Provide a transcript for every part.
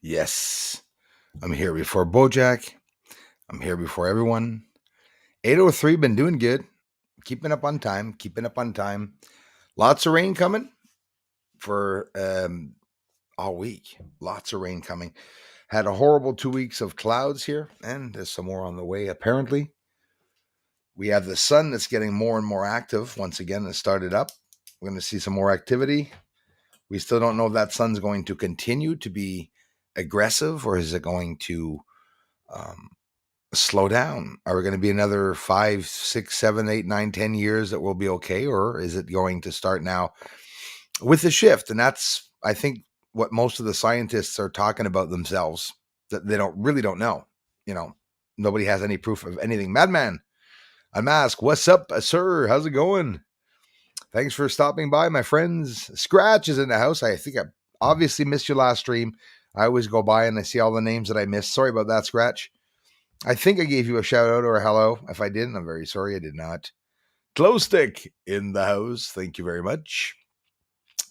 Yes, I'm here before Bojack. I'm here before everyone. 8:03, been doing good. Keeping up on time. Keeping up on time. Lots of rain coming for all week. Lots of rain coming. Had a horrible 2 weeks of clouds here, and there's some more on the way, apparently. We have the sun that's getting more and more active. Once again, it started up. We're going to see some more activity. We still don't know if that sun's going to continue to be aggressive or is it going to um, slow down? Are we going to be another 5, 6, 7, 8, 9, 10 years that we'll be okay? Or is it going to start now with the shift? And that's, I think, what most of the scientists are talking about themselves, that they don't know. You know, nobody has any proof of anything. Madman, Unmask, what's up, sir? How's it going? Thanks for stopping by, my friends. Scratch is in the house. I think I obviously missed your last stream. I always go by and I see all the names that I missed. Sorry about that, Scratch. I think I gave you a shout out or a hello. If I didn't, I'm very sorry I did not. Glow Stick in the house. Thank you very much.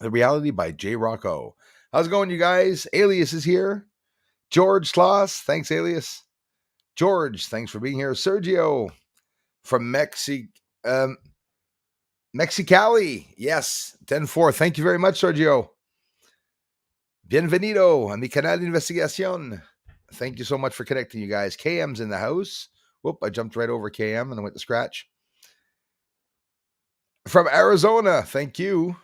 The Reality by J Rocco. How's it going, you guys? Alias is here. George Sloss. Thanks, Alias. George, thanks for being here. Sergio from Mexicali. Yes, 10-4. Thank you very much, Sergio. Bienvenido a mi canal de investigación. Thank you so much for connecting, you guys. KM's in the house. Whoop, I jumped right over KM and I went to Scratch. From Arizona, thank you.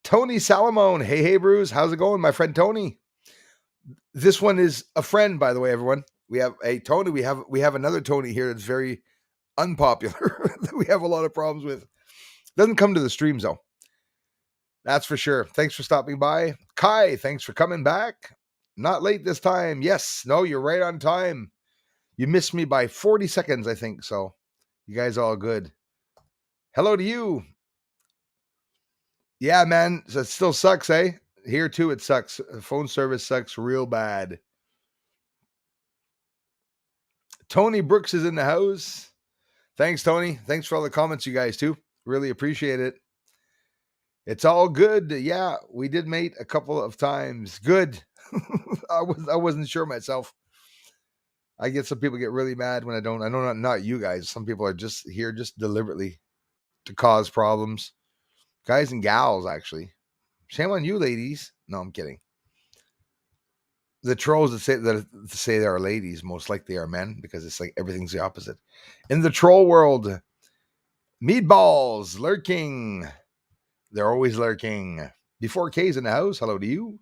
Tony Salamone. Hey, Bruce. How's it going, my friend Tony? This one is a friend, by the way, everyone. We have a Tony. We have another Tony here that's very unpopular that we have a lot of problems with. Doesn't come to the streams, though. That's for sure. Thanks for stopping by. Kai, thanks for coming back. Not late this time. Yes. No, you're right on time. You missed me by 40 seconds, I think. So you guys all good. Hello to you. Yeah, man. So it still sucks, eh? Here too, it sucks. Phone service sucks real bad. Tony Brooks is in the house. Thanks, Tony. Thanks for all the comments, you guys, too. Really appreciate it. It's all good. Yeah, we did mate a couple of times. Good. I wasn't sure myself. I get some people get really mad when I don't. I know not you guys. Some people are just here just deliberately to cause problems. Guys and gals, actually. Shame on you, ladies. No, I'm kidding. The trolls that say they are ladies most likely are men because it's like everything's the opposite. In the troll world, meatballs lurking. They're always lurking. Before K's in the house, hello to you.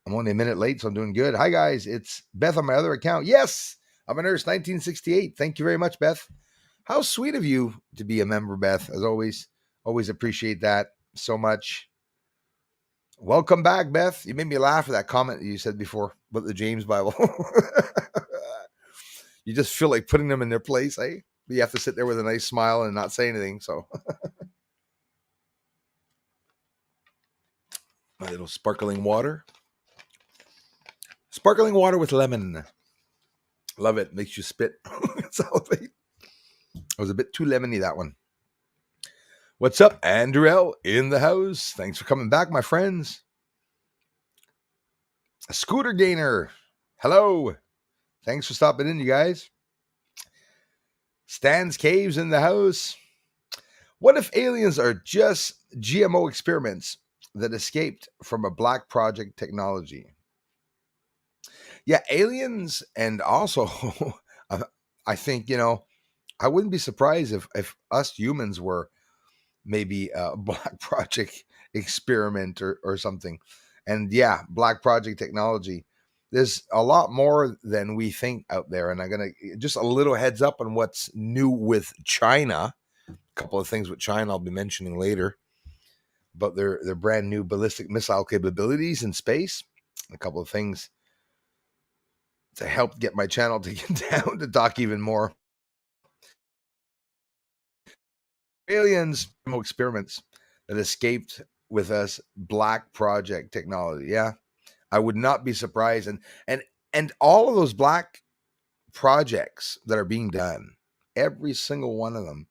I'm only a minute late, so I'm doing good. Hi, guys. It's Beth on my other account. Yes, I'm a nurse, 1968. Thank you very much, Beth. How sweet of you to be a member, Beth. As always, always appreciate that so much. Welcome back, Beth. You made me laugh at that comment that you said before about the James Bible. You just feel like putting them in their place, eh? But you have to sit there with a nice smile and not say anything. So, my little sparkling water. Sparkling water with lemon. Love it. Makes you spit. Salivate. It was a bit too lemony, that one. What's up, Andrew in the house? Thanks for coming back, my friends. A Scooter Gainer. Hello. Thanks for stopping in, you guys. Stan's Caves in the house. What if aliens are just GMO experiments that escaped from a black project technology? Yeah, aliens, and also, I think, I wouldn't be surprised if us humans were maybe a black project experiment or something. And yeah, black project technology. There's a lot more than we think out there. And I'm going to just a little heads up on what's new with China. A couple of things with China I'll be mentioning later. But their brand new ballistic missile capabilities in space. A couple of things to help get my channel to get down to talk even more. Aliens experiments that escaped with us black project technology. Yeah, I would not be surprised. And all of those black projects that are being done, every single one of them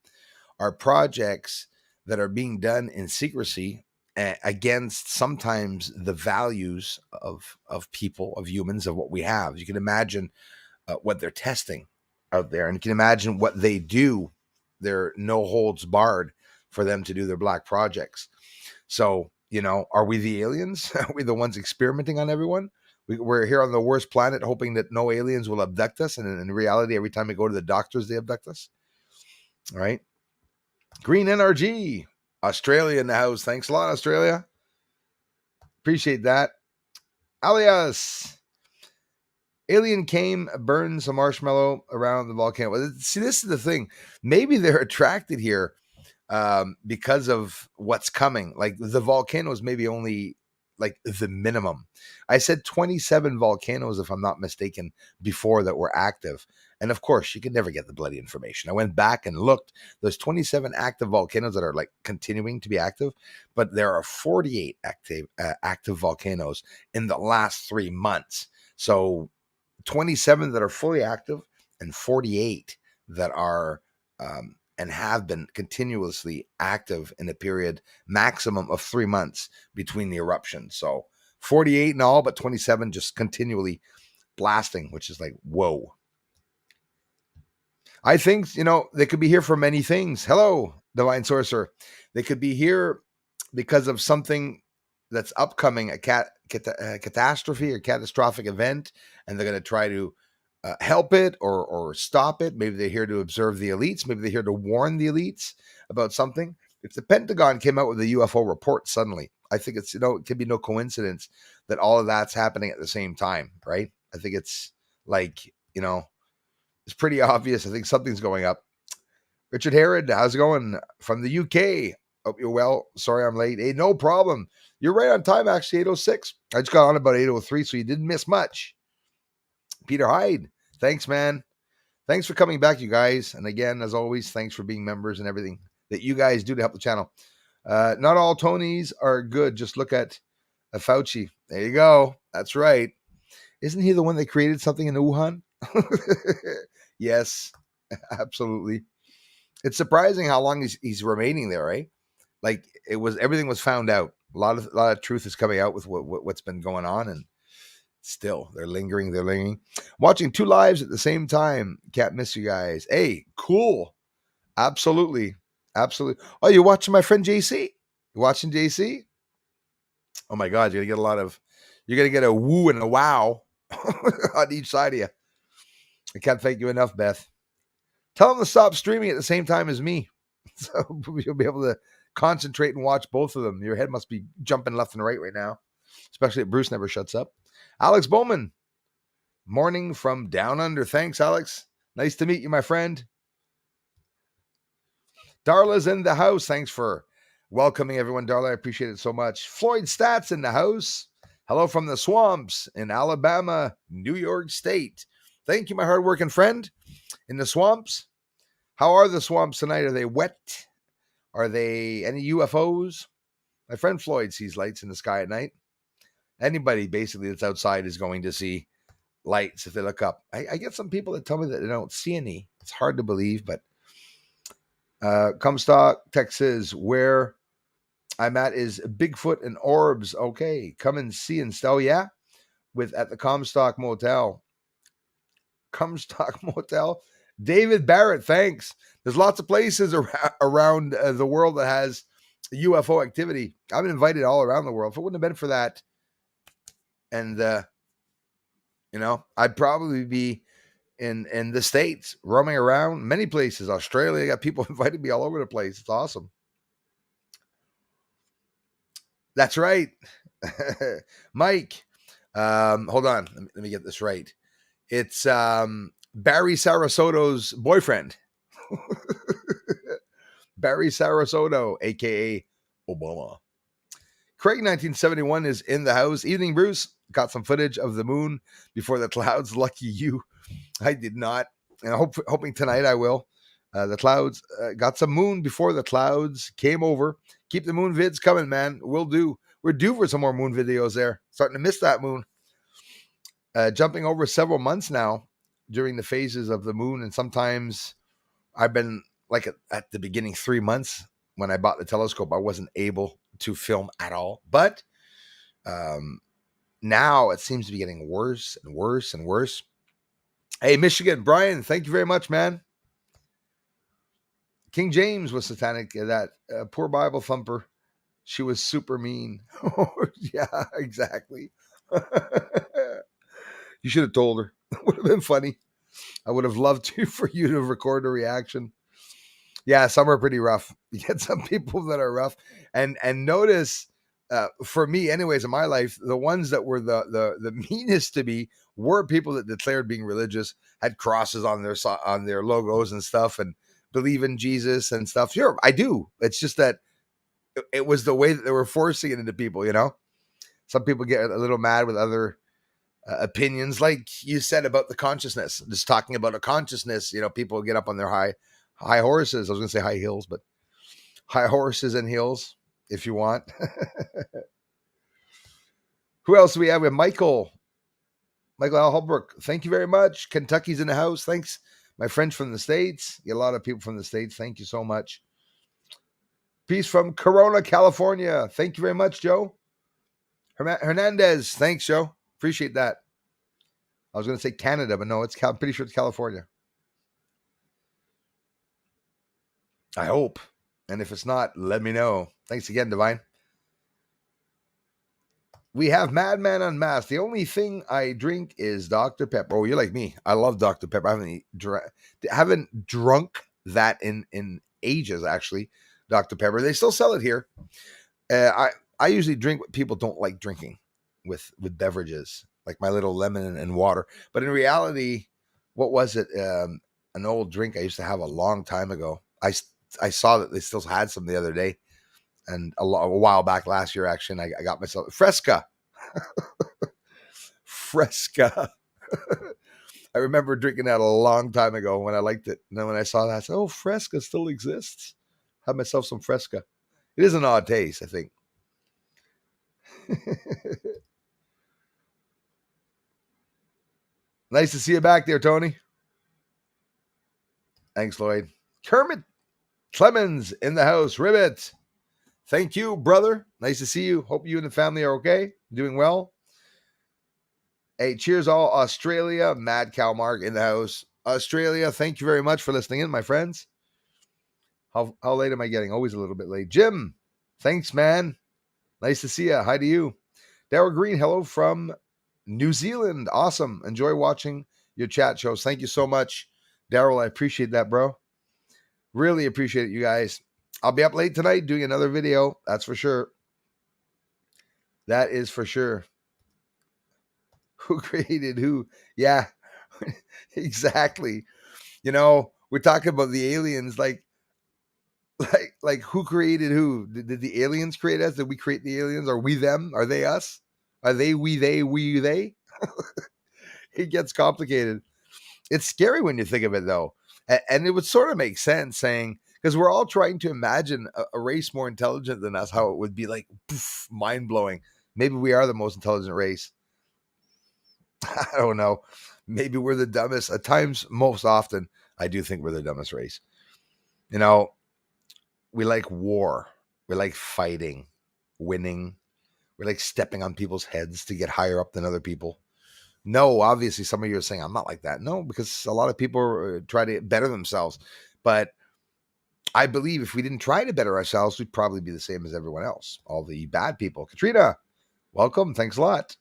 are projects that are being done in secrecy against sometimes the values of people, of humans, of what we have. You can imagine what they're testing out there, and you can imagine what they do. They're no holds barred for them to do their black projects. So, are we the aliens? Are we the ones experimenting on everyone? We're here on the worst planet hoping that no aliens will abduct us. And in reality, every time we go to the doctors, they abduct us. All right. Green NRG, Australia in the house. Thanks a lot, Australia. Appreciate that. Alias, alien came, burned some marshmallow around the volcano. See, this is the thing. Maybe they're attracted here because of what's coming. Like the volcanoes, maybe only like the minimum. I said 27 volcanoes, if I'm not mistaken, before that were active. And of course, you can never get the bloody information. I went back and looked. There's 27 active volcanoes that are like continuing to be active, but there are 48 active volcanoes in the last 3 months. So 27 that are fully active and 48 that are and have been continuously active in a period maximum of 3 months between the eruptions. So 48 in all, but 27 just continually blasting, which is like, whoa. I think, they could be here for many things. Hello, Divine Sorcerer. They could be here because of something that's upcoming, a catastrophe or catastrophic event, and they're going to try to help it or stop it. Maybe they're here to observe the elites. Maybe they're here to warn the elites about something. If the Pentagon came out with a UFO report suddenly, I think it's, it could be no coincidence that all of that's happening at the same time, right? I think it's like, it's pretty obvious. I think something's going up. Richard Herod, how's it going? From the UK. Hope you're well. Sorry I'm late. Hey, no problem. You're right on time, actually, 8:06. I just got on about 8:03, so you didn't miss much. Peter Hyde, thanks, man. Thanks for coming back, you guys. And again, as always, thanks for being members and everything that you guys do to help the channel. Not all Tonys are good. Just look at Fauci. There you go. That's right. Isn't he the one that created something in Wuhan? Yes, absolutely. It's surprising how long he's remaining there, right? Like everything was found out. A lot of truth is coming out with what's been going on, and still they're lingering. Watching 2 lives at the same time. Can't miss you guys. Hey, cool. Absolutely. Oh, you're watching my friend JC? You watching JC? Oh my God, you're gonna get a woo and a wow on each side of you. I can't thank you enough, Beth. Tell them to stop streaming at the same time as me. So you'll be able to concentrate and watch both of them. Your head must be jumping left and right now, especially if Bruce never shuts up. Alex Bowman, morning from down under. Thanks, Alex. Nice to meet you, my friend. Darla's in the house. Thanks for welcoming everyone, Darla. I appreciate it so much. Floyd Stats in the house. Hello from the swamps in Alabama, New York State. Thank you, my hardworking friend in the swamps. How are the swamps tonight? Are they wet? Are they any UFOs? My friend Floyd sees lights in the sky at night. Anybody basically that's outside is going to see lights if they look up. I get some people that tell me that they don't see any. It's hard to believe, but Comstock, Texas, where I'm at is Bigfoot and orbs. Okay, come and see and still, yeah, at the Comstock Motel. Comstock Motel. David Barrett, thanks. There's lots of places around the world that has UFO activity. I've been invited all around the world. If it wouldn't have been for that, and I'd probably be in the States, roaming around many places. Australia, I got people invited me all over the place. It's awesome. That's right. Mike, hold on. Let me get this right. It's Barry Sarasoto's boyfriend. Barry Sarasoto, a.k.a. Obama. Craig 1971 is in the house. Evening, Bruce. Got some footage of the moon before the clouds. Lucky you. I did not. And hoping tonight I will. The clouds got some moon before the clouds came over. Keep the moon vids coming, man. We'll do. We're due for some more moon videos there. Starting to miss that moon. Jumping over several months now during the phases of the moon. And sometimes I've been like at the beginning 3 months when I bought the telescope, I wasn't able to film at all. But now it seems to be getting worse and worse and worse. Hey, Michigan, Brian, thank you very much, man. King James was satanic. That poor Bible thumper. She was super mean. Yeah, exactly. You should have told her. It would have been funny. I would have loved for you to record a reaction. Yeah, some are pretty rough. You get some people that are rough, and notice, for me, anyways, in my life, the ones that were the meanest to me were people that declared being religious, had crosses on their logos and stuff, and believe in Jesus and stuff. Sure, I do. It's just that it was the way that they were forcing it into people. Some people get a little mad with other opinions, like you said about the consciousness. Just talking about a consciousness, people get up on their high horses. I was going to say high heels, but high horses and heels, if you want. Who else do we have? We have Michael Al Holbrook. Thank you very much. Kentucky's in the house. Thanks, my friends from the States. Get a lot of people from the States. Thank you so much. Peace from Corona, California. Thank you very much, Joe. Hernandez. Thanks, Joe. Appreciate that. I was going to say Canada, but no, I'm pretty sure it's California. I hope. And if it's not, let me know. Thanks again, Divine. We have Madman Unmasked. The only thing I drink is Dr. Pepper. Oh, you're like me. I love Dr. Pepper. I haven't drunk that in ages, actually. Dr. Pepper. They still sell it here. I usually drink what people don't like drinking with beverages, like my little lemon and water. But in reality, what was it? An old drink I used to have a long time ago. I saw that they still had some the other day. And a while back last year, actually, I got myself Fresca. Fresca. I remember drinking that a long time ago when I liked it. And then when I saw that, I said, oh, Fresca still exists. Have myself some Fresca. It is an odd taste, I think. Nice to see you back there, Tony. Thanks, Lloyd. Kermit Clemens in the house. Ribbit. Thank you, brother. Nice to see you. Hope you and the family are okay. Doing well. Hey, cheers all Australia. Mad Cow Mark in the house. Australia, thank you very much for listening in, my friends. How late am I getting? Always a little bit late. Jim, thanks, man. Nice to see you. Hi to you. Daryl Green, hello from New Zealand. Awesome. Enjoy watching your chat shows. Thank you so much, Daryl. I appreciate that, bro. Really appreciate it, you guys. I'll be up late tonight doing another video. That's for sure. That is for sure. Who created who? Yeah, exactly. We're talking about the aliens, like who created who? Did the aliens create us? Did we create the aliens? Are we them? Are they us? Are they we, they? It gets complicated. It's scary when you think of it, though. And it would sort of make sense saying, because we're all trying to imagine a race more intelligent than us, how it would be like mind-blowing. Maybe we are the most intelligent race. I don't know. Maybe we're the dumbest. At times, most often, I do think we're the dumbest race. We like war. We like fighting, winning. We like stepping on people's heads to get higher up than other people. No, obviously, some of you are saying, I'm not like that. No, because a lot of people try to better themselves. But I believe if we didn't try to better ourselves, we'd probably be the same as everyone else. All the bad people. Katrina, welcome. Thanks a lot.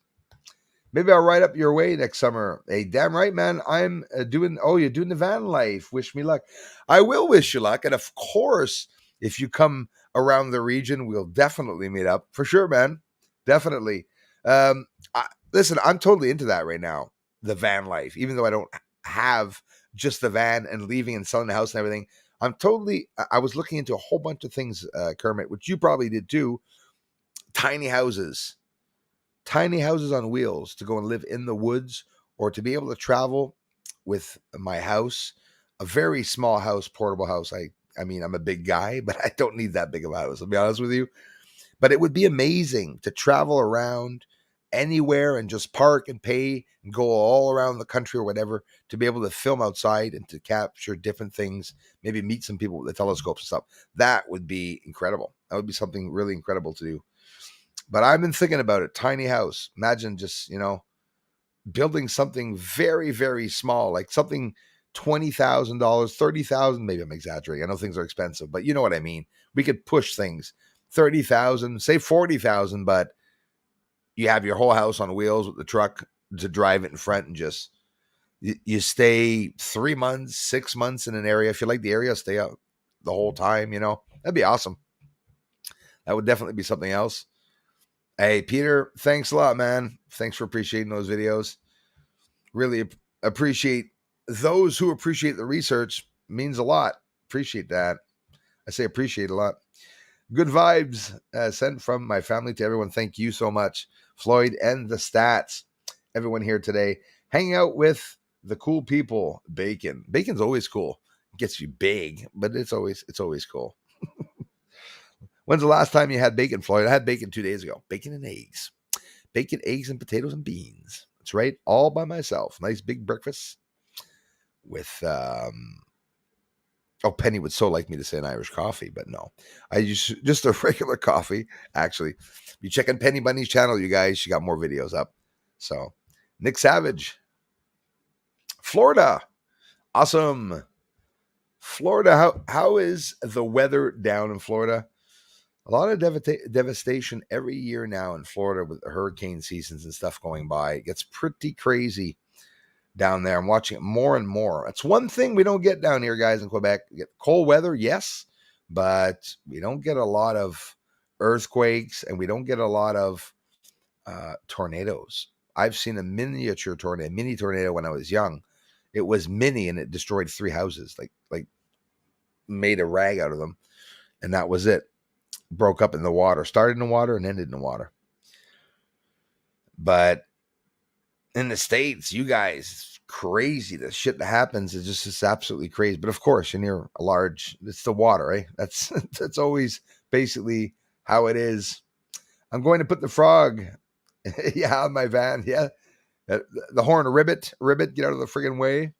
Maybe I'll ride up your way next summer. Hey, damn right, man. I'm you're doing the van life. Wish me luck. I will wish you luck. And of course, if you come around the region, we'll definitely meet up. For sure, man. Definitely. Listen, I'm totally into that right now. The van life. Even though I don't have just the van and leaving and selling the house and everything. I was looking into a whole bunch of things, Kermit, which you probably did too. Tiny houses on wheels to go and live in the woods, or to be able to travel with my house, a very small house, portable house. I mean, I'm a big guy, but I don't need that big of a house. I'll be honest with you. But it would be amazing to travel around anywhere and just park and pay and go all around the country or whatever, to be able to film outside and to capture different things, maybe meet some people with the telescopes and stuff. That would be incredible. That would be something really incredible to do. But I've been thinking about it. Tiny house. Imagine just, building something very, very small, like something $20,000, 30,000. Maybe I'm exaggerating. I know things are expensive, but you know what I mean. We could push things 30,000, say 40,000, but you have your whole house on wheels with the truck to drive it in front and just you stay 3 months, 6 months in an area. If you like the area, stay out the whole time. That'd be awesome. That would definitely be something else. Hey, Peter, thanks a lot, man. Thanks for appreciating those videos. Really appreciate those who appreciate the research. Means a lot. Appreciate that. I say appreciate a lot. Good vibes sent from my family to everyone. Thank you so much, Floyd and the stats. Everyone here today, hanging out with the cool people. Bacon. Bacon's always cool. It gets you big, but it's always cool. When's the last time you had bacon, Floyd? I had bacon 2 days ago. Bacon and eggs. Bacon, eggs, and potatoes and beans. That's right. All by myself. Nice big breakfast with Penny would so like me to say an Irish coffee, but no. I use just a regular coffee, actually. You check on Penny Bunny's channel, you guys. She got more videos up. So, Nick Savage. Florida. Awesome. Florida. How is the weather down in Florida? A lot of devastation every year now in Florida with the hurricane seasons and stuff going by. It gets pretty crazy down there. I'm watching it more and more. That's one thing we don't get down here, guys, in Quebec. We get cold weather, yes, but we don't get a lot of earthquakes and we don't get a lot of tornadoes. I've seen a mini tornado when I was young. It was mini and it destroyed 3 houses, like made a rag out of them, and that was it. Broke up in the water, started in the water and ended in the water. But in the States, you guys, it's crazy. The shit that happens is just absolutely crazy. But of course, you're near a large, it's the water, right? That's always basically how it is. I'm going to put the frog, yeah, on my van. Yeah. The horn, ribbit, get out of the friggin' way.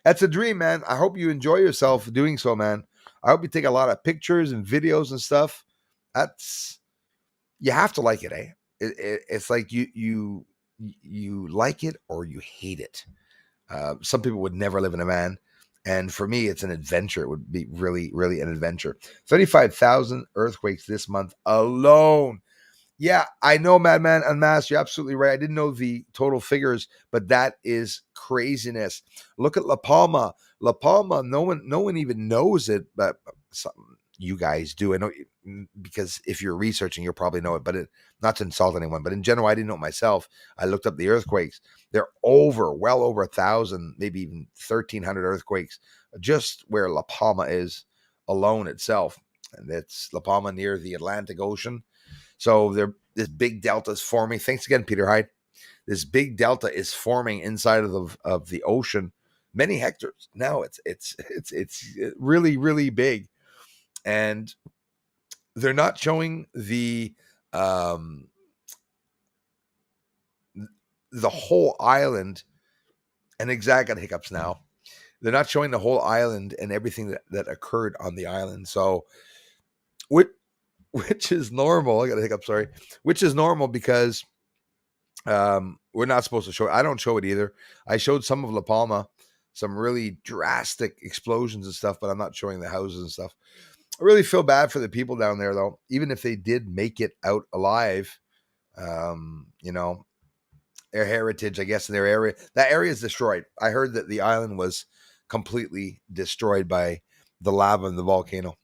That's a dream, man. I hope you enjoy yourself doing so, man. I hope you take a lot of pictures and videos and stuff. You have to like it, eh? It's like you like it or you hate it. Some people would never live in a van, and for me, it's an adventure. It would be really, really an adventure. 35,000 earthquakes this month alone. Yeah, I know, Madman Unmasked. You're absolutely right. I didn't know the total figures, but that is craziness. Look at La Palma. La Palma. No one even knows it, but you guys do. I know because if you're researching, you'll probably know it. But not to insult anyone, but in general, I didn't know it myself. I looked up the earthquakes. They're well over 1,000, maybe even 1,300 earthquakes just where La Palma is alone itself, and it's La Palma near the Atlantic Ocean. So this big delta is forming. Thanks again, Peter Hyde. This big delta is forming inside of the ocean, many hectares. Now it's really, really big, and they're not showing the whole island. And exact got hiccups now. They're not showing the whole island and everything that occurred on the island. So, which is normal. I got a hiccup, sorry. Which is normal because we're not supposed to show it. I don't show it either. I showed some of La Palma, some really drastic explosions and stuff, but I'm not showing the houses and stuff. I really feel bad for the people down there, though. Even if they did make it out alive, their heritage, I guess, in their area, that area is destroyed. I heard that the island was completely destroyed by the lava and the volcano.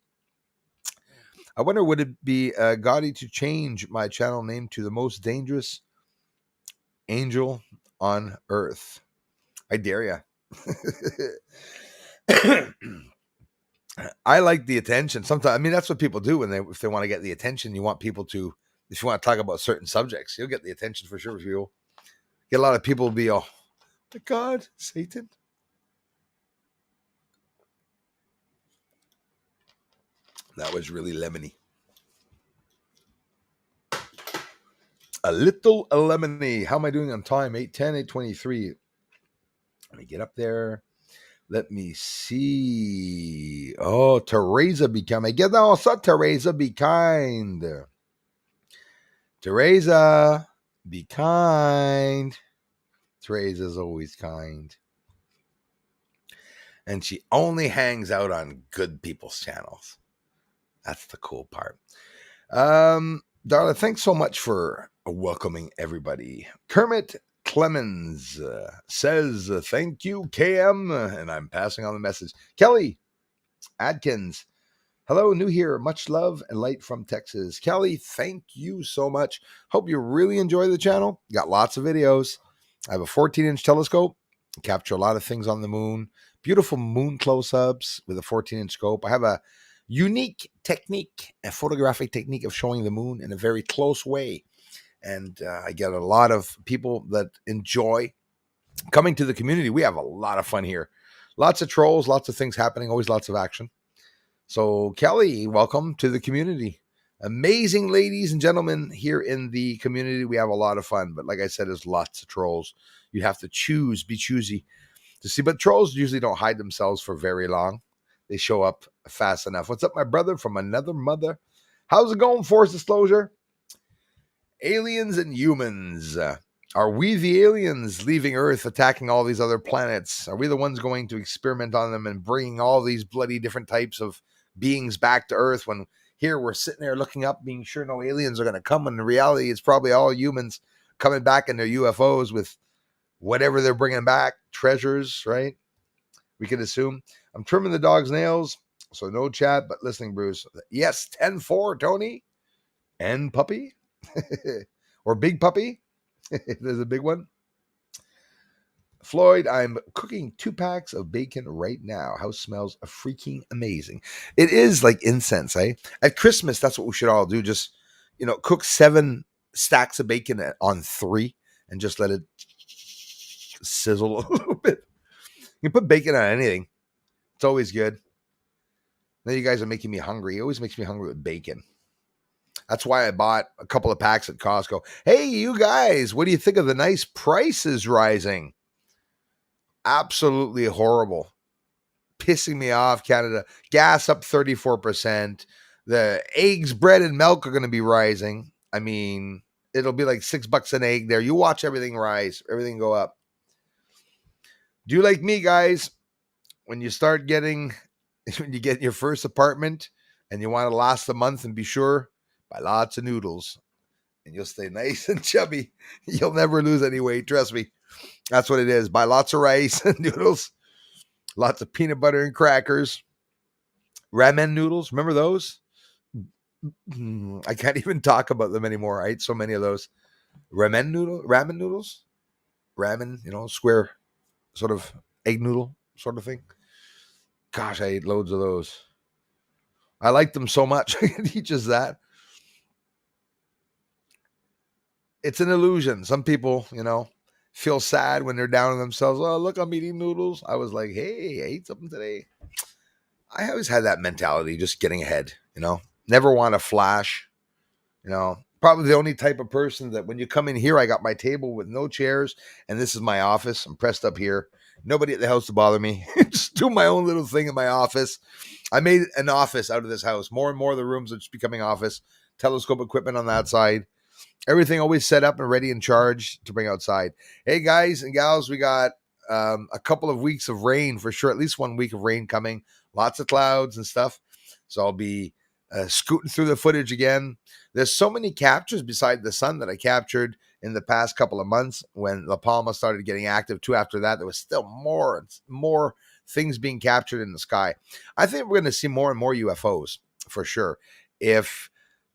I wonder, would it be gaudy to change my channel name to the most dangerous angel on earth? I dare you. I like the attention. Sometimes, I mean, that's what people do if they want to get the attention. You want people to, if you want to talk about certain subjects, you'll get the attention for sure. You'll get a lot of people be, oh my God, Satan. That was really lemony. A little lemony. How am I doing on time? 8:10, 8:23. Let me get up there. Let me see. Oh, Teresa, be kind. Get now, so Teresa, be kind. Teresa, be kind. Teresa's always kind. And she only hangs out on good people's channels. That's the cool part. Darla, thanks so much for welcoming everybody. Kermit Clemens says, thank you, KM. And I'm passing on the message. Kelly Adkins, hello, new here. Much love and light from Texas. Kelly, thank you so much. Hope you really enjoy the channel. Got lots of videos. I have a 14-inch telescope. Capture a lot of things on the moon. Beautiful moon close-ups with a 14-inch scope. I have a unique technique, a photographic technique of showing the moon in a very close way. And I get a lot of people that enjoy coming to the community. We have a lot of fun here. Lots of trolls, lots of things happening, always lots of action. So, Kelly, welcome to the community. Amazing ladies and gentlemen here in the community. We have a lot of fun. But like I said, there's lots of trolls. You have to be choosy to see. But trolls usually don't hide themselves for very long. They show up fast enough. What's up, my brother from another mother? How's it going, Force Disclosure? Aliens and humans. Are we the aliens leaving Earth, attacking all these other planets? Are we the ones going to experiment on them and bringing all these bloody different types of beings back to Earth when here we're sitting there looking up, being sure no aliens are going to come, when in reality it's probably all humans coming back in their UFOs with whatever they're bringing back, treasures, right? We could assume. I'm trimming the dog's nails, so no chat, but listening, Bruce. Yes, 10-4, Tony. And puppy? Or big puppy? There's a big one. Floyd, I'm cooking 2 packs of bacon right now. House smells freaking amazing. It is like incense, eh? At Christmas, that's what we should all do. Just, cook 7 stacks of bacon on 3 and just let it sizzle a little bit. You can put bacon on anything. It's always good. Now you guys are making me hungry. It always makes me hungry with bacon. That's why I bought a couple of packs at Costco. Hey, you guys, what do you think of the nice prices rising? Absolutely horrible. Pissing me off, Canada. Gas up 34%. The eggs, bread, and milk are going to be rising. I mean, it'll be like $6 an egg there. You watch everything rise, everything go up. Do you like me, guys? When you get your first apartment and you want to last a month and be sure, buy lots of noodles and you'll stay nice and chubby. You'll never lose any weight. Trust me. That's what it is. Buy lots of rice and noodles, lots of peanut butter and crackers, ramen noodles. Remember those? I can't even talk about them anymore. I ate so many of those. Ramen noodles, ramen, square sort of egg noodle sort of thing. Gosh, I ate loads of those. I like them so much. I can eat just that. It's an illusion. Some people, feel sad when they're down on themselves. Oh, look, I'm eating noodles. I was like, hey, I ate something today. I always had that mentality, just getting ahead, never want to flash, probably the only type of person that when you come in here, I got my table with no chairs and this is my office. I'm pressed up here. Nobody at the house to bother me. Just do my own little thing in my office. I made an office out of this house. More and more of the rooms are just becoming office. Telescope equipment on that side. Everything always set up and ready and charged to bring outside. Hey, guys and gals, we got a couple of weeks of rain for sure. At least 1 week of rain coming. Lots of clouds and stuff. So I'll be scooting through the footage again. There's so many captures beside the sun that I captured in the past couple of months when La Palma started getting active too. After that, there was still more and more things being captured in the sky. I think we're going to see more and more UFOs for sure. If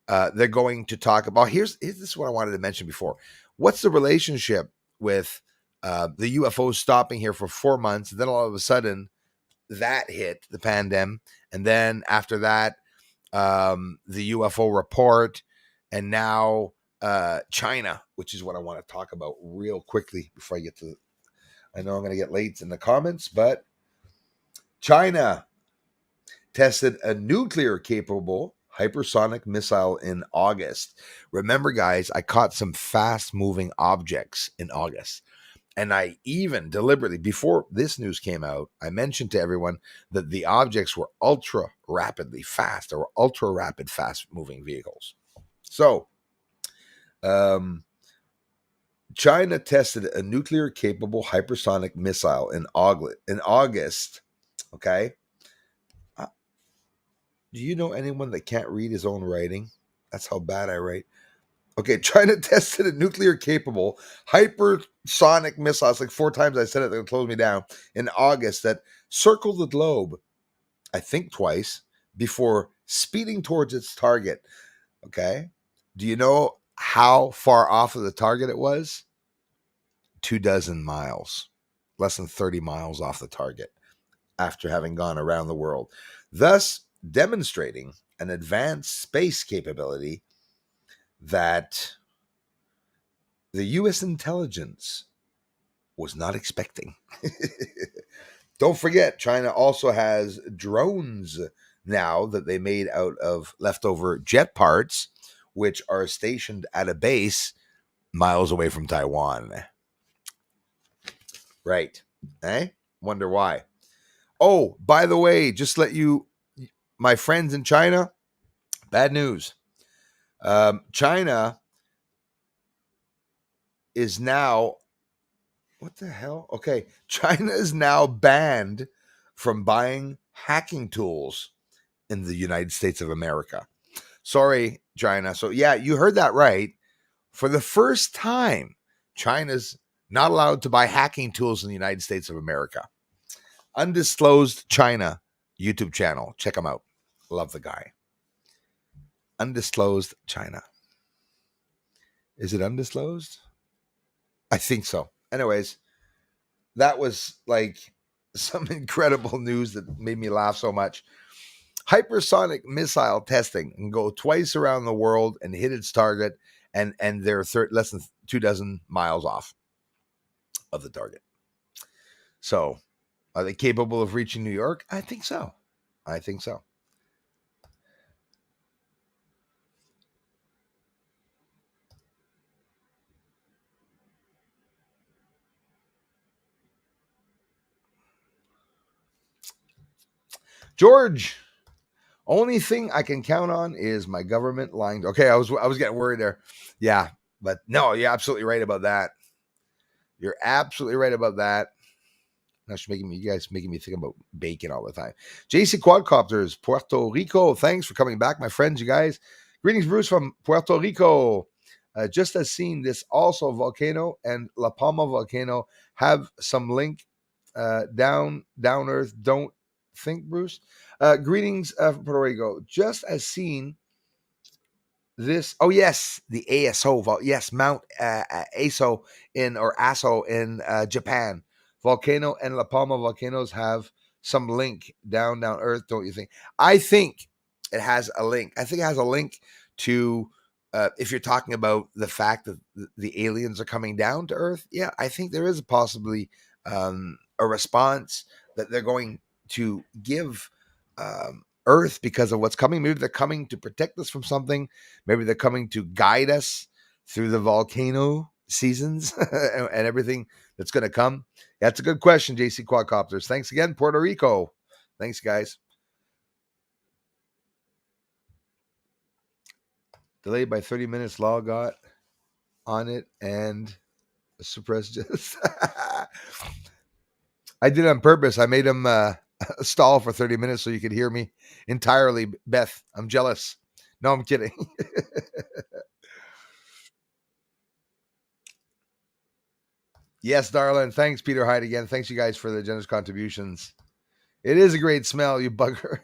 they're going to talk about, this is what I wanted to mention before. What's the relationship with the UFOs stopping here for 4 months? And then all of a sudden that hit the pandemic. And then after that, the UFO report, and now China, which is what I want to talk about real quickly before I get to, I know I'm going to get late in the comments, but China tested a nuclear capable hypersonic missile in August. Remember, guys, I caught some fast moving objects in August. And I even deliberately, before this news came out, I mentioned to everyone that the objects were ultra rapidly fast. They were ultra rapid, fast moving vehicles. So, China tested a nuclear capable hypersonic missile in August. Okay. Do you know anyone that can't read his own writing? That's how bad I write. Okay, China tested a nuclear capable hypersonic missile. It's like 4 times I said it, they'll close me down. In August, that circled the globe, I think twice, before speeding towards its target. Okay. Do you know how far off of the target it was? 24 miles, less than 30 miles off the target after having gone around the world, thus demonstrating an advanced space capability that the U.S. intelligence was not expecting. Don't forget, China also has drones now that they made out of leftover jet parts, which are stationed at a base miles away from Taiwan. Right. Eh? Wonder why. Oh, by the way, just let you, my friends in China, bad news. China is now, what the hell? Okay. China is now banned from buying hacking tools in the United States of America. Sorry, China. So, yeah, you heard that right. For the first time, China's not allowed to buy hacking tools in the United States of America. Undisclosed China YouTube channel. Check him out. Love the guy. Undisclosed China. Is it undisclosed? I think so. Anyways, that was like some incredible news that made me laugh so much. Hypersonic missile testing can go twice around the world and hit its target, and they're less than 24 miles off of the target. So, are they capable of reaching New York? I think so. I think so. George, only thing I can count on is my government lying. Okay, I was getting worried there. Yeah, but no, you're absolutely right about that. You're absolutely right about that. That's making me, you guys making me think about bacon all the time. JC Quadcopters, Puerto Rico. Thanks for coming back, my friends, you guys. Greetings, Bruce from Puerto Rico. Just as seen, this also volcano and La Palma volcano have some link down Earth. Don't think, Bruce. Greetings from Puerto Rico. Just as seen, this. Oh yes, the ASO. Yes, Mount Aso in Japan. Volcano and La Palma volcanoes have some link down Earth, don't you think? I think it has a link. I think it has a link to if you're talking about the fact that the aliens are coming down to Earth. Yeah, I think there is possibly a response that they're going to give Earth because of what's coming. Maybe they're coming to protect us from something. Maybe they're coming to guide us through the volcano seasons and everything that's going to come. That's a good question, JC Quadcopters. Thanks again, Puerto Rico. Thanks, guys. Delayed by 30 minutes. Law got on it and suppressed just. I did it on purpose. I made him stall for 30 minutes so you could hear me entirely. Beth, I'm jealous. No, I'm kidding. Yes, darling. Thanks, Peter Hyde again. Thanks, you guys, for the generous contributions. It is a great smell, you bugger.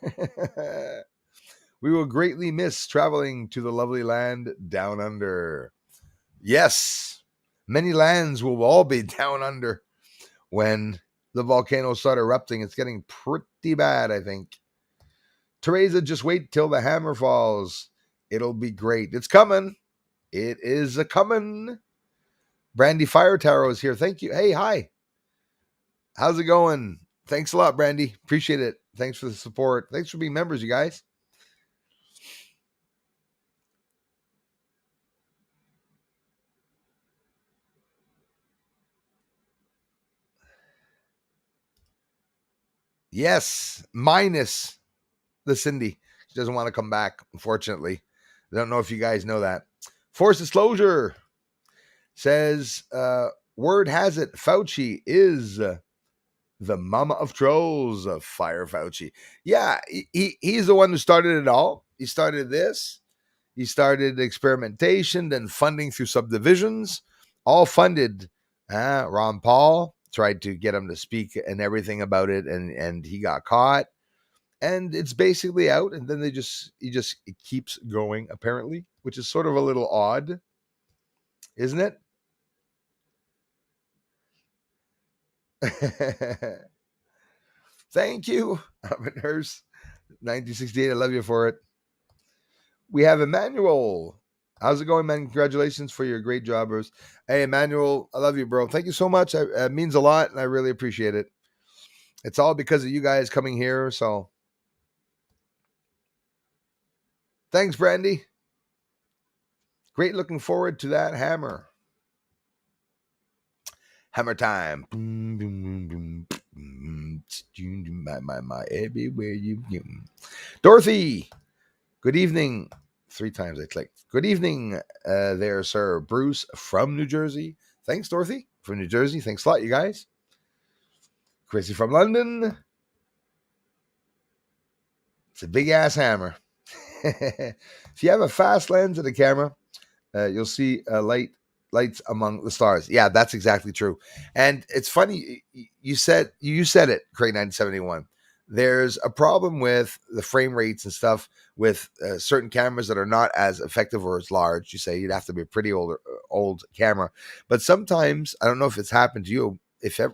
We will greatly miss traveling to the lovely land down under. Yes, many lands will all be down under when the volcanoes start erupting. It's getting pretty bad, I think. Teresa, just wait till the hammer falls. It'll be great. It's coming. It is a coming. Brandy Fire Tarot is here. Thank you. Hey, hi. How's it going? Thanks a lot, Brandy. Appreciate it. Thanks for the support. Thanks for being members, you guys. Yes, minus the Cindy. She doesn't want to come back, unfortunately. I don't know if you guys know that. Force disclosure says, word has it, Fauci is the mama of trolls. Fire Fauci. Yeah, he's the one who started it all. He started this. He started experimentation, then funding through subdivisions, all funded. Ron Paul tried to get him to speak and everything about it, and he got caught. And it's basically out, and then it keeps going apparently, which is sort of a little odd, isn't it? Thank you, I'm a nurse. 1968. I love you for it. We have Emmanuel. How's it going, man? Congratulations for your great job, Bruce. Hey, Emmanuel, I love you, bro. Thank you so much. It means a lot, and I really appreciate it. It's all because of you guys coming here. So, thanks, Brandy. Great looking forward to that hammer. Hammer time. My, everywhere you go. Dorothy, good evening. 3 times I clicked. Good evening there, sir. Bruce from New Jersey. Thanks, Dorothy from New Jersey. Thanks a lot, you guys. Chrissy from London. It's a big ass hammer. If you have a fast lens of the camera, you'll see lights among the stars. Yeah, that's exactly true. And it's funny, you said it, Craig 971. There's a problem with the frame rates and stuff with certain cameras that are not as effective or as large. You say you'd have to be a pretty old camera. But sometimes, I don't know if it's happened to you,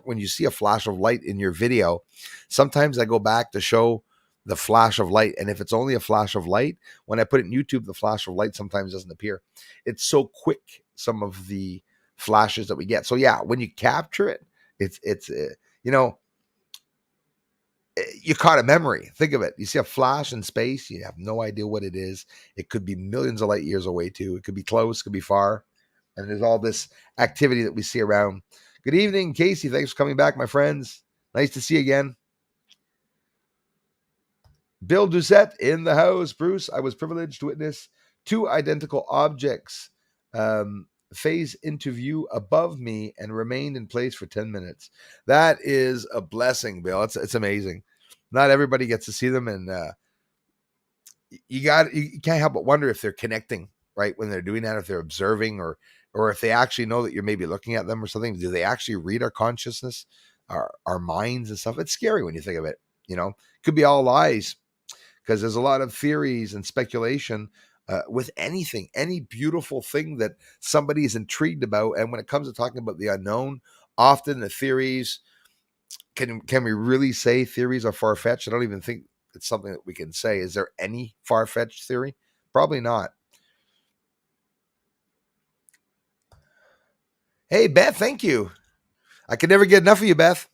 when you see a flash of light in your video, sometimes I go back to show the flash of light. And if it's only a flash of light, when I put it in YouTube, the flash of light sometimes doesn't appear. It's so quick, some of the flashes that we get. So yeah, when you capture it, it's you caught a memory. Think of it. You see a flash in space, you have no idea what it is. It could be millions of light years away too. It could be close, could be far. And there's all this activity that we see around. Good evening, Casey. Thanks for coming back, my friends. Nice to see you again. Bill Doucette in the house. Bruce, I was privileged to witness 2 identical objects phase into view above me and remained in place for 10 minutes. That is a blessing, Bill. It's amazing. Not everybody gets to see them, and you can't help but wonder if they're connecting, right, when they're doing that, if they're observing, or if they actually know that you're maybe looking at them or something. Do they actually read our consciousness, our minds and stuff? It's scary when you think of it. Could be all lies, because there's a lot of theories and speculation with anything, any beautiful thing that somebody is intrigued about. And when it comes to talking about the unknown, often the theories, can we really say theories are far-fetched? I don't even think it's something that we can say. Is there any far-fetched theory? Probably not. Hey, Beth, thank you. I can never get enough of you, Beth.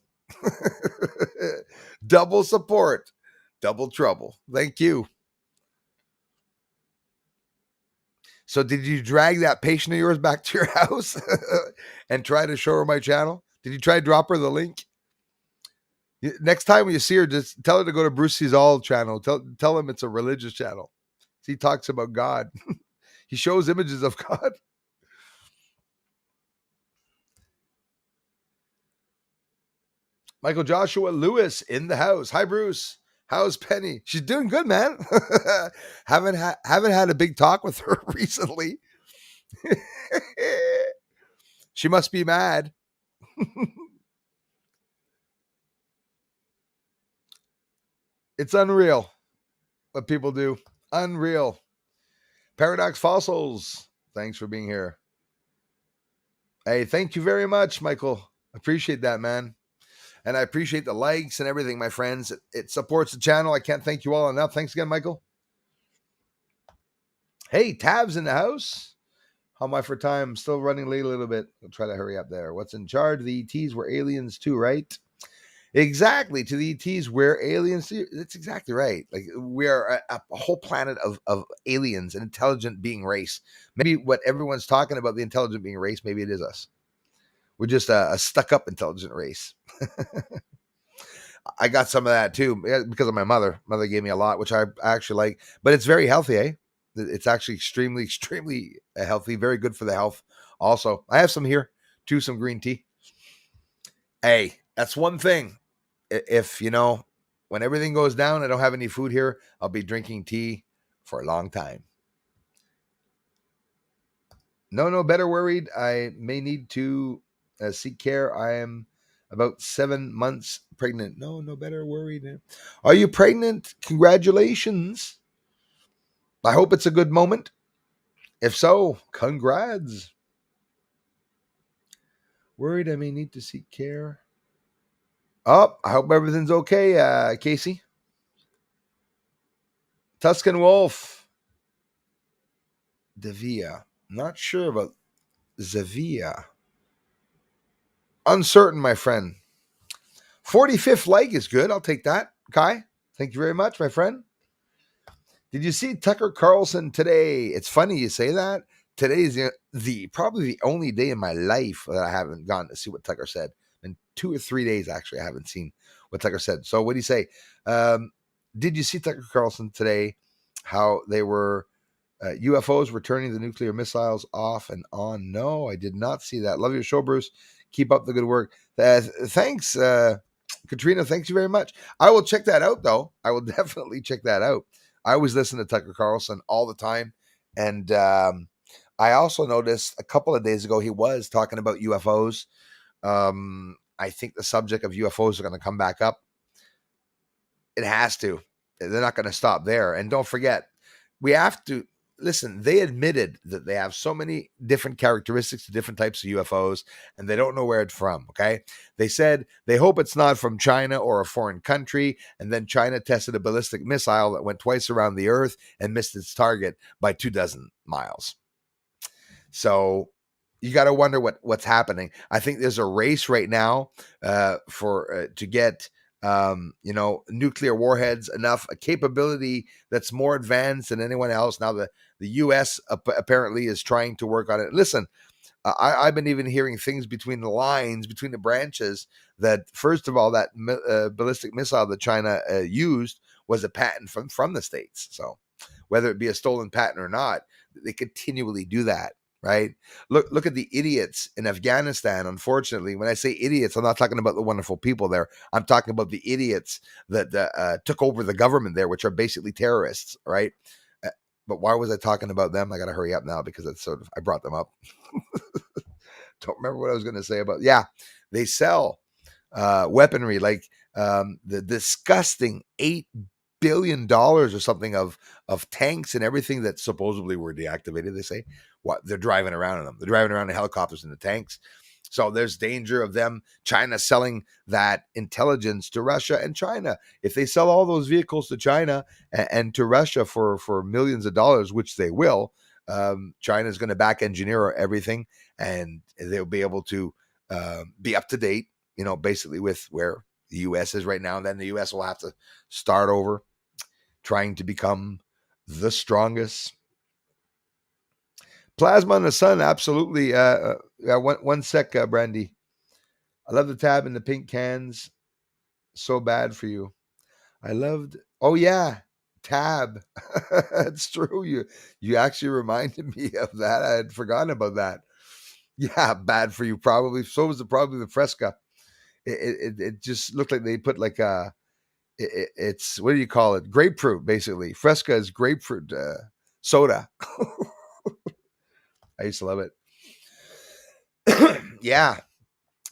Double support, double trouble. Thank you. So did you drag that patient of yours back to your house and try to show her my channel? Did you try to drop her the link? Next time when you see her, just tell her to go to Brucey's All channel. Tell him it's a religious channel. He talks about God. He shows images of God. Michael Joshua Lewis in the house. Hi, Bruce. How's Penny? She's doing good, man. haven't had a big talk with her recently. She must be mad. It's unreal what people do. Unreal. Paradox Fossils. Thanks for being here. Hey, thank you very much, Michael. Appreciate that, man. And I appreciate the likes and everything, my friends. It supports the channel. I can't thank you all enough. Thanks again, Michael. Hey, Tab's in the house. How am I for time? Still running late a little bit. I'll try to hurry up there. What's in charge? The ETs were aliens too, right? Exactly. To the ETs, we're aliens. That's exactly right. Like, we are a whole planet of aliens, an intelligent being race. Maybe what everyone's talking about, the intelligent being race, maybe it is us. We're just a stuck up intelligent race. I got some of that too because of my mother. Mother gave me a lot, which I actually like, but it's very healthy, eh? It's actually extremely, extremely healthy, very good for the health. Also, I have some here too, some green tea. Hey, that's one thing. If when everything goes down, I don't have any food here, I'll be drinking tea for a long time. No, better worried. I may need to seek care. I am about 7 months pregnant. No, better worried. Are you pregnant? Congratulations. I hope it's a good moment. If so, congrats. Worried I may need to seek care. Oh, I hope everything's okay, Casey. Tuscan Wolf. Davia. Not sure about Zavia. Uncertain, my friend. 45th like is good. I'll take that. Kai, thank you very much, my friend. Did you see Tucker Carlson today? It's funny you say that. Today is the probably the only day in my life that I haven't gone to see what Tucker said. In 2 or 3 days, actually, I haven't seen what Tucker said. So what do you say? Did you see Tucker Carlson today? How they were UFOs returning the nuclear missiles off and on? No, I did not see that. Love your show, Bruce. Keep up the good work. Thanks, Katrina. Thanks you very much. I will check that out, though. I will definitely check that out. I always listen to Tucker Carlson all the time. And I also noticed a couple of days ago he was talking about UFOs. I think the subject of UFOs are going to come back up. It has to. They're not going to stop there. And don't forget, we have to listen. They admitted that they have so many different characteristics to different types of UFOs, and they don't know where it's from. Okay. They said they hope it's not from China or a foreign country. And then China tested a ballistic missile that went twice around the earth and missed its target by 24 miles. So you got to wonder what's happening. I think there's a race right now to get nuclear warheads, enough a capability that's more advanced than anyone else. Now the U.S. Apparently is trying to work on it. Listen, I've been even hearing things between the lines, between the branches, that first of all, that ballistic missile that China used was a patent from the States. So whether it be a stolen patent or not, they continually do that. Right? Look at the idiots in Afghanistan. Unfortunately, when I say idiots, I'm not talking about the wonderful people there. I'm talking about the idiots that took over the government there, which are basically terrorists, right? But why was I talking about them? I got to hurry up now because it's I brought them up. Don't remember what I was going to say about. Yeah, they sell weaponry like the disgusting $8 billion or something of tanks and everything that supposedly were deactivated. They say what they're driving around in them. They're driving around in helicopters in the tanks. So there's danger of them, China selling that intelligence to Russia and China. If they sell all those vehicles to China and to Russia for millions of dollars, which they will, China is going to back engineer everything, and they'll be able to be up to date, basically with where the U.S. is right now. And then the U.S. will have to start over, trying to become the strongest. Plasma in the sun, absolutely. One sec, Brandy. I love the tab in the pink cans. So bad for you. I loved. Oh yeah, tab. It's true. You actually reminded me of that. I had forgotten about that. Yeah, bad for you. Probably. So was probably the Fresca. It just looked like they put like a. It's what do you call it? Grapefruit, basically. Fresca is grapefruit soda. I used to love it. Yeah.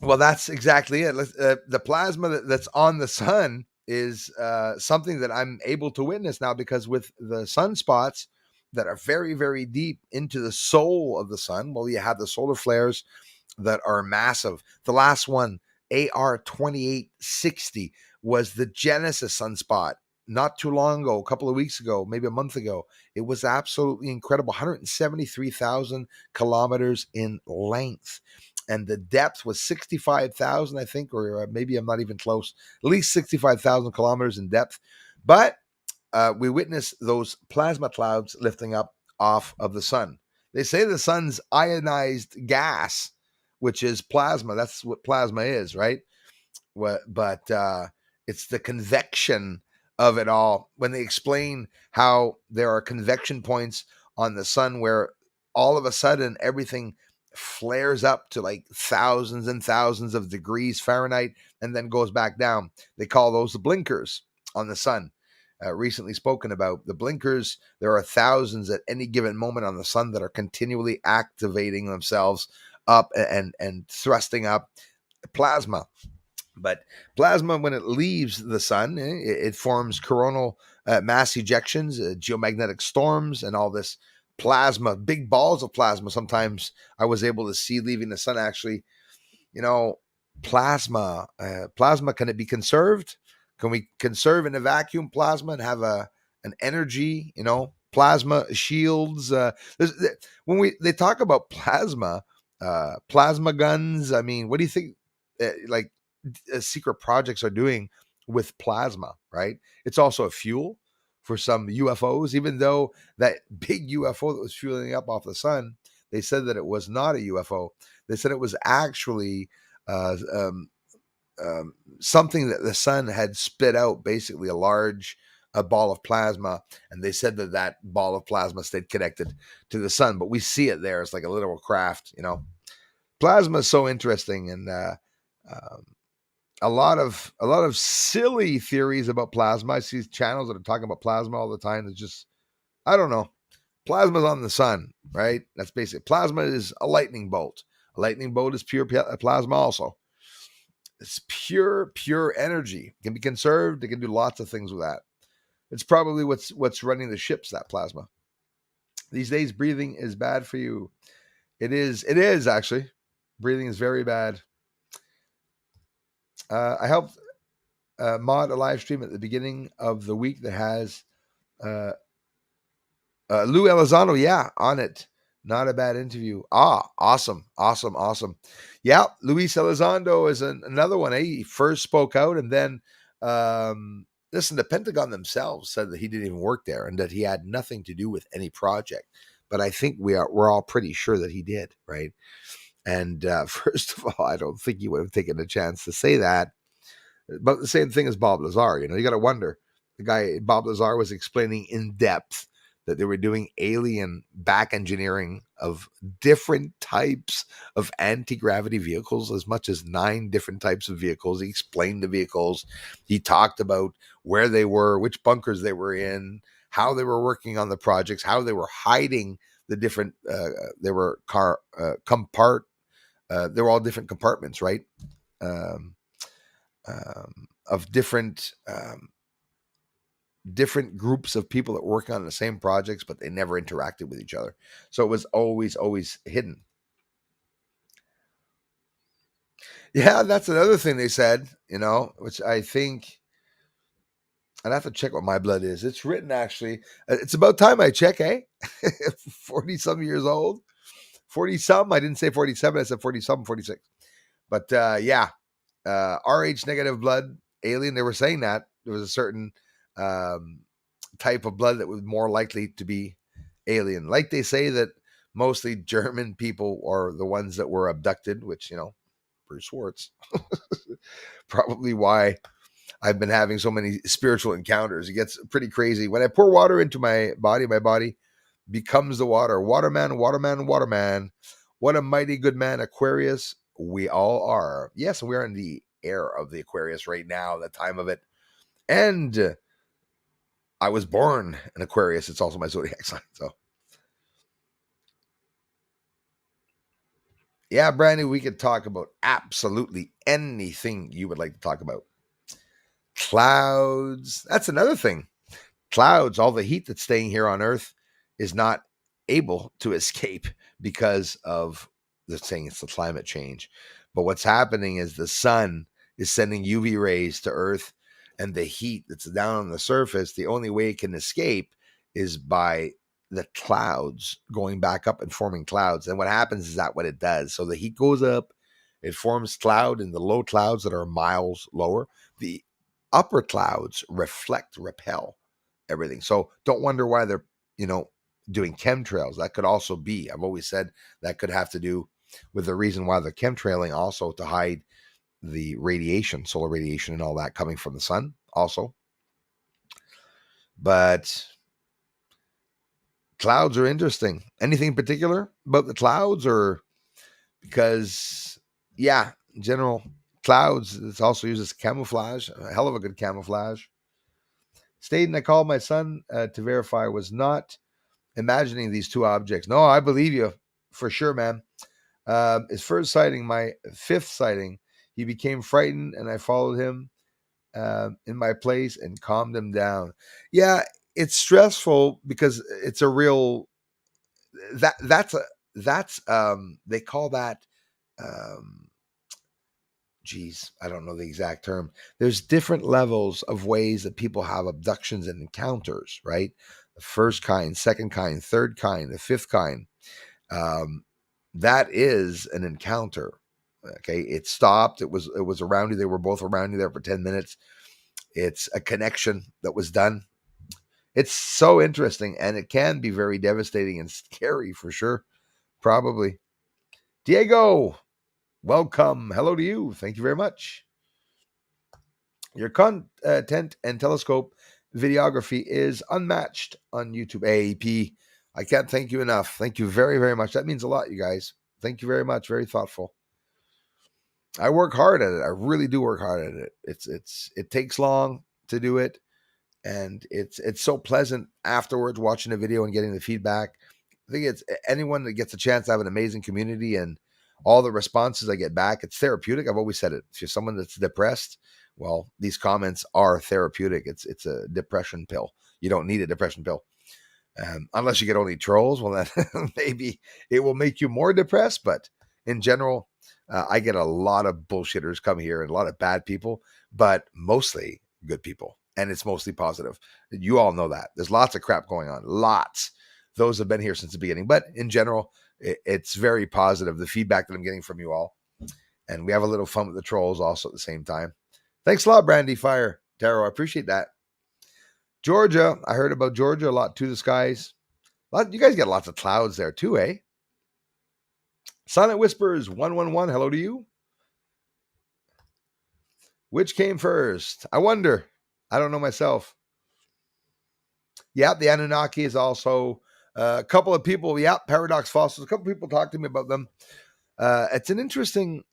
Well, that's exactly it. The plasma that's on the sun is something that I'm able to witness now, because with the sunspots that are very, very deep into the soul of the sun, well, you have the solar flares that are massive. The last one, AR 2860, was the Genesis sunspot not too long ago, a couple of weeks ago, maybe a month ago. It was absolutely incredible. 173,000 kilometers in length. And the depth was 65,000, I think, or maybe I'm not even close, at least 65,000 kilometers in depth. But we witnessed those plasma clouds lifting up off of the sun. They say the sun's ionized gas, which is plasma. That's what plasma is, right? But It's the convection of it all. When they explain how there are convection points on the sun where all of a sudden everything flares up to like thousands and thousands of degrees Fahrenheit and then goes back down. They call those the blinkers on the sun. Recently spoken about the blinkers. There are thousands at any given moment on the sun that are continually activating themselves up and thrusting up plasma. But plasma, when it leaves the sun, it forms coronal mass ejections, geomagnetic storms, and all this plasma, big balls of plasma. Sometimes I was able to see leaving the sun. Actually, you know, plasma, can it be conserved? Can we conserve in a vacuum plasma and have an energy? Plasma shields. When they talk about plasma guns. I mean, what do you think? Like secret projects are doing with plasma, right? It's also a fuel for some UFOs, even though that big UFO that was fueling up off the sun, they said that it was not a UFO. They said it was actually uh, um, something that the sun had spit out, basically a large ball of plasma, and they said that that ball of plasma stayed connected to the sun. But we see it there; it's like a literal craft. Plasma is so interesting, and um, a lot of silly theories about plasma. I see channels that are talking about plasma all the time. It's just, I don't know. Plasma's on the sun, right? That's basic. Plasma is a lightning bolt. A lightning bolt is pure plasma also. It's pure energy. It can be conserved. It can do lots of things with that. It's probably what's running the ships, that plasma. These days, breathing is bad for you. It is actually. Breathing is very bad. I helped mod a live stream at the beginning of the week that has uh, Lou Elizondo, yeah, on it. Not a bad interview. Awesome, awesome, awesome. Yeah, Luis Elizondo is another one. He first spoke out, and then listen, the Pentagon themselves said that he didn't even work there and that he had nothing to do with any project. But I think we're all pretty sure that he did, right? And first of all, I don't think he would have taken a chance to say that. But the same thing as Bob Lazar. You got to wonder. The guy, Bob Lazar, was explaining in depth that they were doing alien back engineering of different types of anti-gravity vehicles, as much as 9 different types of vehicles. He explained the vehicles. He talked about where they were, which bunkers they were in, how they were working on the projects, how they were hiding the different, they were they were all different compartments, right? Um, of different groups of people that were working on the same projects, but they never interacted with each other. So it was always hidden. Yeah, that's another thing they said, which I think I'd have to check what my blood is. It's written actually. It's about time I check, eh? 40 some years old. 40 some. I didn't say 47. I said 40 some, 46. But yeah, RH negative blood, alien. They were saying that there was a certain type of blood that was more likely to be alien. Like they say that mostly German people are the ones that were abducted, which, Bruce Schwartz. Probably why I've been having so many spiritual encounters. It gets pretty crazy. When I pour water into my body becomes the water. Waterman, waterman, waterman. What a mighty good man, Aquarius. We all are. Yes, we are in the air of the Aquarius right now, the time of it. And I was born an Aquarius. It's also my zodiac sign. So, yeah, Brandy, we could talk about absolutely anything you would like to talk about. Clouds. That's another thing. Clouds, all the heat that's staying here on Earth is not able to escape because of the saying it's the climate change. But what's happening is the sun is sending UV rays to Earth, and the heat that's down on the surface, the only way it can escape is by the clouds going back up and forming clouds. And what happens is that what it does. So the heat goes up, it forms cloud in the low clouds that are miles lower. The upper clouds repel everything. So don't wonder why they're, doing chemtrails. That could also be, I've always said that could have to do with the reason why they're chemtrailing, also to hide the radiation, solar radiation and all that coming from the sun also. But clouds are interesting. Anything in particular about the clouds, or because, yeah, in general, clouds, it's also used as camouflage, a hell of a good camouflage. Staten, I called my son to verify, was not imagining these two objects. No, I believe you for sure, man. His first sighting, my fifth sighting, he became frightened, and I followed him in my place and calmed him down. Yeah, it's stressful because it's a real that's they call that geez, I don't know the exact term. There's different levels of ways that people have abductions and encounters, right? The first kind, second kind, third kind, the fifth kind. Um, that is an encounter. Okay, it stopped. It was around you. They were both around you there for 10 minutes. It's a connection that was done. It's so interesting, and it can be very devastating and scary for sure. Probably. Diego, welcome. Hello to you. Thank you very much. Your content and telescope videography is unmatched on YouTube. AAP, I can't thank you enough. Thank you very, very much. That means a lot, you guys. Thank you very much. Very thoughtful. I work hard at it. I really do work hard at it. It takes long to do it, and it's so pleasant afterwards watching a video and getting the feedback. I think it's anyone that gets a chance to have an amazing community and all the responses I get back, it's therapeutic. I've always said it. If you're someone that's depressed, well, these comments are therapeutic. It's a depression pill. You don't need a depression pill. Unless you get only trolls. Well, then maybe it will make you more depressed. But in general, I get a lot of bullshitters come here and a lot of bad people, but mostly good people. And it's mostly positive. You all know that. There's lots of crap going on. Lots. Those have been here since the beginning. But in general, it's very positive, the feedback that I'm getting from you all. And we have a little fun with the trolls also at the same time. Thanks a lot, Brandy Fire. Taro, I appreciate that. Georgia, I heard about Georgia a lot too, the skies. You guys get lots of clouds there too, eh? Silent Whispers 111, hello to you. Which came first? I wonder. I don't know myself. Yeah, the Anunnaki is also a couple of people. Yeah, Paradox Fossils. A couple of people talked to me about them. It's an interesting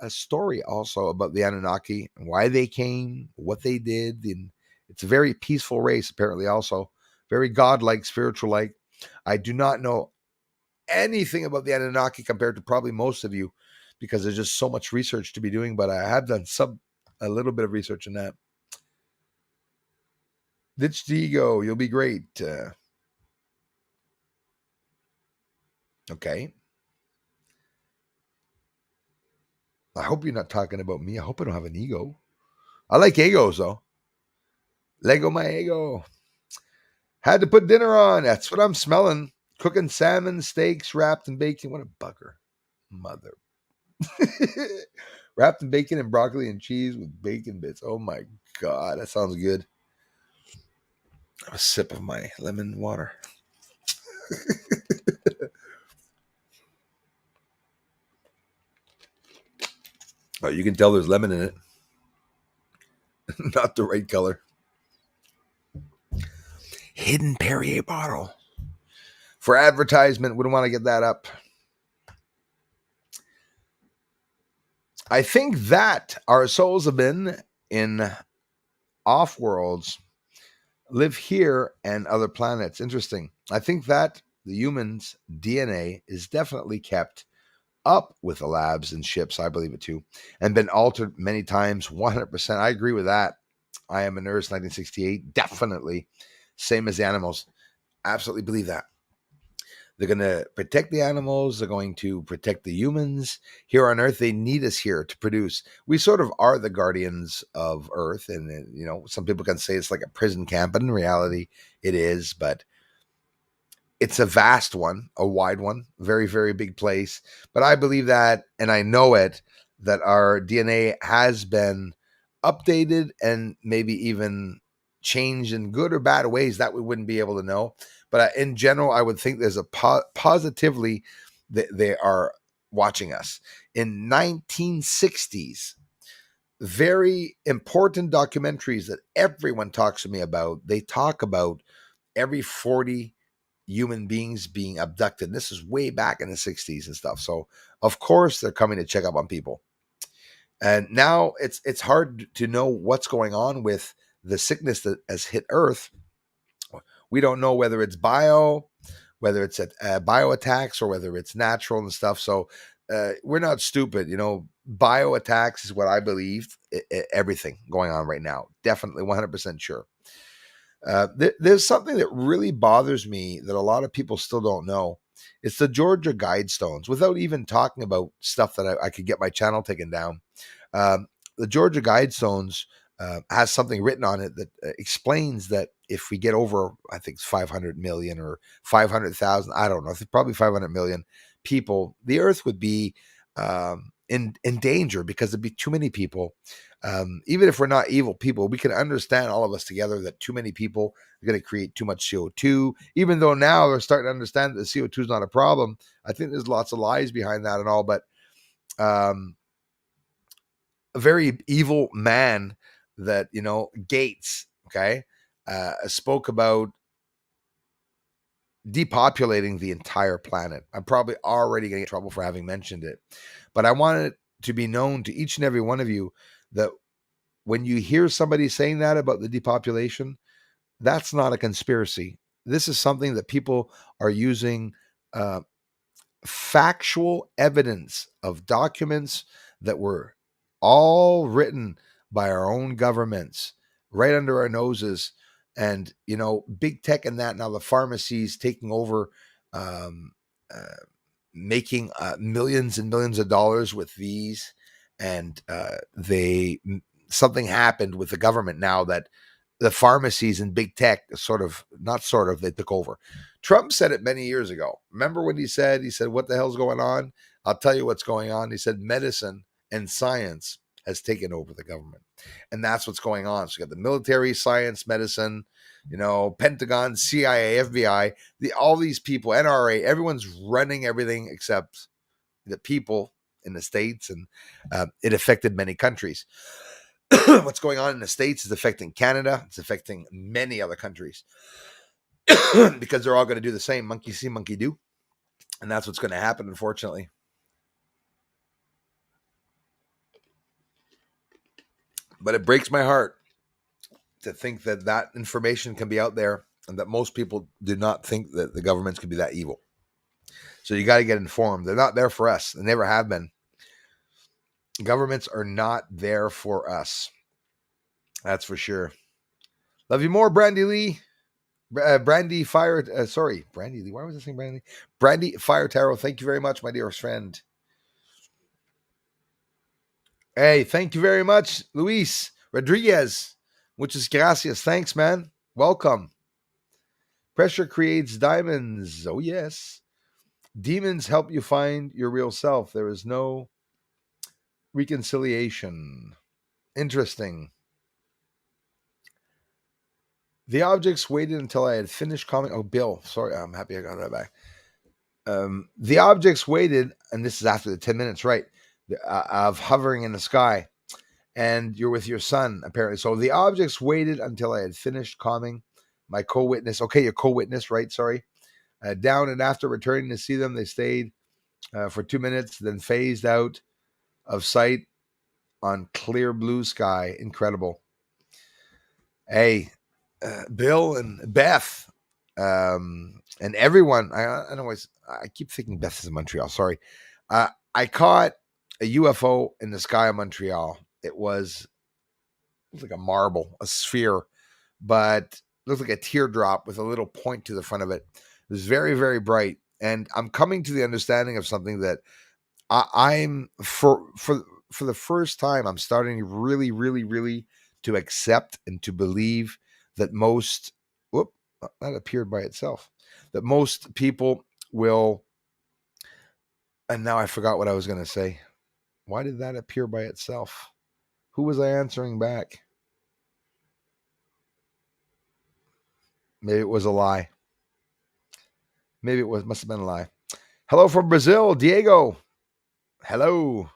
story also about the Anunnaki and why they came, what they did. And it's a very peaceful race, apparently, also very godlike, spiritual-like. I do not know anything about the Anunnaki compared to probably most of you, because there's just so much research to be doing. But I have done a little bit of research in that. Ditch the ego, you'll be great. Okay. I hope you're not talking about me. I hope I don't have an ego. I like egos, though. Lego my ego. Had to put dinner on. That's what I'm smelling. Cooking salmon, steaks, wrapped in bacon. What a bugger. Mother. Wrapped in bacon and broccoli and cheese with bacon bits. Oh my God. That sounds good. Have a sip of my lemon water. Oh, you can tell there's lemon in it. Not the right color. Hidden Perrier bottle. For advertisement, wouldn't want to get that up. I think that our souls have been in off worlds, live here and other planets. Interesting. I think that the human's DNA is definitely kept up with the labs and ships. I believe it too. And been altered many times. 100%. I agree with that. I am a nurse, 1968. Definitely. Same as the animals. Absolutely believe that. They're going to protect the animals. They're going to protect the humans. Here on Earth, they need us here to produce. We sort of are the guardians of Earth. And, you know, some people can say it's like a prison camp, but in reality, it is. But it's a vast one, a wide one, very, very big place. But I believe that, and I know it, that our DNA has been updated and maybe even changed in good or bad ways that we wouldn't be able to know. But in general, I would think there's a positively, they are watching us. In 1960s, very important documentaries that everyone talks to me about, they talk about every 40 human beings being abducted. This is way back in the 60s and stuff. So of course they're coming to check up on people. And now it's hard to know what's going on with the sickness that has hit Earth. We don't know whether it's whether it's bio attacks or whether it's natural and stuff. So we're not stupid. Bio attacks is what I believe. Everything going on right now. Definitely 100% sure. There's something that really bothers me that a lot of people still don't know. It's the Georgia Guidestones, without even talking about stuff that I could get my channel taken down. The Georgia Guidestones has something written on it that explains that if we get over, I think it's 500 million or 500,000, I don't know, probably 500 million people, the Earth would be in danger because there'd be too many people. Even if we're not evil people, we can understand, all of us together, that too many people are going to create too much CO2. Even though now they're starting to understand that the CO2 is not a problem, I think there's lots of lies behind that and all. But a very evil man that, Gates, okay, spoke about depopulating the entire planet. I'm probably already going to get in trouble for having mentioned it, but I want it to be known to each and every one of you that when you hear somebody saying that about the depopulation, that's not a conspiracy. This is something that people are using factual evidence of documents that were all written by our own governments right under our noses. And, big tech and that, now the pharmacies taking over, making millions and millions of dollars with these. And something happened with the government now that the pharmacies and big tech they took over. Trump said it many years ago. Remember when he said, what the hell's going on? I'll tell you what's going on. He said medicine and science has taken over the government. And that's what's going on. So you got the military, science, medicine, Pentagon, CIA, FBI, all these people, NRA, everyone's running everything except the people in the States. And it affected many countries. What's going on in the States is affecting Canada. It's affecting many other countries because they're all going to do the same. Monkey see, monkey do. And that's what's going to happen, unfortunately. But it breaks my heart to think that information can be out there and that most people do not think that the governments can be that evil. So you got to get informed. They're not there for us. They never have been. Governments are not there for us. That's for sure. Love you more, Brandy Lee. Brandy Fire. Brandy Lee. Why was I saying Brandy Lee? Brandy Fire Tarot. Thank you very much, my dearest friend. Hey, thank you very much, Luis Rodriguez. Muchas gracias. Thanks, man. Welcome. Pressure creates diamonds. Oh, yes. Demons help you find your real self. There is no reconciliation. Interesting. The objects waited until I had finished calming. Oh, Bill. Sorry, I'm happy I got that back. The objects waited, and this is after the 10 minutes, right, of hovering in the sky. And you're with your son, apparently. So the objects waited until I had finished calming my co-witness. Okay, your co-witness, right? Sorry. Down, and after returning to see them, they stayed for 2 minutes, then phased out of sight on clear blue sky. Incredible. Hey, Bill and Beth, and everyone. I keep thinking Beth is in Montreal. Sorry. I caught a UFO in the sky of Montreal. It was like a marble, a sphere, but it looked like a teardrop with a little point to the front of it. It was very, very bright. And I'm coming to the understanding of something that I'm for the first time, I'm starting really, really, really to accept and to believe that that appeared by itself, that most people will, and now I forgot what I was going to say. Why did that appear by itself? Who was I answering back? Maybe it was a lie. Maybe it must have been a lie. Hello from Brazil, Diego. Hello.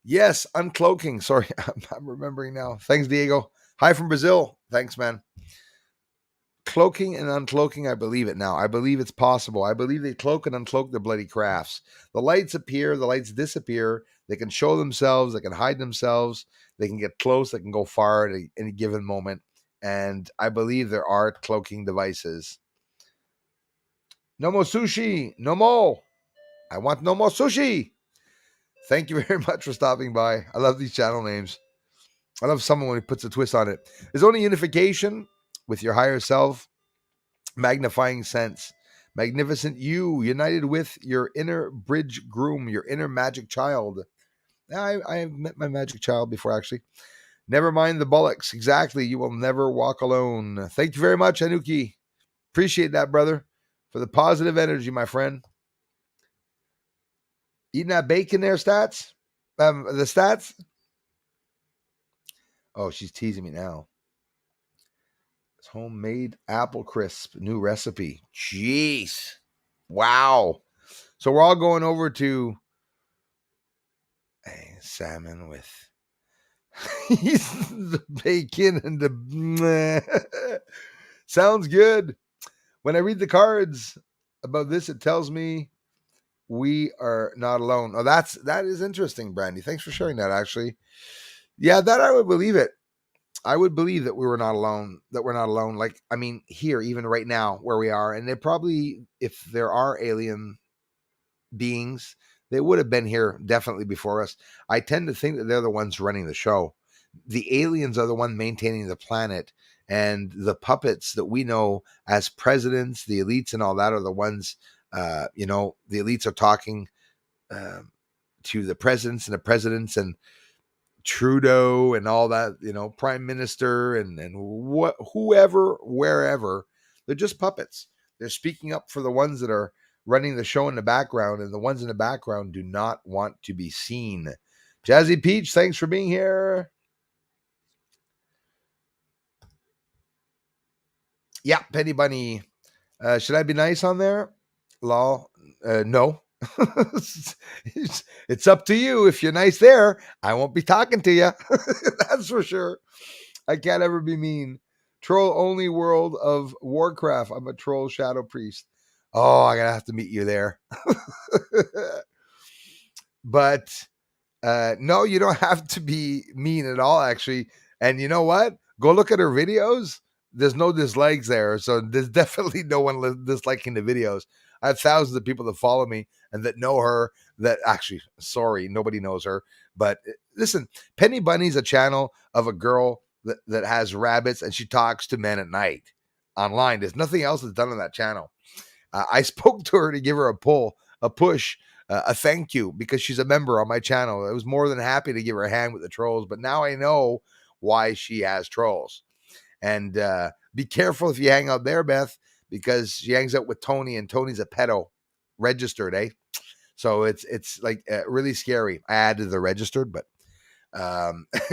Yes, uncloaking. Sorry, I'm remembering now. Thanks, Diego. Hi from Brazil. Thanks, man. Cloaking and uncloaking, I believe it now. I believe it's possible. I believe they cloak and uncloak their bloody crafts. The lights appear, the lights disappear. They can show themselves, they can hide themselves, they can get close, they can go far at any given moment. And I believe there are cloaking devices. No more sushi. No more. I want no more sushi. Thank you very much for stopping by. I love these channel names. I love someone when he puts a twist on it. There's only unification with your higher self, magnifying sense, magnificent you, united with your inner bridge groom, your inner magic child. I have met my magic child before, actually. Never mind the bullocks. Exactly. You will never walk alone. Thank you very much, Anuki. Appreciate that, brother, for the positive energy, my friend. Eating that bacon there, stats? The stats? Oh, she's teasing me now. It's homemade apple crisp, new recipe. Jeez. Wow. So we're all going over to salmon with the bacon and the sounds good. When I read the cards about this, it tells me we are not alone. Oh, that is interesting, Brandy. Thanks for sharing that. Actually, yeah, that I would believe it. I would believe that we're not alone. That we're not alone. Like, I mean, here, even right now, where we are, and they probably, if there are alien beings, they would have been here definitely before us. I tend to think that they're the ones running the show. The aliens are the one maintaining the planet, and the puppets that we know as presidents, the elites, and all that are the ones. The elites are talking to the presidents and Trudeau and all that, prime minister and whoever, wherever. They're just puppets. They're speaking up for the ones that are running the show in the background, and the ones in the background do not want to be seen. Jazzy Peach, thanks for being here. Yeah, Penny Bunny. Should I be nice on there? Lol. No. It's up to you. If you're nice there, I won't be talking to you. That's for sure. I can't ever be mean. Troll only world of Warcraft. I'm a troll shadow priest. Oh, I'm gonna have to meet you there. But no, you don't have to be mean at all, actually. And you know what? Go look at her videos. There's no dislikes there. So there's definitely no one disliking the videos. I have thousands of people that follow me and that know her that actually, sorry, nobody knows her. But listen, Penny Bunny's a channel of a girl that has rabbits and she talks to men at night online. There's nothing else that's done on that channel. I spoke to her to give her a push, a thank you, because she's a member on my channel. I was more than happy to give her a hand with the trolls, but now I know why she has trolls. And be careful if you hang out there, Beth, because she hangs out with Tony, and Tony's a pedo, registered, eh? So it's like really scary. I added the registered, but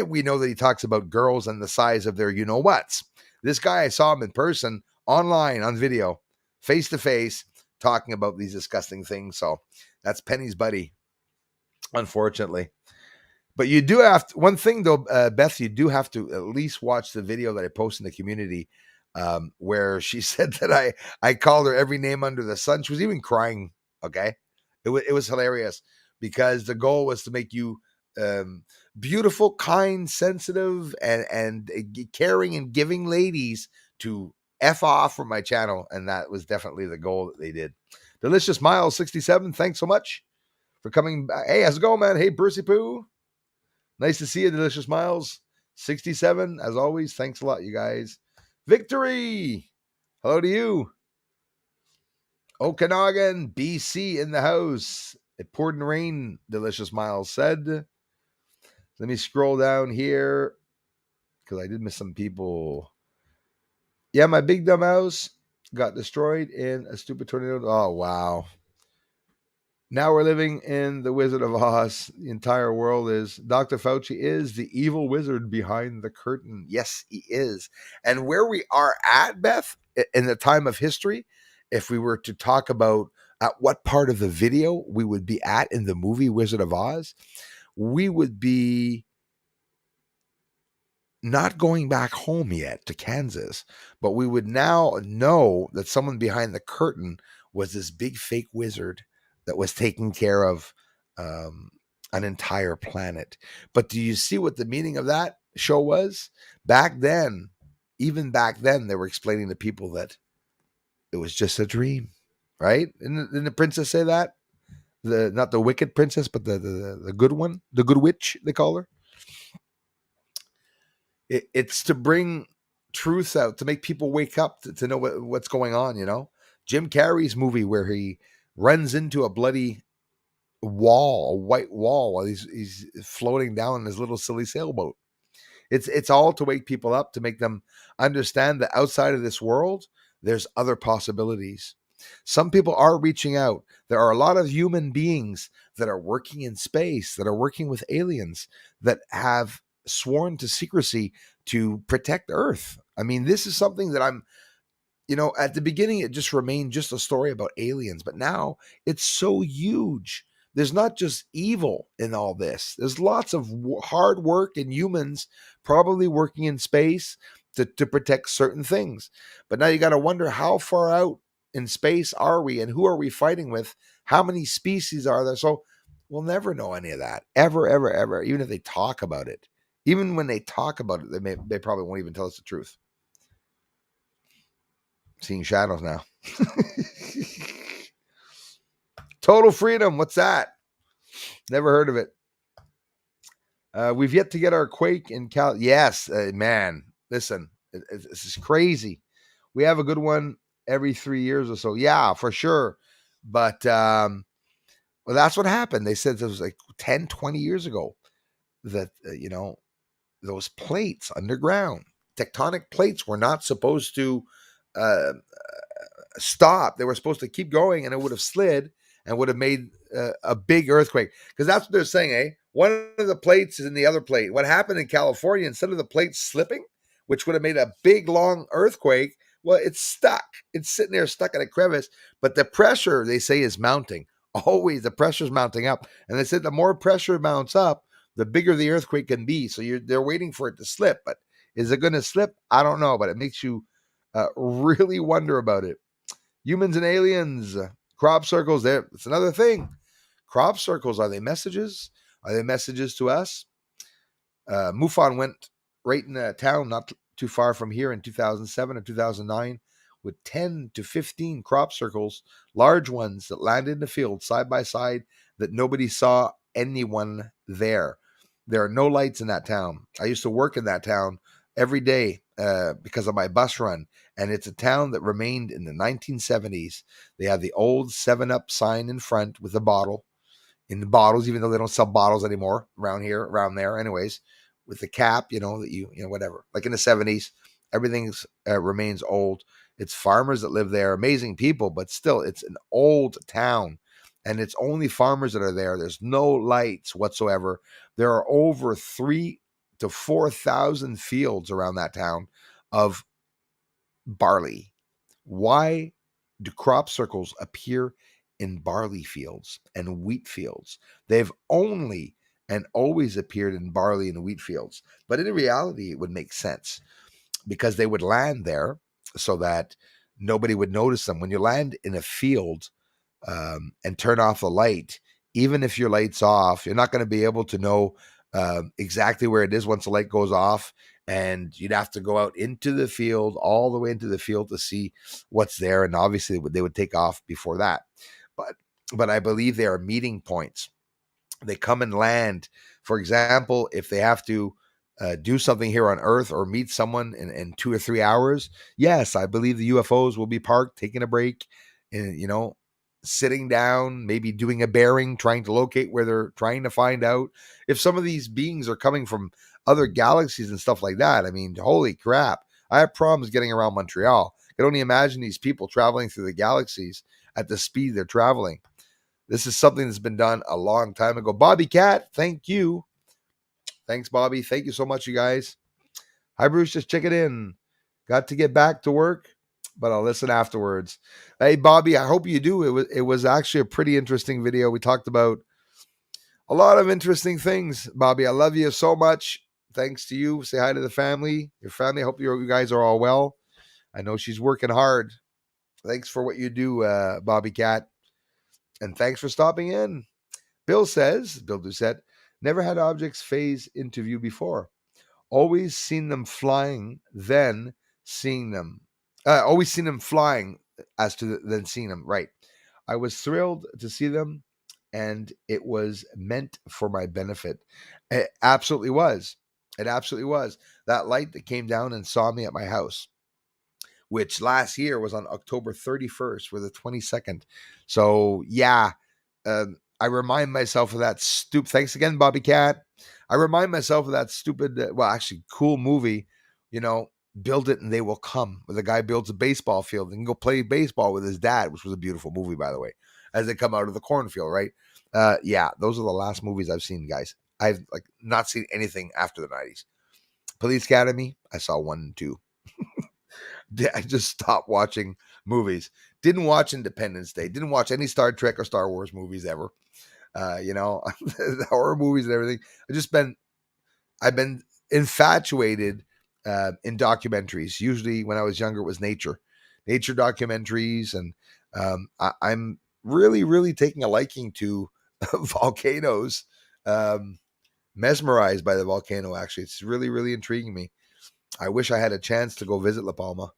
we know that he talks about girls and the size of their you-know-whats. This guy, I saw him in person, online, on video, face to face, talking about these disgusting things. So that's Penny's buddy, unfortunately. But you do have to, one thing though, Beth, you do have to at least watch the video that I posted in the community, where she said that I called her every name under the sun. She was even crying. Okay, it was hilarious because the goal was to make you beautiful, kind, sensitive, and caring and giving ladies to F off from my channel. And that was definitely the goal that they did. Delicious Miles 67, thanks so much for coming back. Hey, how's it going, man? Hey, Percy Poo. Nice to see you, Delicious Miles 67. As always, thanks a lot, you guys. Victory! Hello to you. Okanagan, BC in the house. It poured in rain, Delicious Miles said. Let me scroll down here because I did miss some people. Yeah, my big dumb house got destroyed in a stupid tornado. Oh, wow. Now we're living in the Wizard of Oz. The entire world is. Dr. Fauci is the evil wizard behind the curtain. Yes, he is. And where we are at, Beth, in the time of history, if we were to talk about at what part of the video we would be at in the movie Wizard of Oz, we would be not going back home yet to Kansas, but we would now know that someone behind the curtain was this big fake wizard that was taking care of um, an entire planet. But do you see what the meaning of that show was? Back then, even back then, they were explaining to people that it was just a dream, right? Didn't the princess say that? The not the wicked princess, but the good one, the good witch, they call her. It's to bring truth out, to make people wake up, to know what's going on. Jim Carrey's movie where he runs into a bloody wall, a white wall, while he's floating down in his little silly sailboat. It's all to wake people up, to make them understand that outside of this world, there's other possibilities. Some people are reaching out. There are a lot of human beings that are working in space, that are working with aliens, that have sworn to secrecy to protect Earth. I mean, this is something that at the beginning, it just remained just a story about aliens, but now it's so huge. There's not just evil in all this. There's lots of hard work and humans probably working in space to protect certain things. But now you got to wonder, how far out in space are we, and who are we fighting with? How many species are there? So we'll never know any of that, ever, ever, ever, even if they talk about it. Even when they talk about it, they probably won't even tell us the truth. Seeing shadows now. Total freedom. What's that? Never heard of it. We've yet to get our quake in Cal. Yes, man. Listen, this is crazy. We have a good one every 3 years or so. Yeah, for sure. But well, that's what happened. They said it was like 10, 20 years ago that, those plates underground, tectonic plates, were not supposed to uh, stop. They were supposed to keep going, and it would have slid and would have made a big earthquake. Because that's what they're saying, eh? One of the plates is in the other plate. What happened in California, instead of the plate slipping, which would have made a big, long earthquake, well, it's stuck. It's sitting there stuck in a crevice. But the pressure, they say, is mounting. Always the pressure's mounting up. And they said the more pressure mounts up, the bigger the earthquake can be. So they're waiting for it to slip. But is it going to slip? I don't know. But it makes you really wonder about it. Humans and aliens, crop circles. There, it's another thing. Crop circles, are they messages? Are they messages to us? MUFON went right in a town not too far from here in 2007 or 2009 with 10 to 15 crop circles, large ones that landed in the field side by side, that nobody saw anyone there. There are no lights in that town. I used to work in that town every day because of my bus run. And it's a town that remained in the 1970s. They have the old 7-Up sign in front with a bottle. In the bottles, even though they don't sell bottles anymore around here, around there, anyways, with the cap, that whatever. Like in the 70s, everything's remains old. It's farmers that live there, amazing people, but still, it's an old town, and it's only farmers that are there. There's no lights whatsoever. There are over 3,000 to 4,000 fields around that town of barley. Why do crop circles appear in barley fields and wheat fields? They've only and always appeared in barley and wheat fields. But in reality, it would make sense because they would land there so that nobody would notice them. When you land in a field and turn off the light, even if your light's off, you're not going to be able to know exactly where it is once the light goes off. And you'd have to go out into the field, all the way into the field, to see what's there. And obviously, they would take off before that. But I believe they are meeting points. They come and land. For example, if they have to do something here on Earth or meet someone in 2 or 3 hours, yes, I believe the UFOs will be parked, taking a break, and sitting down, maybe doing a bearing, trying to locate where they're trying to find out. If some of these beings are coming from other galaxies and stuff like that, I mean, holy crap. I have problems getting around Montreal. I can only imagine these people traveling through the galaxies at the speed they're traveling. This is something that's been done a long time ago. Bobby Cat, thank you. Thanks, Bobby. Thank you so much, you guys. Hi, Bruce. Just check it in. Got to get back to work, but I'll listen afterwards. Hey, Bobby, I hope you do. It was actually a pretty interesting video. We talked about a lot of interesting things. Bobby, I love you so much. Thanks to you. Say hi to the family, your family. I hope you guys are all well. I know she's working hard. Thanks for what you do, Bobby Cat. And thanks for stopping in. Bill Doucette, never had objects phase into view before. Always seen them flying, then seeing them. Always seen them flying as to then seeing them. Right. I was thrilled to see them, and it was meant for my benefit. It absolutely was. It absolutely was. That light that came down and saw me at my house, which last year was on October 31st or the 22nd. So, yeah, I remind myself of that stupid. Thanks again, Bobby Cat. I remind myself of that stupid, actually cool movie, you know, Build It and They Will Come, where the guy builds a baseball field and can go play baseball with his dad, which was a beautiful movie, by the way, as they come out of the cornfield, right? Yeah, those are the last movies I've seen, guys. I've not seen anything after the 90s. Police Academy, I saw 1 and 2. I just stopped watching movies. Didn't watch Independence Day. Didn't watch any Star Trek or Star Wars movies ever. The horror movies and everything. I've been infatuated in documentaries. Usually, when I was younger, it was nature documentaries, and I'm really, really taking a liking to volcanoes. Mesmerized by the volcano. Actually, it's really, really intriguing me. I wish I had a chance to go visit La Palma.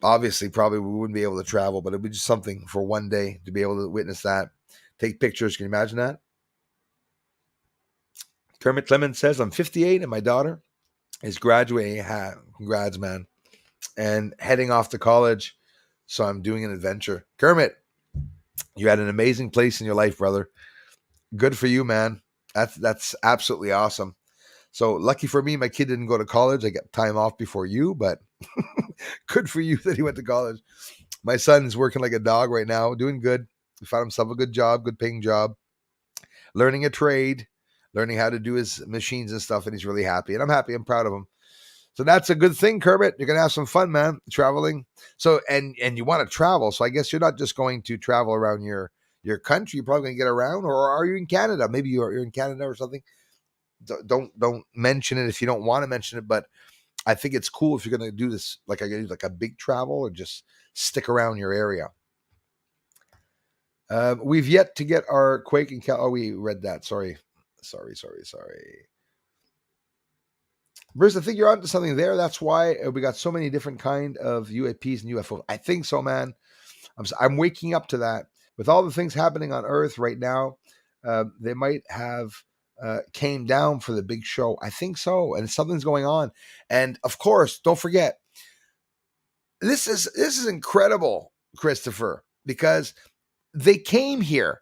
Obviously, probably we wouldn't be able to travel, but it'd be just something for one day to be able to witness that. Take pictures. Can you imagine that? Kermit Clemens says, I'm 58 and my daughter is graduating. Congrats, man. And heading off to college. So I'm doing an adventure. Kermit, you had an amazing place in your life, brother. Good for you, man. That's absolutely awesome. So lucky for me, my kid didn't go to college. I got time off before you, but good for you that he went to college. My son's working like a dog right now, doing good. He found himself a good job, good paying job, learning a trade, learning how to do his machines and stuff, and he's really happy. And I'm happy. I'm proud of him. So that's a good thing, Kermit. You're gonna have some fun, man, traveling. So and you want to travel. So I guess you're not just going to travel around your country. You're probably gonna get around, or are you in Canada? Maybe you're in Canada or something. Don't mention it if you don't want to mention it. But I think it's cool if you're gonna do this, like I do, like a big travel, or just stick around your area. We've yet to get our Quake and Cal. Oh, we read that. Sorry. Bruce, I think you're onto something there. That's why we got so many different kind of UAPs and UFOs. I think so, man. I'm waking up to that. With all the things happening on Earth right now, they might have came down for the big show. I think so, and something's going on. And of course, don't forget, this is incredible, Christopher, because they came here.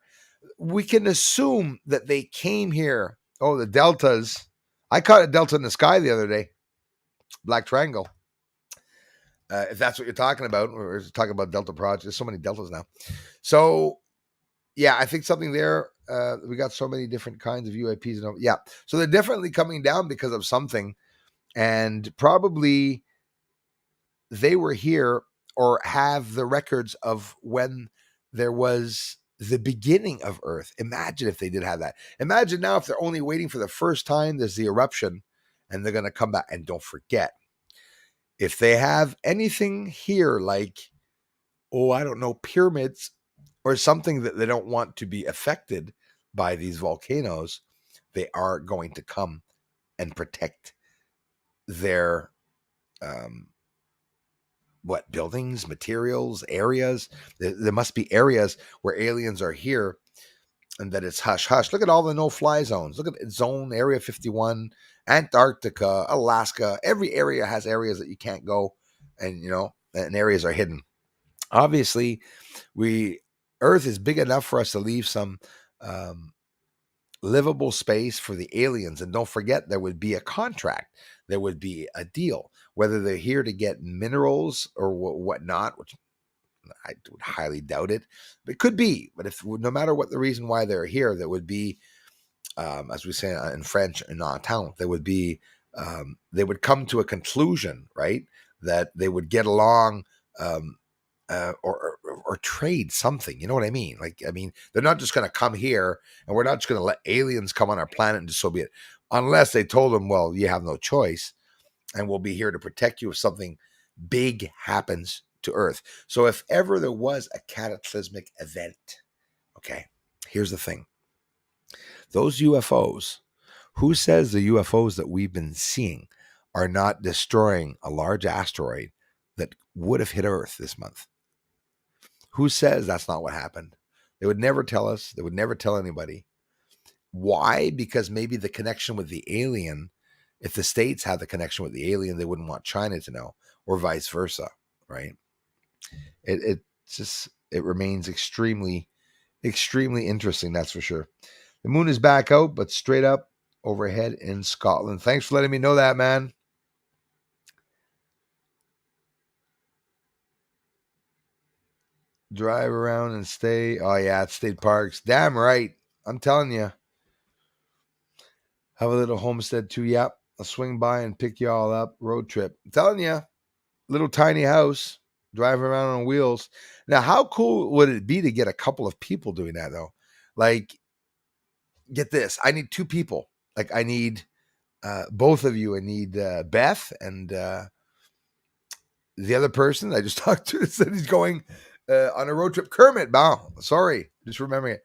We can assume that they came here. Oh, the deltas. I caught a delta in the sky the other day. Black Triangle. If that's what you're talking about, we're talking about Delta Project. There's so many deltas now. So, yeah, I think something there. We got so many different kinds of UAPs. Yeah, so they're definitely coming down because of something, and probably they were here or have the records of when there was the beginning of Earth. Imagine if they did have that. Imagine now if they're only waiting for the first time there's the eruption and they're going to come back. And don't forget, if they have anything here like, I don't know, pyramids or something that they don't want to be affected by these volcanoes, they are going to come and protect their buildings, materials, areas. There must be areas where aliens are here and that it's hush hush. Look at all the no-fly zones. Look at zone area 51, Antarctica, Alaska. Every area has areas that you can't go, and and areas are hidden. Obviously, Earth is big enough for us to leave some livable space for the aliens. And don't forget, there would be a contract. There would be a deal, whether they're here to get minerals or whatnot, which I would highly doubt it. But it could be. But no matter what the reason why they're here, there would be, as we say in French, an entente. There would be, they would come to a conclusion, right? That they would get along um, or trade something. You know what I mean? Like, I mean, they're not just going to come here, and we're not just going to let aliens come on our planet and just so be it, unless they told them, well, you have no choice, and we'll be here to protect you if something big happens to Earth. So if ever there was a cataclysmic event, okay, here's the thing: those UFOs. Who says the UFOs that we've been seeing are not destroying a large asteroid that would have hit Earth this month? Who says that's not what happened? They would never tell us. They would never tell anybody. Why? Because maybe the connection with the alien, if the States had the connection with the alien, they wouldn't want China to know, or vice versa, right? It remains extremely, extremely interesting, that's for sure. The moon is back out, but straight up overhead in Scotland. Thanks for letting me know that, man. Drive around and stay. Oh, yeah, at state parks. Damn right. I'm telling you. Have a little homestead too. Yep. I'll swing by and pick you all up. Road trip. I'm telling you. Little tiny house. Driving around on wheels. Now, how cool would it be to get a couple of people doing that, though? Like, get this. I need 2 people. Like, I need both of you. I need Beth and the other person I just talked to said he's going on a road trip. Kermit, bow. Sorry, just remembering it.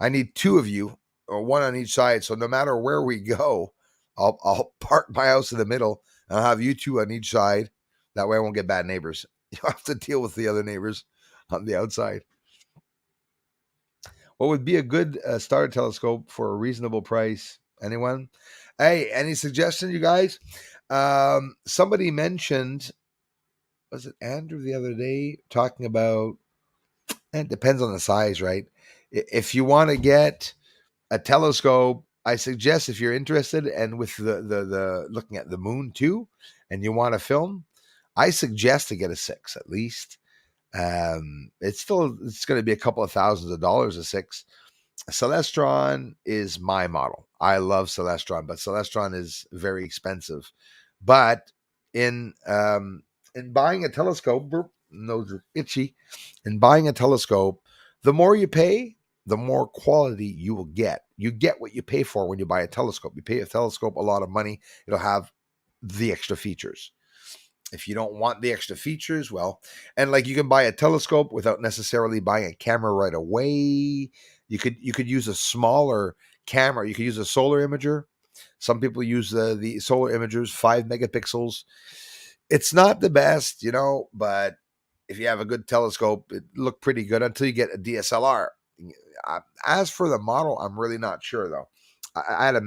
I need 2 of you, or 1 on each side. So no matter where we go, I'll park my house in the middle, and I'll have you 2 on each side. That way I won't get bad neighbors. You have to deal with the other neighbors on the outside. What would be a good starter telescope for a reasonable price? Anyone? Hey, any suggestion, you guys? Somebody mentioned, was it Andrew the other day, talking about, and it depends on the size, right? If you want to get a telescope, I suggest, if you're interested and with the looking at the moon too, and you want to film, I suggest to get a 6 at least. It's going to be a couple of thousands of dollars a 6. Celestron is my model. I love Celestron, but Celestron is very expensive. But in buying a telescope, nose are itchy. In buying a telescope, the more you pay, the more quality you will get. You get what you pay for when you buy a telescope. You pay a telescope a lot of money, it'll have the extra features. If you don't want the extra features, well, and like you can buy a telescope without necessarily buying a camera right away. You could use a smaller camera. You could use a solar imager. Some people use the solar imagers, 5 megapixels. It's not the best, but if you have a good telescope, it look pretty good until you get a DSLR. As for the model, I'm really not sure though. I had a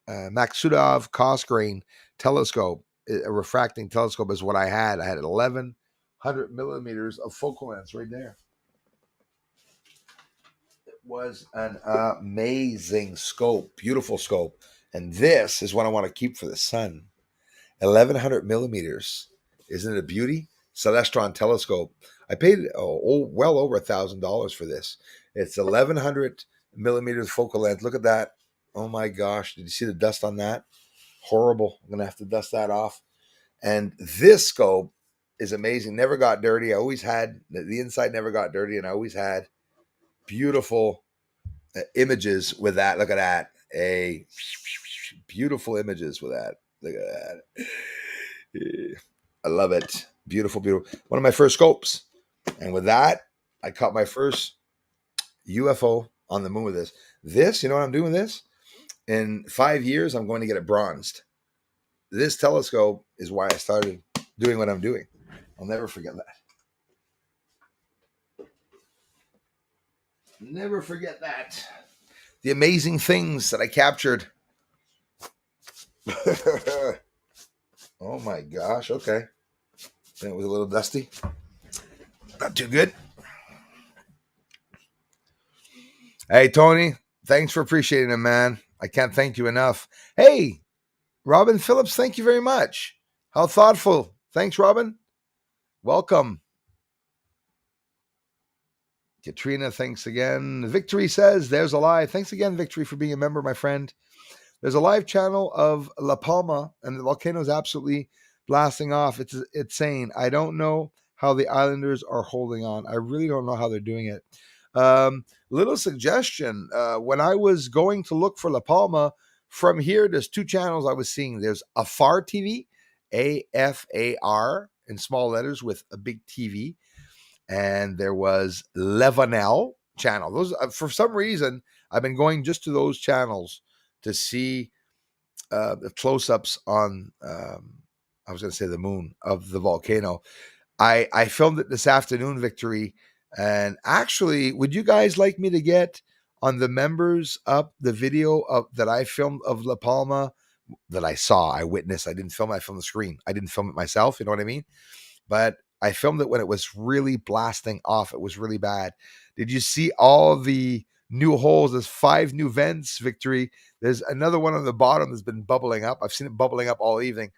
Maksudov Cosgrain telescope. A refracting telescope is what I had. I had 1100 millimeters of focal length right there. It was an amazing scope, beautiful scope. And this is what I want to keep for the sun. 1100 millimeters. Isn't it a beauty? Celestron telescope. I paid well over $1,000 for this. It's 1100 millimeters focal length. Look at that. Oh my gosh. Did you see the dust on that? Horrible. I'm going to have to dust that off. And this scope is amazing. Never got dirty. I always had, the inside never got dirty, and I always had beautiful images with that. Look at that. Beautiful images with that. Look at that. I love it. Beautiful, beautiful. One of my first scopes. And with that, I caught my first UFO on the moon with this. This, you know what I'm doing with this? In 5 years, I'm going to get it bronzed. This telescope is why I started doing what I'm doing. I'll never forget that. Never forget that. The amazing things that I captured. Oh my gosh. Okay. It was a little dusty. Not too good. Hey, Tony. Thanks for appreciating it, man. I can't thank you enough. Hey, Robin Phillips, thank you very much. How thoughtful. Thanks, Robin. Welcome. Katrina, thanks again. Victory says, there's a lie. Thanks again, Victory, for being a member, my friend. There's a live channel of La Palma, and the volcano is absolutely blasting off. It's insane. I don't know how the Islanders are holding on. I really don't know how they're doing it. Little suggestion. When I was going to look for La Palma, from here, there's two channels I was seeing. There's Afar TV, AFAR in small letters with a big TV. And there was Levanel channel. Those, for some reason, I've been going just to those channels to see the close-ups on, I was going to say the moon of the volcano. I filmed it this afternoon, Victory. And actually, would you guys like me to get on the members up the video of that I filmed of La Palma that I saw, I witnessed? I didn't film it, I filmed the screen. I didn't film it myself, you know what I mean? But I filmed it when it was really blasting off. It was really bad. Did you see all the new holes? There's 5 new vents, Victory. There's another one on the bottom that's been bubbling up. I've seen it bubbling up all evening.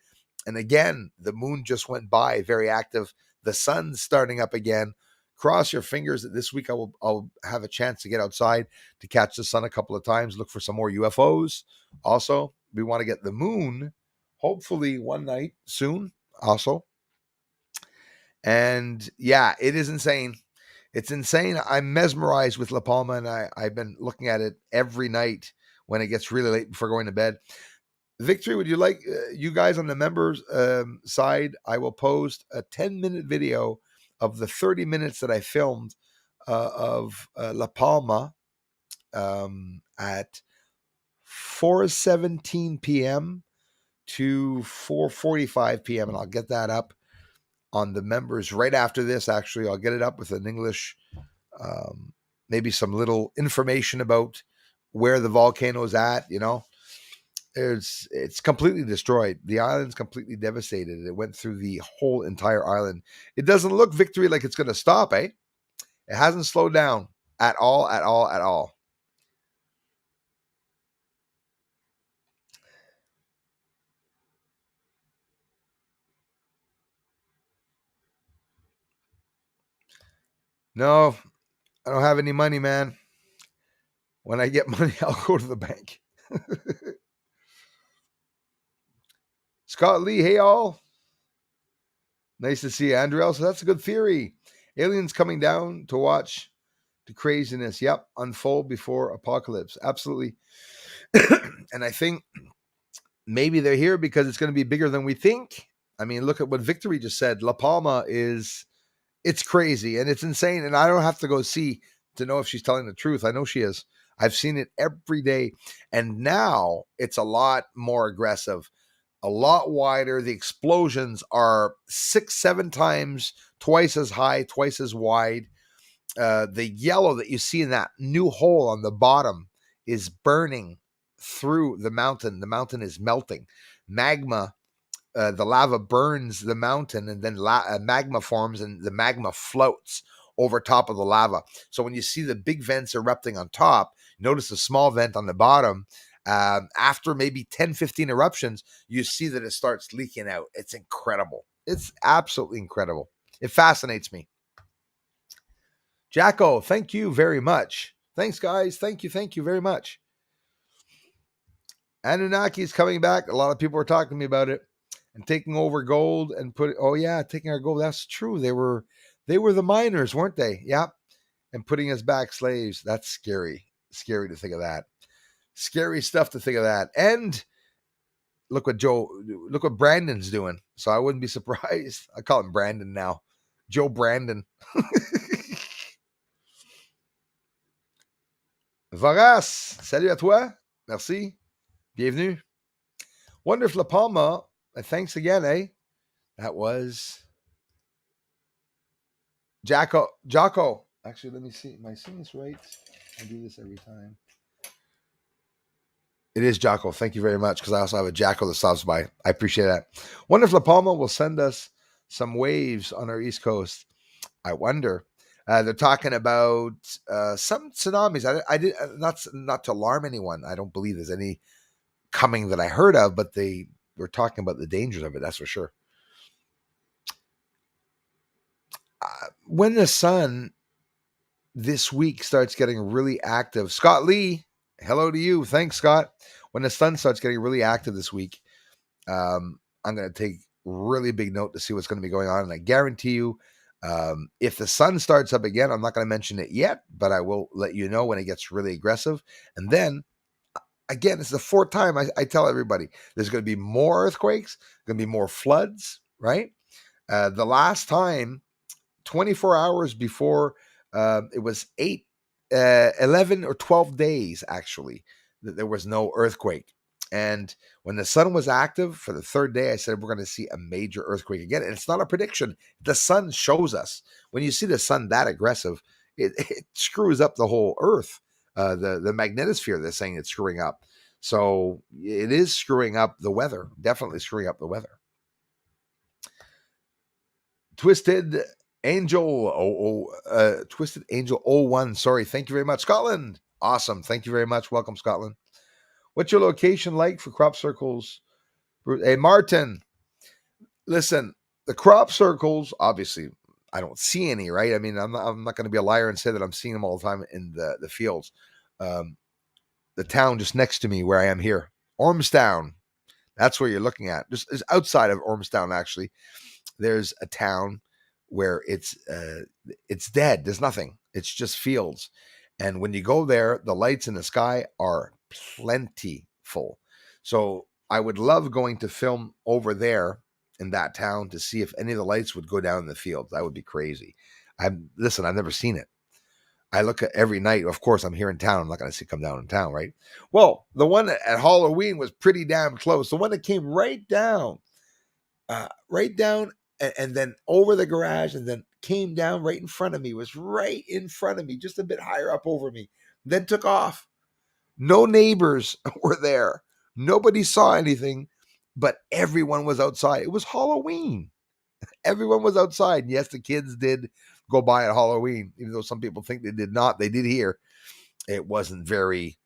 And again, the moon just went by, very active. The sun's starting up again. Cross your fingers that this week I'll have a chance to get outside to catch the sun a couple of times, look for some more UFOs. Also, we want to get the moon, hopefully one night soon, also. And yeah, it is insane. It's insane. I'm mesmerized with La Palma, and I've been looking at it every night when it gets really late before going to bed. Victory, would you like, you guys on the members side, I will post a 10-minute video of the 30 minutes that I filmed of La Palma at 4:17 p.m. to 4:45 p.m. And I'll get that up on the members right after this. Actually, I'll get it up with an English, maybe some little information about where the volcano is at. You know, it's completely destroyed. The island's completely devastated. It went through the whole entire island. It doesn't look, Victory, like it's going to stop, eh? It hasn't slowed down at all, at all, at all. No, I don't have any money, man. When I get money, I'll go to the bank. Scott Lee, hey all. Nice to see you, Andrew. So that's a good theory. Aliens coming down to watch the craziness, yep, unfold before apocalypse. Absolutely. And I think maybe they're here because it's going to be bigger than we think. I mean, look at what Victory just said. La Palma it's crazy and it's insane. And I don't have to go see to know if she's telling the truth. I know she is. I've seen it every day. And now it's a lot more aggressive, a lot wider. The explosions are 6-7 times, twice as high, twice as wide. The yellow that you see in that new hole on the bottom is burning through the mountain. The mountain is melting. Magma, the lava burns the mountain, and then magma forms, and the magma floats over top of the lava. So when you see the big vents erupting on top, notice the small vent on the bottom. After maybe 10-15 eruptions, you see that it starts leaking out. It's incredible. It's absolutely incredible. It fascinates me. Jacko, thank you very much. Thanks, guys. Thank you very much. Anunnaki is coming back. A lot of people are talking to me about it and taking over gold and taking our gold. That's true. They were the miners, weren't they? Yep. And putting us back slaves. That's scary. Scary to think of that. Scary stuff to think of that. And look what Brandon's doing. So I wouldn't be surprised. I call him Brandon now. Joe Brandon. Varas, salut à toi. Merci. Bienvenue. Wonder if La Palma, thanks again, eh? That was Jocko. Actually, let me see. Am I seeing this right? I do this every time. It is Jocko. Thank you very much, because I also have a Jocko that stops by. I appreciate that. Wonder if La Palma will send us some waves on our East Coast. I wonder. They're talking about some tsunamis. I did not to alarm anyone. I don't believe there's any coming that I heard of, but they were talking about the dangers of it. That's for sure. When the sun this week starts getting really active, Scott Lee, hello to you. Thanks, Scott. When the sun starts getting really active this week, I'm going to take really big note to see what's going to be going on. And I guarantee you, if the sun starts up again, I'm not going to mention it yet, but I will let you know when it gets really aggressive. And then again, it's the fourth time I tell everybody there's going to be more earthquakes, going to be more floods, right? The last time, 24 hours before, it was 11 or 12 days actually that there was no earthquake. And when the sun was active for the third day, I said we're going to see a major earthquake again. And it's not a prediction. The sun shows us. When you see the sun that aggressive, it screws up the whole earth. The magnetosphere, they're saying it's screwing up. So it is screwing up the weather, definitely screwing up the weather. Twisted Angel Twisted Angel 01. Sorry, thank you very much. Scotland. Awesome. Thank you very much. Welcome, Scotland. What's your location like for crop circles? Hey, Martin. Listen, the crop circles, obviously, I don't see any, right? I mean, I'm not going to be a liar and say that I'm seeing them all the time in the fields. The town just next to me where I am here, Ormstown. That's where you're looking at. Just outside of Ormstown, actually, there's a town where it's dead. There's nothing. It's just fields. And when you go there, the lights in the sky are plentiful. So I would love going to film over there in that town to see if any of the lights would go down in the fields. That would be crazy. Listen, I've never seen it. I look at every night. Of course, I'm here in town. I'm not going to see come down in town, right? Well, the one at Halloween was pretty damn close. The one that came right down, and then over the garage, and then came down right in front of me, was right in front of me, just a bit higher up over me, then took off. No neighbors were there. Nobody saw anything, but everyone was outside. It was Halloween. Everyone was outside. And yes, the kids did go by at Halloween, even though some people think they did not. They did here. It wasn't very,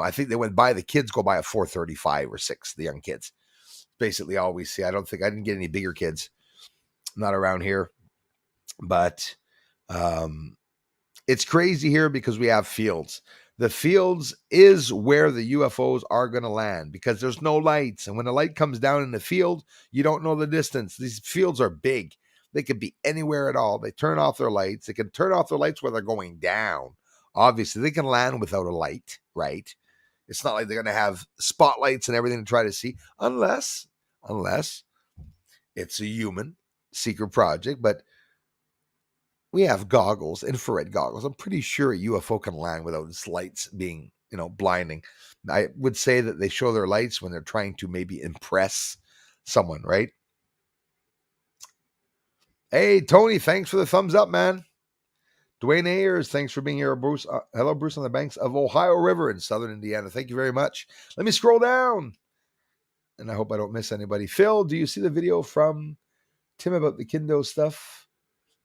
I think they went by. The kids go by at 4:35 or 6, the young kids. Basically all we see. I didn't get any bigger kids. Not around here. But it's crazy here because we have fields. The fields is where the UFOs are going to land because there's no lights. And when the light comes down in the field, you don't know the distance. These fields are big. They could be anywhere at all. They turn off their lights. They can turn off their lights where they're going down. Obviously, they can land without a light, right? It's not like they're going to have spotlights and everything to try to see, unless it's a human secret project. But we have goggles, infrared goggles. I'm pretty sure a UFO can land without its lights being, blinding. I would say that they show their lights when they're trying to maybe impress someone, right? Hey, Tony, thanks for the thumbs up, man. Dwayne Ayers, thanks for being here. Bruce, hello, Bruce, on the banks of Ohio River in southern Indiana. Thank you very much. Let me scroll down, and I hope I don't miss anybody. Phil, do you see the video from Tim about the Kindo stuff?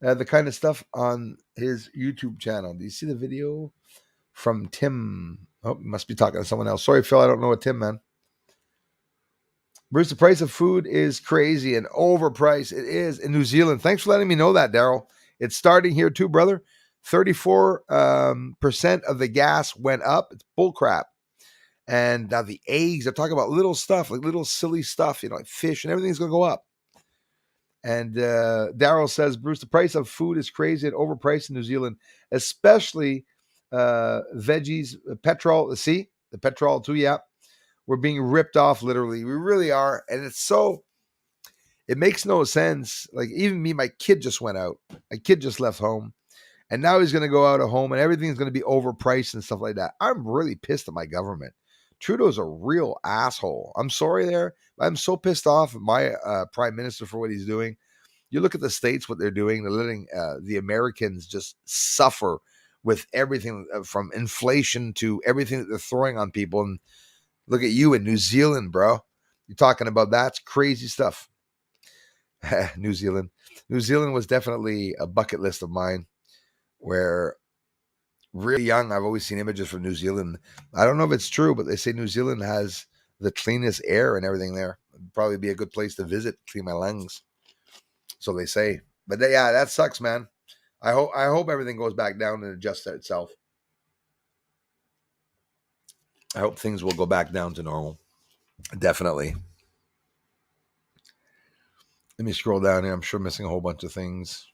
The kind of stuff on his YouTube channel. Do you see the video from Tim? Oh, must be talking to someone else. Sorry, Phil, I don't know what Tim, man. Bruce, the price of food is crazy and overpriced. It is in New Zealand. Thanks for letting me know that, Daryl. It's starting here too, brother. 34% of the gas went up. It's bullcrap. And now the eggs, they're talking about little stuff, like little silly stuff, like fish and everything's going to go up. And Daryl says, Bruce, the price of food is crazy and overpriced in New Zealand, especially veggies, petrol. See, the petrol too, yeah. We're being ripped off, literally. We really are. And it makes no sense. Like, even me, my kid just went out. My kid just left home. And now he's going to go out of home, and everything's going to be overpriced and stuff like that. I'm really pissed at my government. Trudeau's a real asshole. I'm sorry there. I'm so pissed off at my prime minister for what he's doing. You look at the States, what they're doing. They're letting the Americans just suffer with everything from inflation to everything that they're throwing on people. And look at you in New Zealand, bro. You're talking about that's crazy stuff. New Zealand. New Zealand was definitely a bucket list of mine where really young, I've always seen images from New Zealand. I don't know if it's true, but they say New Zealand has the cleanest air and everything there. It'd probably be a good place to visit, clean my lungs. So they say. But yeah, that sucks, man. I hope everything goes back down and adjusts itself. I hope things will go back down to normal. Definitely. Let me scroll down here. I'm sure I'm missing a whole bunch of things.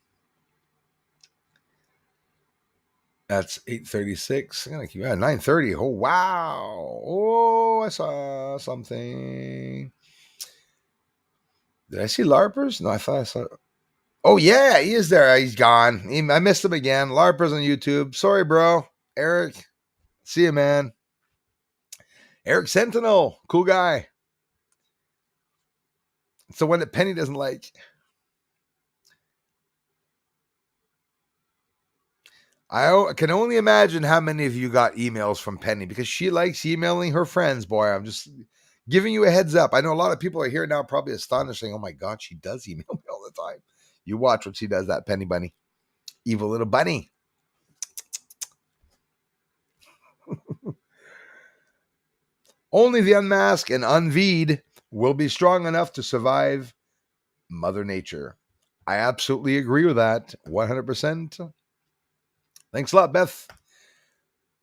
That's 8:36. I'm gonna keep 9:30. Oh wow! Oh, I saw something. Did I see LARPers? No, I thought I saw. Oh yeah, he is there. He's gone. I missed him again. LARPers on YouTube. Sorry, bro. Eric. See you, man. Eric Sentinel. Cool guy. It's the one that Penny doesn't like. I can only imagine how many of you got emails from Penny because she likes emailing her friends. Boy, I'm just giving you a heads up. I know a lot of people are here now probably astonished saying, oh my God, she does email me all the time. You watch what she does, that Penny Bunny. Evil little bunny. Only the unmasked and unveed will be strong enough to survive Mother Nature. I absolutely agree with that. 100%. Thanks a lot, Beth.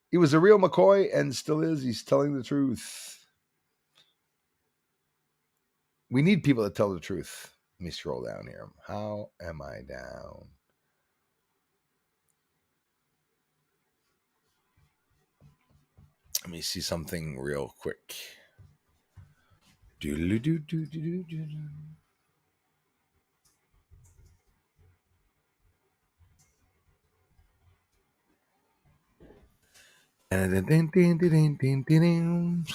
He was a real McCoy and still is. He's telling the truth. We need people to tell the truth. Let me scroll down here. How am I down? Let me see something real quick. So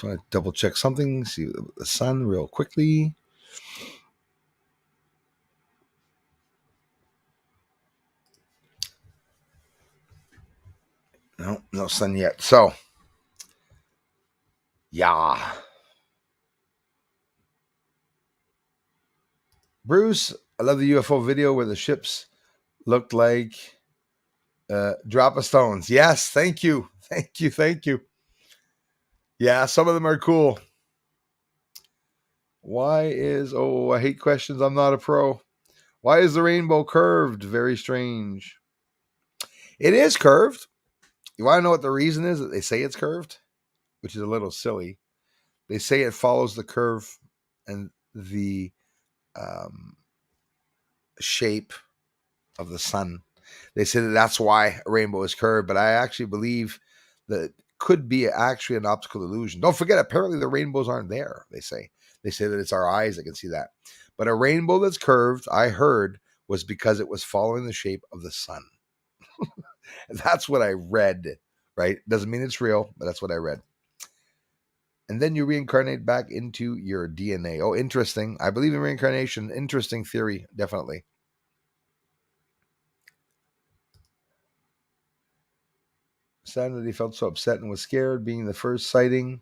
I double check something, see the sun real quickly. No sun yet. So, yeah. Bruce, I love the UFO video where the ships looked like drop of stones. Yes, thank you. Thank you. Yeah, some of them are cool. I hate questions. I'm not a pro. Why is the rainbow curved? Very strange. It is curved. You want to know what the reason is that they say it's curved? Which is a little silly. They say it follows the curve and the shape of the sun. They say that that's why a rainbow is curved, but I actually believe that it could be actually an optical illusion. Don't forget, apparently the rainbows aren't there, they say. They say that it's our eyes that can see that. But a rainbow that's curved, I heard, was because it was following the shape of the sun. That's what I read, right? Doesn't mean it's real, but that's what I read. And then you reincarnate back into your DNA. Oh, interesting. I believe in reincarnation. Interesting theory, definitely. Sad that he felt so upset and was scared, being the first sighting.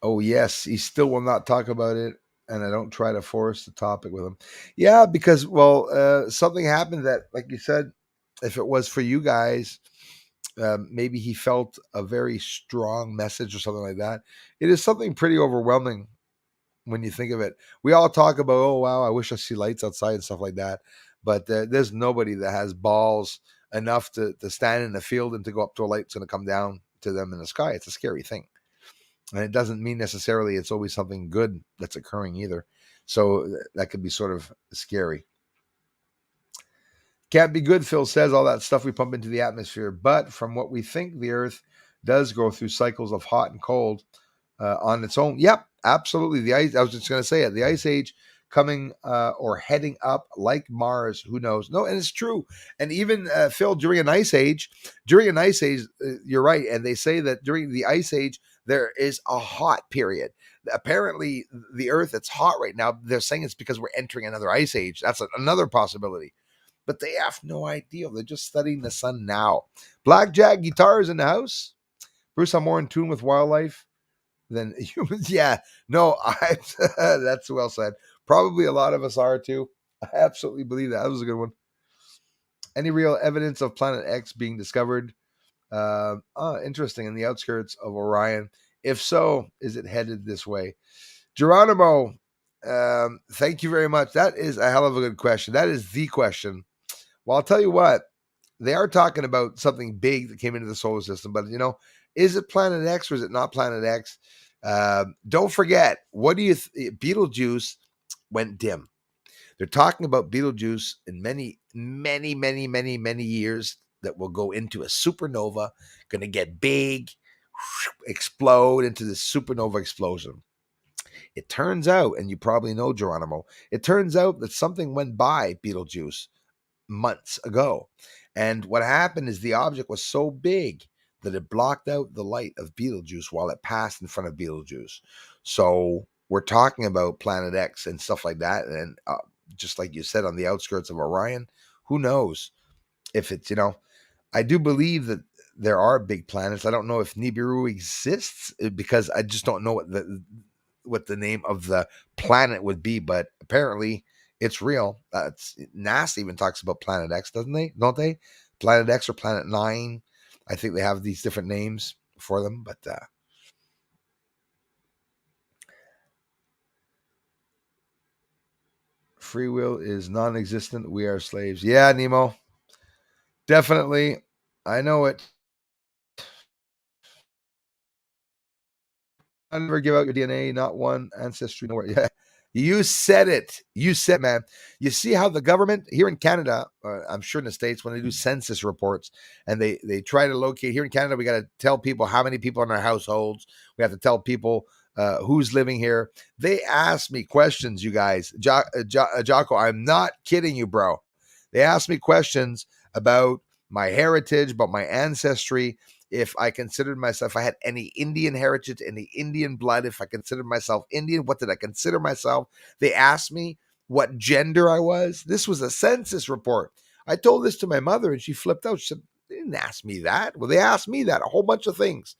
Oh, yes, he still will not talk about it, and I don't try to force the topic with him. Yeah, because, something happened that, like you said, if it was for you guys, maybe he felt a very strong message or something like that. It is something pretty overwhelming when you think of it. We all talk about, oh, wow, I wish I see lights outside and stuff like that. But there's nobody that has balls enough to stand in the field and to go up to a light that's going to come down to them in the sky. It's a scary thing. And it doesn't mean necessarily it's always something good that's occurring either. So that could be sort of scary. Can't be good, Phil says, all that stuff we pump into the atmosphere. But from what we think, the Earth does go through cycles of hot and cold on its own. Yep, absolutely. The ice. I was just going to say it. The ice age coming or heading up like Mars. Who knows? No, and it's true. And even Phil, during an ice age, you're right. And they say that during the ice age there is a hot period. Apparently, the Earth, it's hot right now. They're saying it's because we're entering another ice age. That's another possibility. But they have no idea. They're just studying the sun now. Blackjack guitars in the house. Bruce, I'm more in tune with wildlife than humans. Yeah, no, that's well said. Probably a lot of us are too. I absolutely believe that. That was a good one. Any real evidence of Planet X being discovered? Interesting. In the outskirts of Orion. If so, is it headed this way? Geronimo, thank you very much. That is a hell of a good question. That is the question. Well, I'll tell you what. They are talking about something big that came into the solar system, but is it Planet X or is it not Planet X? Don't forget, what do you Betelgeuse went dim. They're talking about Betelgeuse in many, many, many, many, many years that will go into a supernova, going to get big, explode into this supernova explosion. It turns out, and you probably know, Geronimo, it turns out that something went by Betelgeuse months ago. And what happened is the object was so big that it blocked out the light of Betelgeuse while it passed in front of Betelgeuse. So we're talking about Planet X and stuff like that. And just like you said, on the outskirts of Orion, who knows if it's, I do believe that there are big planets. I don't know if Nibiru exists because I just don't know what the name of the planet would be, but apparently it's real. NASA even talks about Planet X, doesn't they? Don't they? Planet X or Planet 9. I think they have these different names for them, but free will is non-existent. We are slaves. Yeah, Nemo. Definitely. I know it. I never give out your DNA, not one ancestry, nowhere. Yeah. You said it. You said, man. You see how the government here in Canada, I'm sure in the States, when they do census reports and they try to locate here in Canada, we got to tell people how many people in our households. We have to tell people who's living here. They ask me questions, you guys. Jocko, I'm not kidding you, bro. They ask me questions about my heritage, about my ancestry, if I considered myself, if I had any Indian heritage, any Indian blood, if I considered myself Indian, what did I consider myself? They asked me what gender I was. This was a census report. I told this to my mother and she flipped out. She said, they didn't ask me that. Well, they asked me that, a whole bunch of things.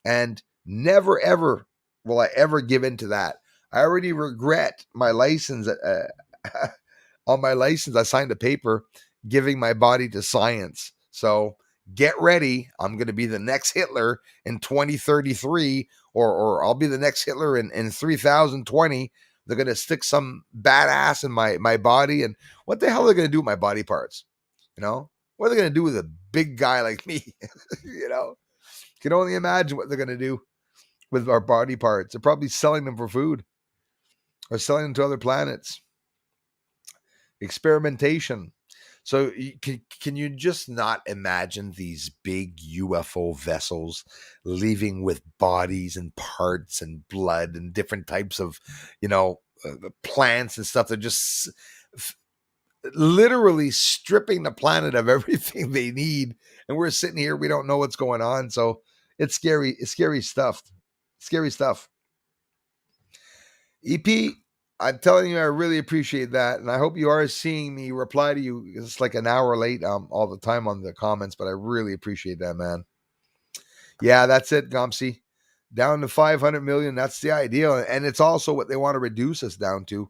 And never, ever will I ever give in to that. I already regret my license. On my license, I signed a paper giving my body to science. So get ready. I'm going to be the next Hitler in 2033, or I'll be the next Hitler in 3020. They're going to stick some badass in my body. And what the hell are they going to do with my body parts? What are they going to do with a big guy like me? Can only imagine what they're going to do with our body parts. They're probably selling them for food or selling them to other planets. Experimentation. So can you just not imagine these big UFO vessels leaving with bodies and parts and blood and different types of, plants and stuff? They're just literally stripping the planet of everything they need. And we're sitting here, we don't know what's going on. So it's scary. It's scary stuff. Scary stuff. EP, I'm telling you, I really appreciate that. And I hope you are seeing me reply to you. It's like an hour late all the time on the comments, but I really appreciate that, man. Yeah, that's it, Gomsy. Down to 500 million. That's the ideal. And it's also what they want to reduce us down to.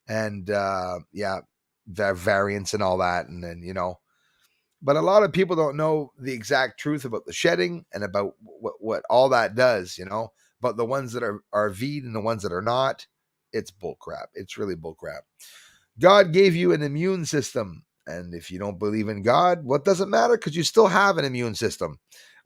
And the variants and all that. And then, but a lot of people don't know the exact truth about the shedding and about what all that does, but the ones that are V'd and the ones that are not. It's bullcrap. It's really bullcrap. God gave you an immune system. And if you don't believe in God, what does it matter? Because you still have an immune system,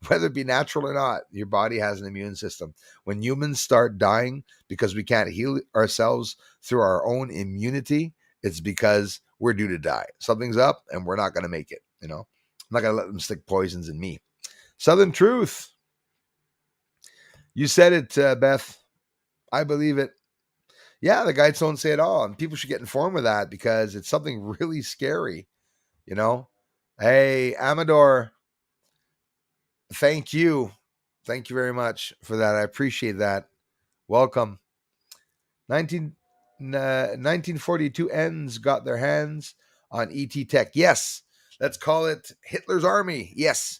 whether it be natural or not. Your body has an immune system. When humans start dying because we can't heal ourselves through our own immunity, it's because we're due to die. Something's up and we're not going to make it. I'm not going to let them stick poisons in me. Southern Truth. You said it, Beth. I believe it. Yeah, the guides don't say it all, and people should get informed of that because it's something really scary. Hey, Amador, thank you very much for that. I appreciate that. Welcome. 1942 ends got their hands on ET tech. Yes, let's call it Hitler's army. Yes,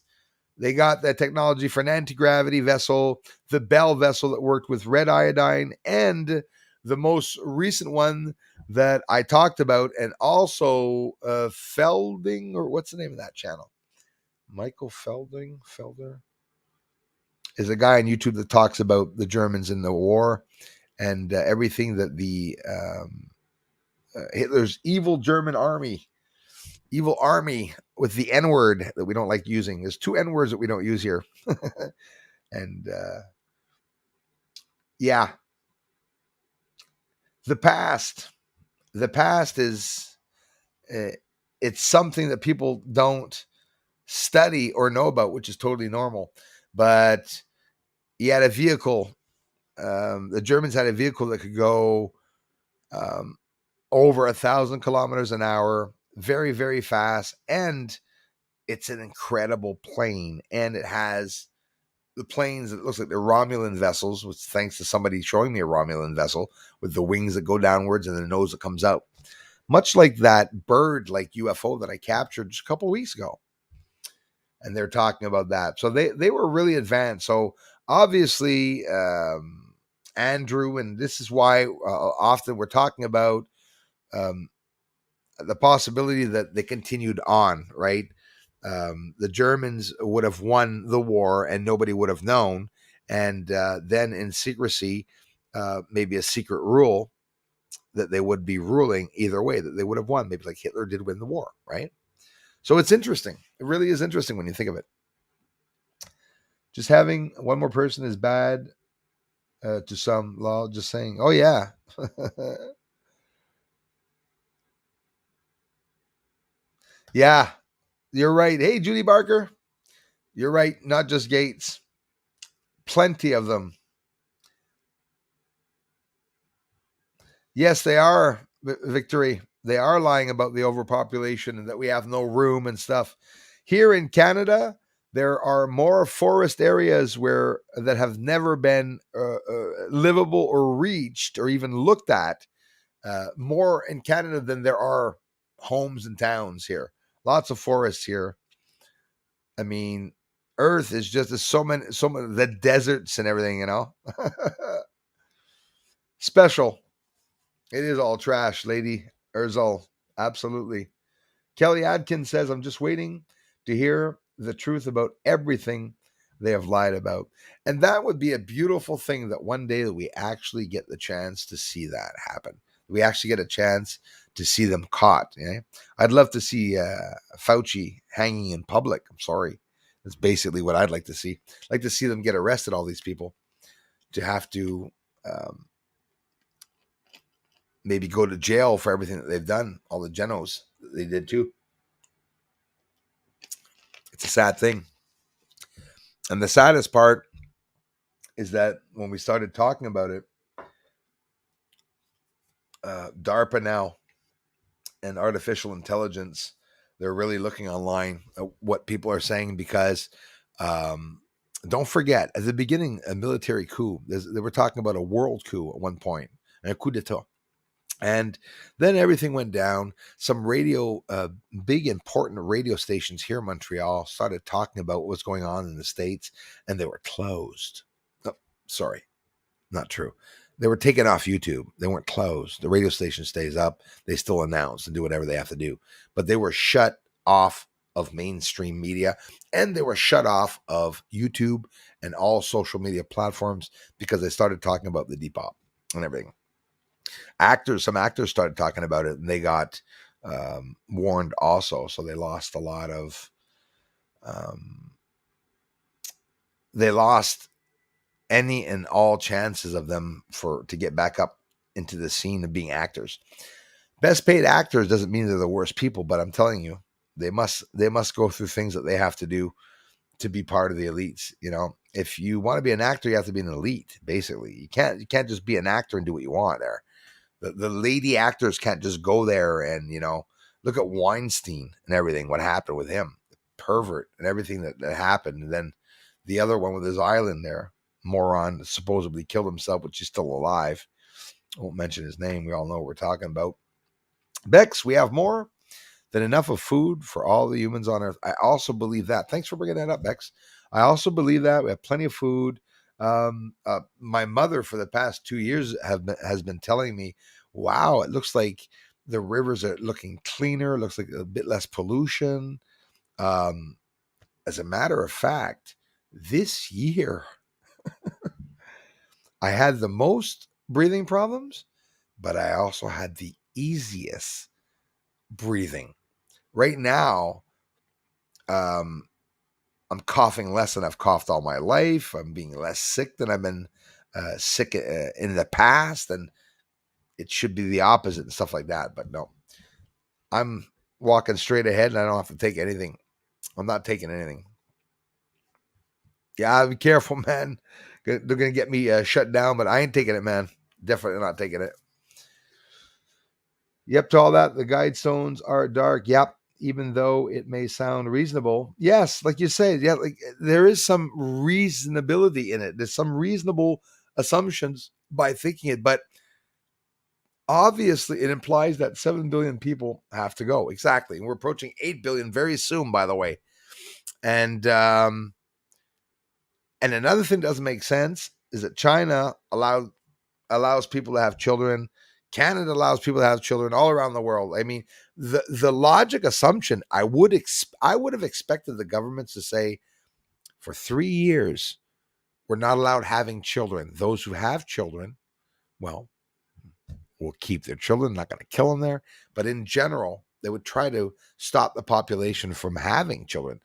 they got that technology for an anti-gravity vessel, the Bell vessel that worked with red iodine, and the most recent one that I talked about, and also Felding, or what's the name of that channel? Michael Felder is a guy on YouTube that talks about the Germans in the war and everything that the Hitler's evil German army, evil army with the N word that we don't like using. There's 2 N words that we don't use here. And yeah, the past. the past is uh, it's something that people don't study or know about, which is totally normal. But you had a vehicle. The Germans had a vehicle that could go um, over 1,000 kilometers an hour, very, very fast, and it's an incredible plane. And it has the planes that looks like they're Romulan vessels, which thanks to somebody showing me a Romulan vessel with the wings that go downwards and the nose that comes out, much like that bird like UFO that I captured just a couple of weeks ago. And they're talking about that. So they were really advanced. So obviously, Andrew, and this is why often we're talking about um, the possibility that they continued on, right? The Germans would have won the war and nobody would have known. And then in secrecy, maybe a secret rule that they would be ruling either way, that they would have won. Maybe like Hitler did win the war, right? So it's interesting. It really is interesting when you think of it. Just having one more person is bad to some. Law, just saying, oh, yeah. Yeah, you're right. Hey, Judy Barker, you're right. Not just Gates, plenty of them. Yes, they are, Victory. They are lying about the overpopulation and that we have no room and stuff. Here in Canada, there are more forest areas where that have never been livable or reached or even looked at. More in Canada than there are homes and towns here. Lots of forests here. I mean, Earth is just so many the deserts and everything, Special. It is all trash, Lady Erzul. Absolutely. Kelly Adkins says, I'm just waiting to hear the truth about everything they have lied about. And that would be a beautiful thing that one day that we actually get the chance to see that happen. We actually get a chance to see them caught. Yeah? I'd love to see Fauci hanging in public. I'm sorry. That's basically what I'd like to see. I'd like to see them get arrested, all these people, to have to maybe go to jail for everything that they've done, all the genos that they did too. It's a sad thing. And the saddest part is that when we started talking about it, DARPA now and artificial intelligence, they're really looking online at what people are saying because don't forget, at the beginning, a military coup, they were talking about a world coup at one point, a coup d'etat. And then everything went down. Some big important radio stations here in Montreal started talking about what was going on in the States, and they were closed. Oh, sorry, not true. They were taken off YouTube. They weren't closed. The radio station stays up. They still announce and do whatever they have to do. But they were shut off of mainstream media, and they were shut off of YouTube and all social media platforms because they started talking about the Depop and everything. Some actors started talking about it, and they got warned also. So they lost a lot of. They lost any and all chances of them to get back up into the scene of being actors. Best paid actors doesn't mean they're the worst people, but I'm telling you, they must go through things that they have to do to be part of the elites. If you want to be an actor, you have to be an elite. Basically, you can't just be an actor and do what you want there. The lady actors can't just go there and look at Weinstein and everything. What happened with him, pervert, and everything that happened, and then the other one with his island there, moron, supposedly killed himself, which he's still alive. I won't mention his name. We all know what we're talking about. Bex, we have more than enough of food for all the humans on Earth. I also believe that. Thanks for bringing that up, Bex. I also believe that we have plenty of food. My mother, for the past 2 years, has been telling me, "Wow, it looks like the rivers are looking cleaner. It looks like a bit less pollution." As a matter of fact, this year I had the most breathing problems, but I also had the easiest breathing. Right now, um, I'm coughing less than I've coughed all my life. I'm being less sick than I've been sick in the past. And it should be the opposite and stuff like that. But no, I'm walking straight ahead and I don't have to take anything. I'm not taking anything. Yeah, be careful, man. They're going to get me shut down, but I ain't taking it, man. Definitely not taking it. Yep, to all that, the Guidestones are dark. Yep, even though it may sound reasonable. Yes, like you say, yeah, like there is some reasonability in it. There's some reasonable assumptions by thinking it, but obviously it implies that 7 billion people have to go. Exactly. And we're approaching 8 billion very soon, by the way. And another thing that doesn't make sense is that China allows people to have children. Canada allows people to have children all around the world. I mean, the logic assumption, I would have expected the governments to say, for 3 years, we're not allowed having children. Those who have children, well, will keep their children, not going to kill them there. But in general, they would try to stop the population from having children.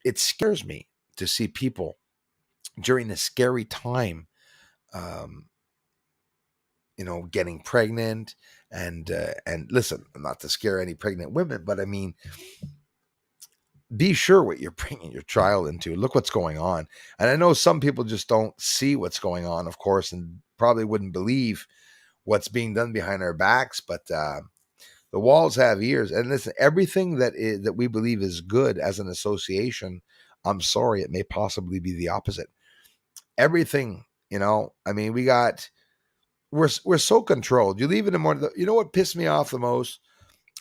It scares me to see people during this scary time, getting pregnant and listen, not to scare any pregnant women, but I mean, be sure what you're bringing your child into. Look what's going on. And I know some people just don't see what's going on, of course, and probably wouldn't believe what's being done behind our backs, but the walls have ears. And listen, everything that we believe is good as an association, I'm sorry, it may possibly be the opposite. Everything, I mean, we're so controlled. You leave it in more. You know what pissed me off the most?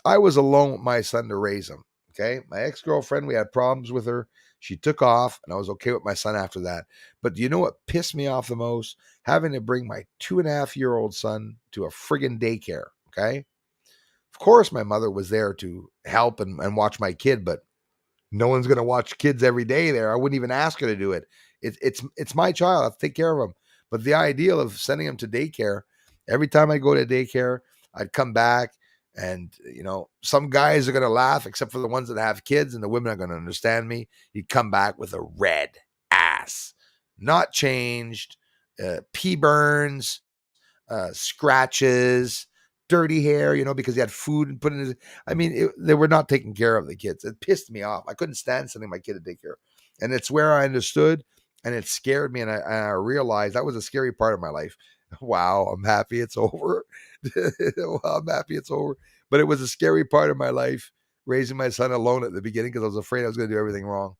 I was alone with my son to raise him. Okay, my ex-girlfriend, we had problems with her. She took off, and I was okay with my son after that. But do you know what pissed me off the most? Having to bring my 2.5-year-old son to a friggin' daycare. Okay, of course my mother was there to help and watch my kid, but no one's gonna watch kids every day there. I wouldn't even ask her to do it. It's my child. I have to take care of him. But the ideal of sending him to daycare, every time I go to daycare, I'd come back and, some guys are going to laugh, except for the ones that have kids, and the women are going to understand me. He'd come back with a red ass, not changed, pee burns, scratches, dirty hair, because he had food and put in his. I mean, they were not taking care of the kids. It pissed me off. I couldn't stand sending my kid to daycare. And it's where I understood, and it scared me, and I realized that was a scary part of my life. Wow, I'm happy it's over. I'm happy it's over. But it was a scary part of my life, raising my son alone at the beginning, because I was afraid I was going to do everything wrong.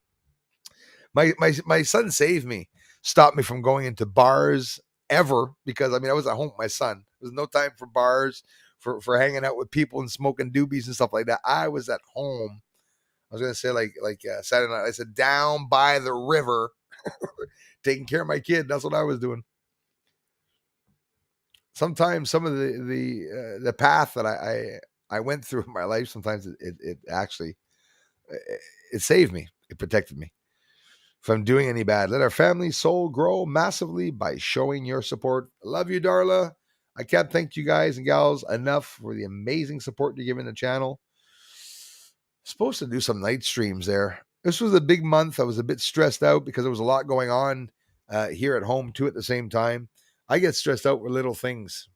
My son saved me, stopped me from going into bars ever, because I was at home with my son. There's no time for bars, for hanging out with people and smoking doobies and stuff like that. I was at home. I was going to say like Saturday night. I said down by the river, taking care of my kid. That's what I was doing. Sometimes some of the path that I went through in my life, sometimes it actually it saved me. It protected me from doing any bad. Let our family soul grow massively by showing your support. Love you, Darla. I can't thank you guys and gals enough for the amazing support you're giving the channel. Supposed to do some night streams there. This was a big month. I was a bit stressed out because there was a lot going on here at home too at the same time. I get stressed out with little things,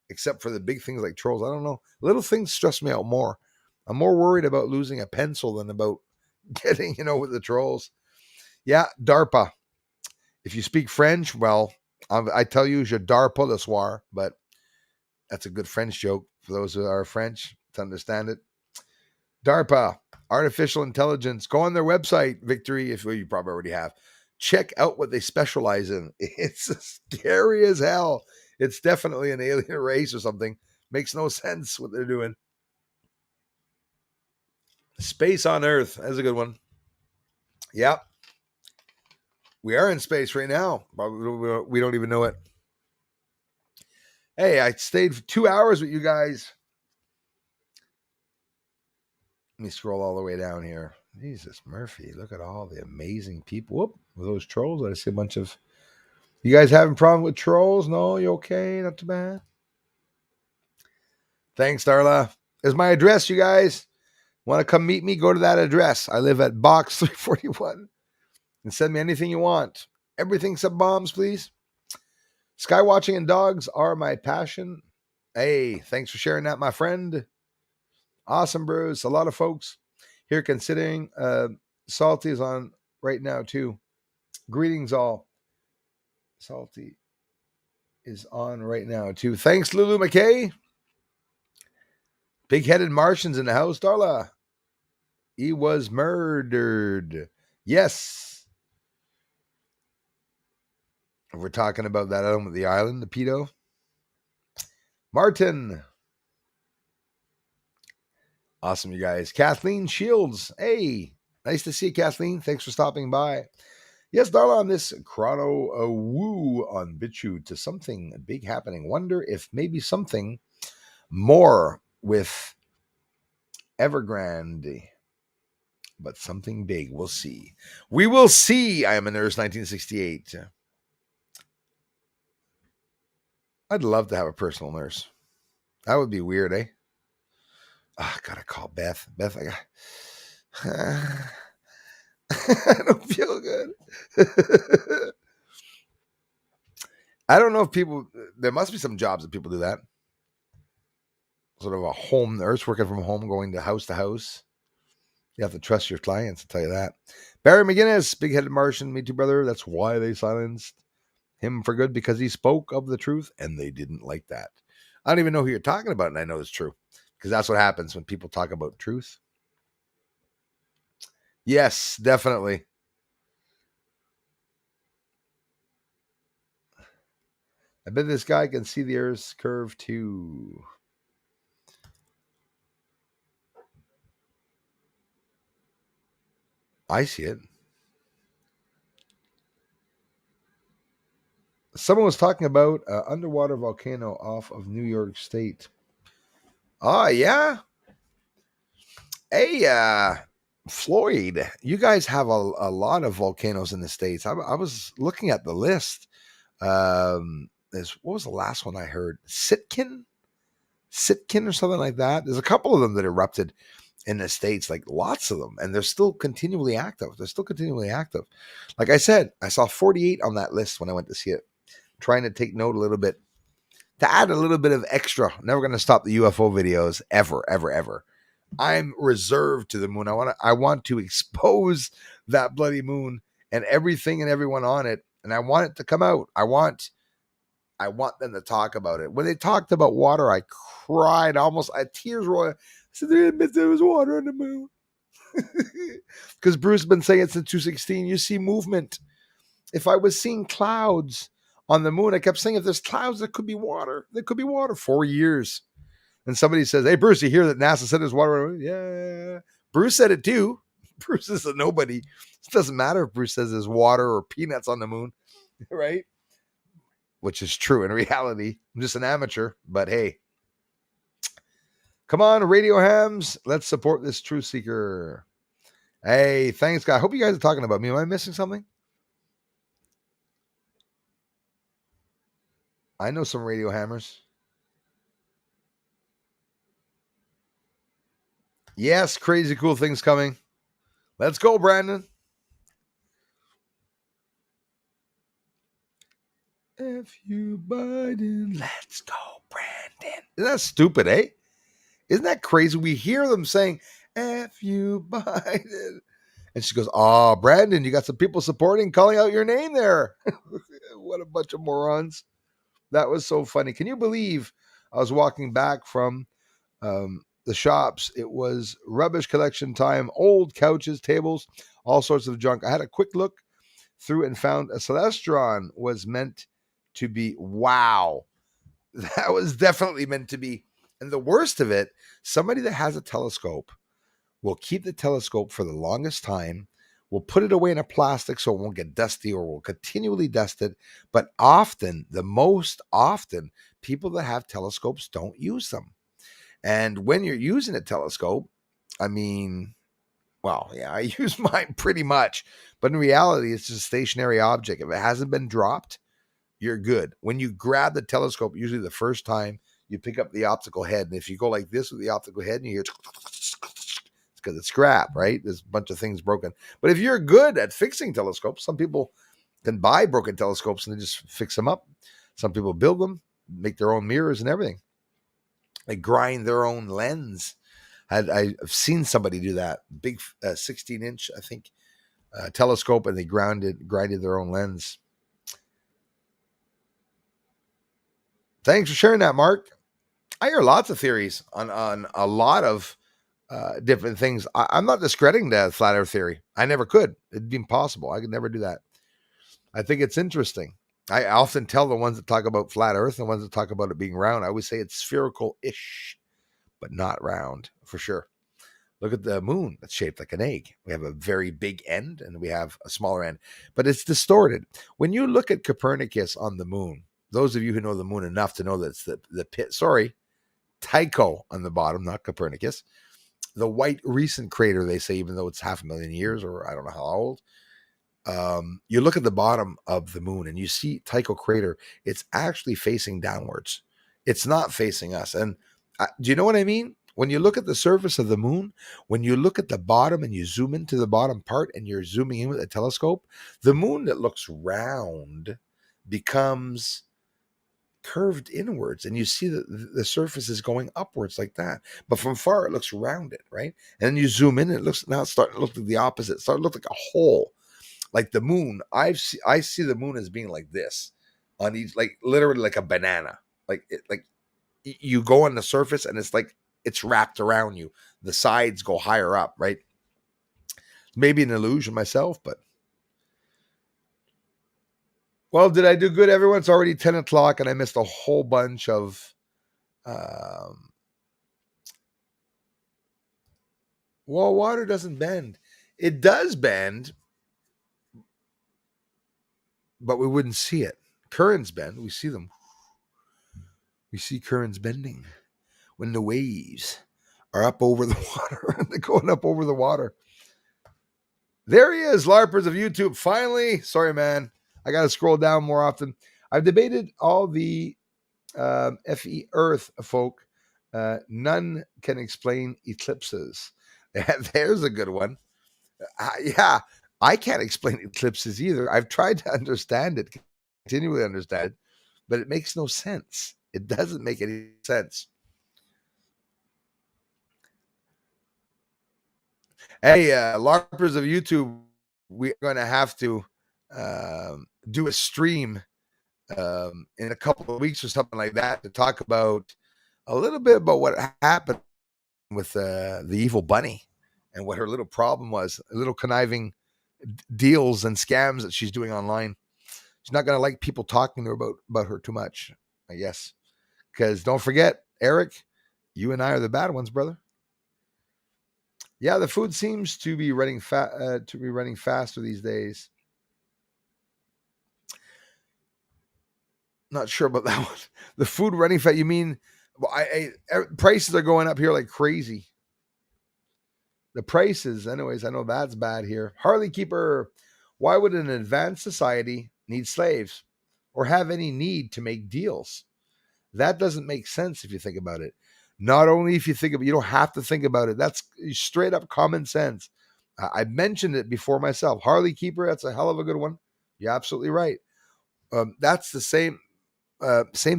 except for the big things like trolls. I don't know. Little things stress me out more. I'm more worried about losing a pencil than about getting, with the trolls. Yeah, DARPA. If you speak French, well, I tell you, je DARPA le soir, but that's a good French joke for those who are French to understand it. DARPA, artificial intelligence. Go on their website, Victory, if you probably already have. Check out what they specialize in. It's scary as hell. It's definitely an alien race or something. Makes no sense what they're doing. Space on Earth. That's a good one. Yep. We are in space right now. We don't even know it. Hey, I stayed for 2 hours with you guys. Let me scroll all the way down here. Jesus, Murphy, look at all the amazing people. Whoop, with those trolls, I see a bunch of... You guys having a problem with trolls? No, you okay? Not too bad. Thanks, Darla. There's my address, you guys. Want to come meet me? Go to that address. I live at box 341. And send me anything you want. Everything except bombs, please. Skywatching and dogs are my passion. Hey, thanks for sharing that, my friend. Awesome, Bruce. A lot of folks here considering Salty is on right now, too. Greetings, all. Salty is on right now, too. Thanks, Lulu McKay. Big-headed Martians in the house, Darla. He was murdered. Yes. We're talking about that element of the island, the pedo. Martin. Awesome, you guys. Kathleen Shields. Hey, nice to see you, Kathleen. Thanks for stopping by. Yes, Darla, on this chrono woo on BitChute to something big happening. Wonder if maybe something more with Evergrande. But something big. We'll see. We will see. I am a nurse, 1968. I'd love to have a personal nurse. That would be weird, eh? I gotta call Beth. Beth, I don't feel good. I don't know if people, there must be some jobs that people do that. Sort of a home nurse, working from home, going to house. You have to trust your clients, I'll tell you that. Barry McGinnis, big-headed Martian, me too, brother. That's why they silenced him for good, because he spoke of the truth, and they didn't like that. I don't even know who you're talking about, and I know it's true, because that's what happens when people talk about truth. Yes, definitely. I bet this guy can see the Earth's curve too. I see it. Someone was talking about an underwater volcano off of New York State. Oh, yeah? Hey, Floyd, you guys have a lot of volcanoes in the States. I was looking at the list. What was the last one I heard? Sitkin or something like that. There's a couple of them that erupted in the States, like lots of them, and they're still continually active. Like I said, I saw 48 on that list when I went to see it. Trying to take note a little bit, to add a little bit of extra. Never going to stop the UFO videos ever. I'm reserved to the moon. I want to expose that bloody moon and everything and everyone on it, and I want it to come out. I want them to talk about it. When they talked about water, I cried almost. Tears rolled. I said, they admit there was water on the moon. Because Bruce has been saying it since 2016. You see movement. If I was seeing clouds on the moon, I kept saying, if there's clouds, there could be water. 4 years. And somebody says, hey, Bruce, you hear that NASA said there's water? Yeah. Bruce said it too. Bruce is a nobody. It doesn't matter if Bruce says there's water or peanuts on the moon, right? Which is true in reality. I'm just an amateur, but hey. Come on, radio hams. Let's support this truth seeker. Hey, thanks, guys. I hope you guys are talking about me. Am I missing something? I know some radio hammers. Yes, crazy cool things coming. Let's go, Brandon. F you, Biden. Let's go, Brandon. Isn't that stupid, eh? Isn't that crazy? We hear them saying, F you, Biden. And she goes, oh, Brandon, you got some people supporting, calling out your name there. What a bunch of morons. That was so funny. Can you believe I was walking back from the shops? It was rubbish collection time, old couches, tables, all sorts of junk. I had a quick look through and found a Celestron was meant to be. Wow. That was definitely meant to be. And the worst of it, somebody that has a telescope will keep the telescope for the longest time. We'll put it away in a plastic so it won't get dusty, or we'll continually dust it. But most often, people that have telescopes don't use them. And when you're using a telescope, I mean, well, yeah, I use mine pretty much. But in reality, it's just a stationary object. If it hasn't been dropped, you're good. When you grab the telescope, usually the first time, you pick up the optical head. And if you go like this with the optical head and you hear, it's because it's scrap, right? There's a bunch of things broken. But if you're good at fixing telescopes, some people can buy broken telescopes and they just fix them up. Some people build them, make their own mirrors and everything. They grind their own lens. I've seen somebody do that. Big 16-inch, I think, telescope, and they grinded their own lens. Thanks for sharing that, Mark. I hear lots of theories on a lot of different things. I'm not discrediting the flat Earth theory. I never could. It'd be impossible. I could never do that. I think it's interesting. I often tell the ones that talk about flat Earth and the ones that talk about it being round, I always say it's spherical-ish, but not round for sure. Look at the moon. That's shaped like an egg. We have a very big end and we have a smaller end, but it's distorted. When you look at Copernicus on the moon, those of you who know the moon enough to know that it's the pit, Tycho on the bottom, not Copernicus. The white recent crater, they say, even though it's 500,000 years or I don't know how old, you look at the bottom of the moon and you see Tycho crater. It's actually facing downwards. It's not facing us. And do you know what I mean? When you look at the surface of the moon, when you look at the bottom and you zoom into the bottom part and you're zooming in with a telescope, the moon that looks round becomes curved inwards, and you see that the surface is going upwards like that. But from far, it looks rounded, right? And then you zoom in, and it's starting to look like the opposite. It's starting to look like a hole, like the moon. I see the moon as being like this on each, like literally like a banana. Like you go on the surface, and it's like it's wrapped around you. The sides go higher up, right? Maybe an illusion myself, but. Well, did I do good, everyone? It's already 10 o'clock, and I missed a whole bunch of well, water doesn't bend. It does bend, but we wouldn't see it. Currents bend. We see them. We see currents bending when the waves are up over the water. They're going up over the water. There he is, LARPers of YouTube. Finally. Sorry, man. I got to scroll down more often. I've debated all the FE Earth folk. None can explain eclipses. There's a good one. Yeah, I can't explain eclipses either. I've tried to understand it, continually understand it, but it makes no sense. It doesn't make any sense. Hey, LARPers of YouTube, we're going to have to do a stream in a couple of weeks or something like that to talk about a little bit about what happened with the evil bunny and what her little problem was, a little conniving deals and scams that she's doing online. She's not going to like people talking to her about her too much, I guess. Because don't forget, Eric, you and I are the bad ones, brother. Yeah, the food seems to be running faster these days. Not sure about that one. The food running fast. You mean? Well, prices are going up here like crazy. The prices, anyways. I know that's bad here. Harley Keeper. Why would an advanced society need slaves or have any need to make deals? That doesn't make sense if you think about it. Not only if you think about it, you don't have to think about it. That's straight up common sense. I mentioned it before myself. Harley Keeper, that's a hell of a good one. You're absolutely right. That's the same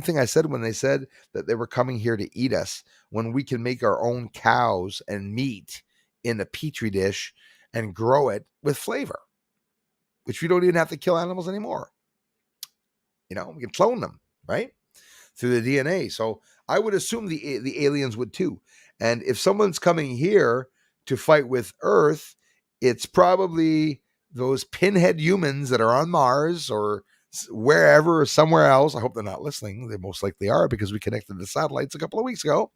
thing I said when they said that they were coming here to eat us, when we can make our own cows and meat in a petri dish and grow it with flavor, which we don't even have to kill animals anymore. We can clone them, right? Through the DNA. So I would assume the aliens would too. And if someone's coming here to fight with Earth, it's probably those pinhead humans that are on Mars or wherever or somewhere else. I hope they're not listening. They most likely are, because we connected the satellites a couple of weeks ago.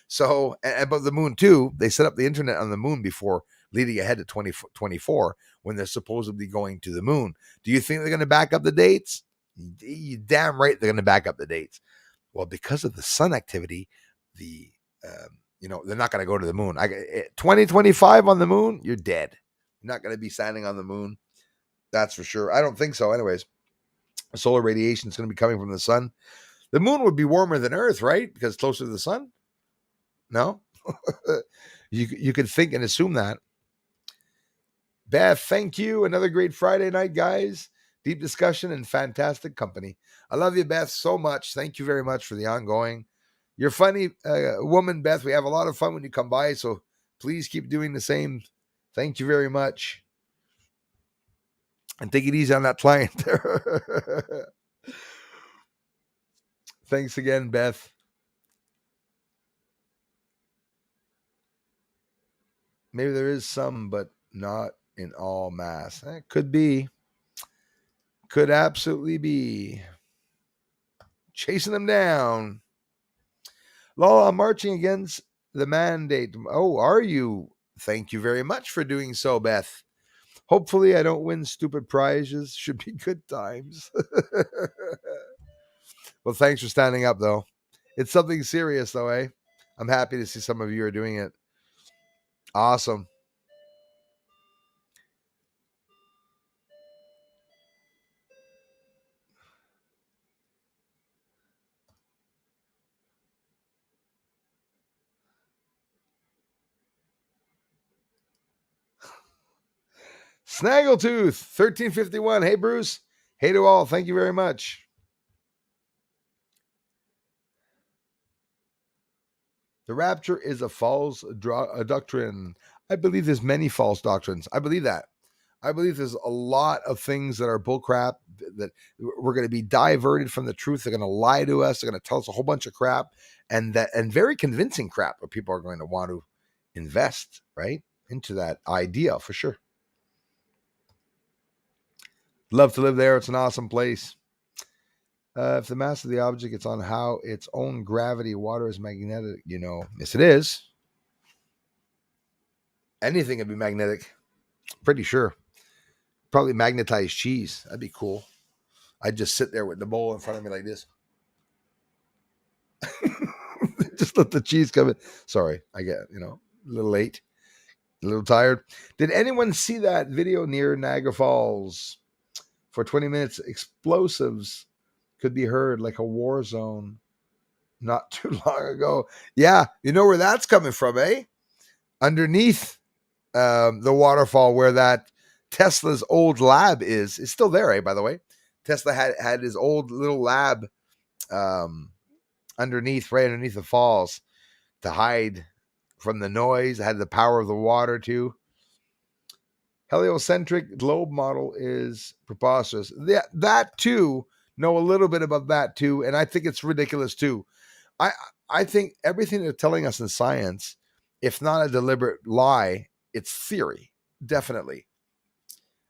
So, about the moon too, they set up the internet on the moon before leading ahead to 2024 when they're supposedly going to the moon. Do you think they're going to back up the dates? You damn right they're going to back up the dates. Well, because of the sun activity, they're not going to go to the moon. 2025 on the moon, you're dead. You're not going to be standing on the moon. That's for sure. I don't think so. Anyways, solar radiation is going to be coming from the sun. The moon would be warmer than Earth, right? Because it's closer to the sun. No, you could think and assume that. Beth, thank you. Another great Friday night, guys. Deep discussion and fantastic company. I love you, Beth, so much. Thank you very much for the ongoing. You're funny, woman, Beth. We have a lot of fun when you come by, so please keep doing the same. Thank you very much. And take it easy on that client. Thanks again, Beth. Maybe there is some, but not in all mass. Could be. Could absolutely be. Chasing them down. Law, I'm marching against the mandate. Oh, are you? Thank you very much for doing so, Beth. Hopefully, I don't win stupid prizes. Should be good times. Well, thanks for standing up, though. It's something serious, though, eh? I'm happy to see some of you are doing it. Awesome. Snaggletooth, 1351. Hey, Bruce. Hey to all. Thank you very much. The rapture is a false doctrine. I believe there's many false doctrines. I believe that. I believe there's a lot of things that are bullcrap, that we're going to be diverted from the truth. They're going to lie to us. They're going to tell us a whole bunch of crap, and very convincing crap where people are going to want to invest, right, into that idea for sure. Love to live there. It's an awesome place. If the mass of the object, it's on how its own gravity, water is magnetic, Yes, it is. Anything would be magnetic. Pretty sure. Probably magnetized cheese. That'd be cool. I'd just sit there with the bowl in front of me like this. Just let the cheese come in. Sorry, I get, a little late, a little tired. Did anyone see that video near Niagara Falls? For 20 minutes, explosives could be heard like a war zone not too long ago. Yeah, you know where that's coming from, eh? Underneath the waterfall where that Tesla's old lab is. It's still there, eh, by the way. Tesla had his old little lab underneath, right underneath the falls, to hide from the noise. It had the power of the water too. Heliocentric globe model is preposterous. That too, know a little bit about that too, and I think it's ridiculous too. I think everything they're telling us in science, if not a deliberate lie, it's theory, definitely.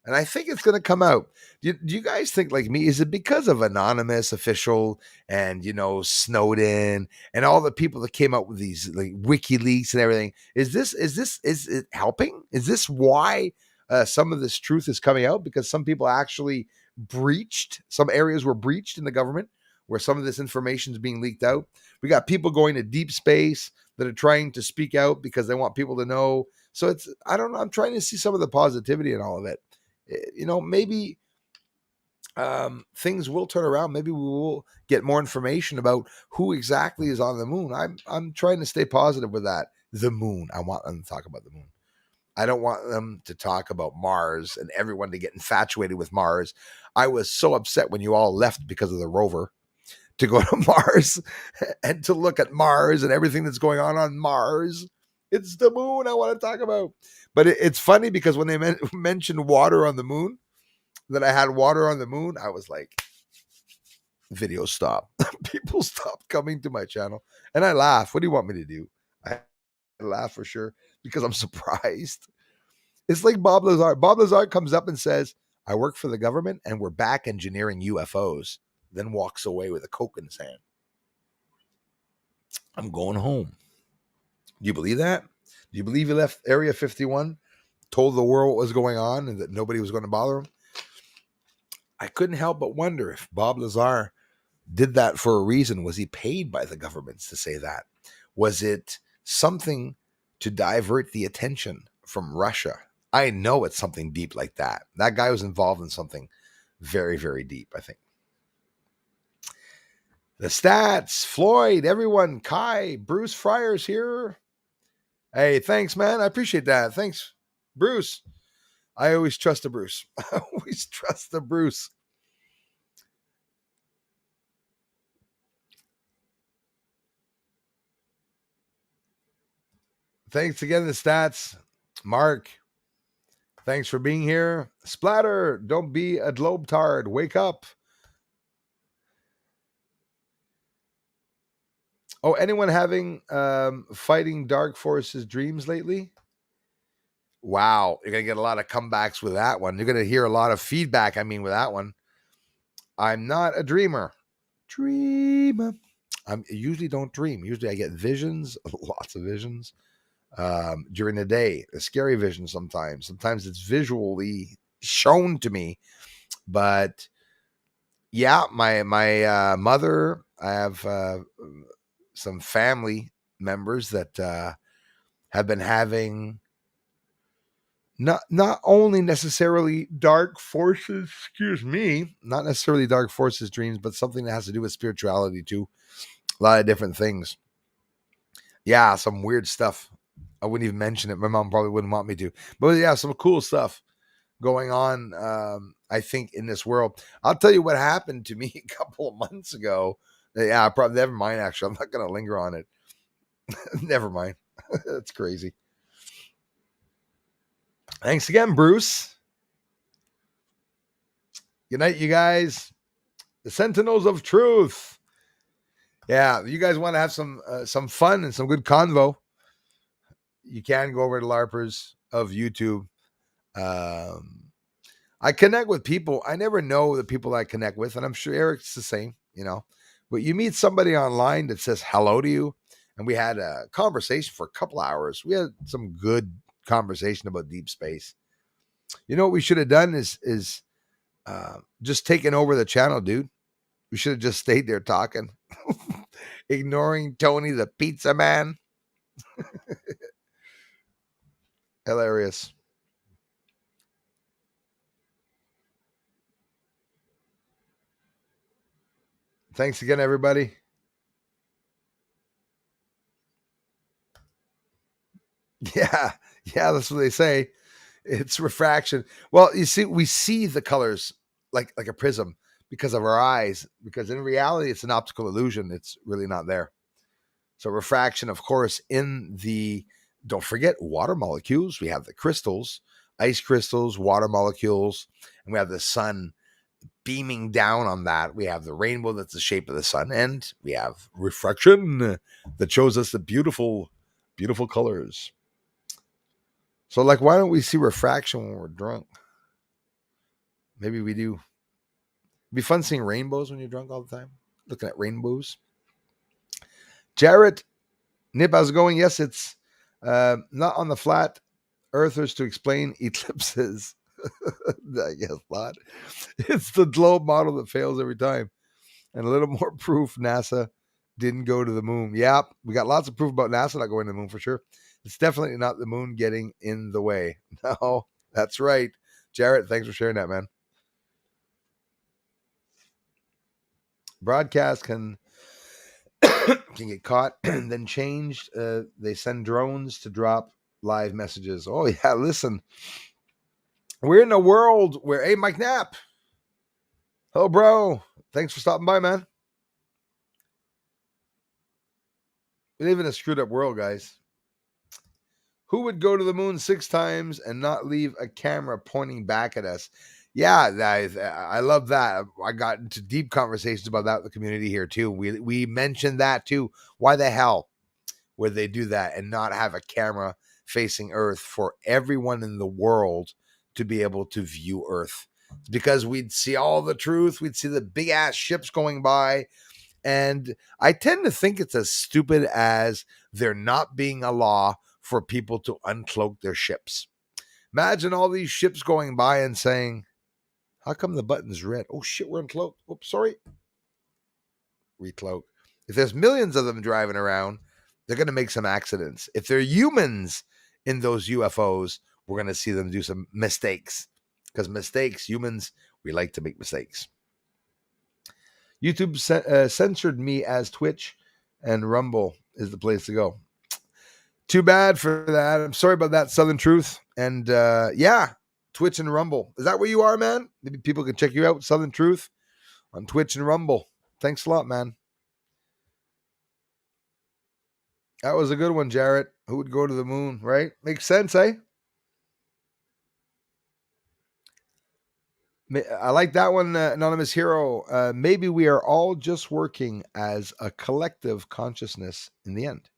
And I think it's going to come out. Do you guys think like me? Is it because of anonymous official and Snowden and all the people that came out with these like WikiLeaks and everything? Is it helping? Is this why some of this truth is coming out? Because some people actually breached, some areas were breached in the government where some of this information is being leaked out. We got people going to deep space that are trying to speak out because they want people to know. So I don't know. I'm trying to see some of the positivity in all of it. Maybe things will turn around. Maybe we will get more information about who exactly is on the moon. I'm trying to stay positive with that. The moon. I want them to talk about the moon. I don't want them to talk about Mars and everyone to get infatuated with Mars. I was so upset when you all left because of the rover to go to Mars and to look at Mars and everything that's going on Mars. It's the moon I want to talk about. But it's funny because when they mentioned water on the moon, that I had water on the moon, I was like, video stop. People stopped coming to my channel. And I laugh. What do you want me to do? I laugh for sure because I'm surprised. It's like Bob Lazar. Bob Lazar comes up and says, I work for the government and we're back engineering UFOs. Then walks away with a Coke in his hand. I'm going home. Do you believe that? Do you believe he left Area 51, told the world what was going on and that nobody was going to bother him? I couldn't help but wonder if Bob Lazar did that for a reason. Was he paid by the governments to say that? Was it something to divert the attention from Russia? I know it's something deep like that. That guy was involved in something very, very deep, I think. The stats, Floyd, everyone, Kai, Bruce Fryer's here. Hey, thanks, man. I appreciate that. Thanks, Bruce. I always trust the Bruce. I always trust the Bruce. Thanks again, the stats. Mark, thanks for being here. Splatter, don't be a globetard. Wake up. Oh, anyone having fighting dark forces dreams lately? Wow, you're going to get a lot of comebacks with that one. You're going to hear a lot of feedback, with that one. I'm not a dreamer. Dreamer. I usually don't dream. Usually I get visions, lots of visions during the day. A scary vision sometimes. Sometimes it's visually shown to me. But yeah, my mother, I have some family members that have been having not only necessarily dark forces, not necessarily dark forces dreams, but something that has to do with spirituality too. A lot of different things. Yeah, some weird stuff. I wouldn't even mention it. My mom probably wouldn't want me to. But yeah, some cool stuff going on, I think, in this world. I'll tell you what happened to me a couple of months ago. Yeah, probably never mind, actually. I'm not going to linger on it. Never mind. That's crazy. Thanks again, Bruce. Good night, you guys. The Sentinels of Truth. Yeah, you guys want to have some fun and some good convo, you can go over to LARPers of YouTube. I connect with people. I never know the people I connect with, and I'm sure Eric's the same, But you meet somebody online that says hello to you, and we had a conversation for a couple hours. We had some good conversation about deep space. You know what we should have done is just taken over the channel, dude. We should have just stayed there talking, ignoring Tony the pizza man. Hilarious. Thanks again, everybody. Yeah, that's what they say. It's refraction. Well, you see, we see the colors like a prism because of our eyes, because in reality, it's an optical illusion. It's really not there. So refraction, of course, don't forget water molecules. We have the crystals, ice crystals, water molecules, and we have the sun beaming down on that. We have the rainbow that's the shape of the sun, and we have refraction that shows us the beautiful, beautiful colors. So, like, why don't we see refraction when we're drunk? Maybe we do. It'd be fun seeing rainbows when you're drunk all the time, looking at rainbows. Jarrett, Nip, how's it going? Yes, it's not on the flat earthers to explain eclipses. I guess not. It's the globe model that fails every time. And a little more proof NASA didn't go to the moon. Yeah, we got lots of proof about NASA not going to the moon for sure. It's definitely not the moon getting in the way. No, that's right. Jarrett, thanks for sharing that, man. Broadcast can get caught and then changed. They send drones to drop live messages. Oh yeah, listen, we're in a world where, hey, Mike Knapp, hello, bro. Thanks for stopping by, man. We live in a screwed up world, guys. Who would go to the moon 6 times and not leave a camera pointing back at us? Yeah, I love that. I got into deep conversations about that with the community here too. We mentioned that too. Why the hell would they do that and not have a camera facing Earth for everyone in the world to be able to view Earth? It's because we'd see all the truth. We'd see the big ass ships going by. And I tend to think it's as stupid as there not being a law for people to uncloak their ships. Imagine all these ships going by and saying, how come the button's red? Oh shit, we're uncloaked. Oops, sorry. Recloak. If there's millions of them driving around, they're going to make some accidents. If they're humans in those UFOs, we're going to see them do some mistakes. Because mistakes, humans, we like to make mistakes. YouTube censored me as Twitch, and Rumble is the place to go. Too bad for that. I'm sorry about that, Southern Truth. And yeah, Twitch and Rumble. Is that where you are, man? Maybe people can check you out, Southern Truth, on Twitch and Rumble. Thanks a lot, man. That was a good one, Jarrett. Who would go to the moon, right? Makes sense, eh? I like that one, Anonymous Hero. Maybe we are all just working as a collective consciousness in the end,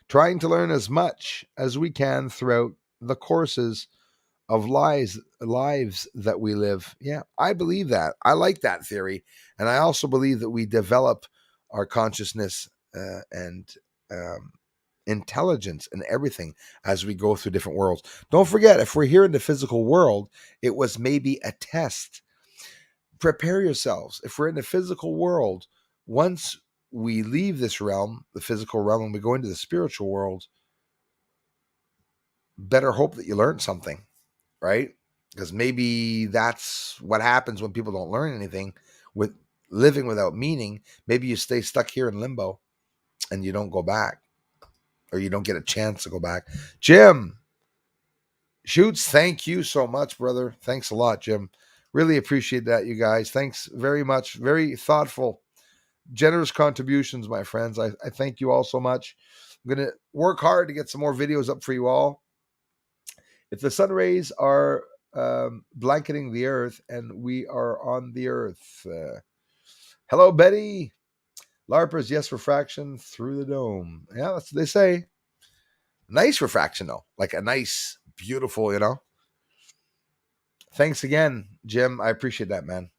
trying to learn as much as we can throughout the courses of lives that we live. Yeah, I believe that. I like that theory, and I also believe that we develop our consciousness and um, intelligence and everything as we go through different worlds. Don't forget, if we're here in the physical world, it was maybe a test. Prepare yourselves. If we're in the physical world, once we leave this realm, the physical realm, and we go into the spiritual world, better hope that you learned something, right? Because maybe that's what happens when people don't learn anything with living without meaning. Maybe you stay stuck here in limbo and you don't go back, or you don't get a chance to go back. Jim Shoots, thank you so much, brother. Thanks a lot, Jim. Really appreciate that, you guys. Thanks very much. Very thoughtful, generous contributions, my friends. I thank you all so much. I'm going to work hard to get some more videos up for you all. If the sun rays are blanketing the earth and we are on the earth. Hello, Betty. LARPers, yes, refraction through the dome. Yeah, that's what they say. Nice refraction, though. Like a nice, beautiful, Thanks again, Jim. I appreciate that, man.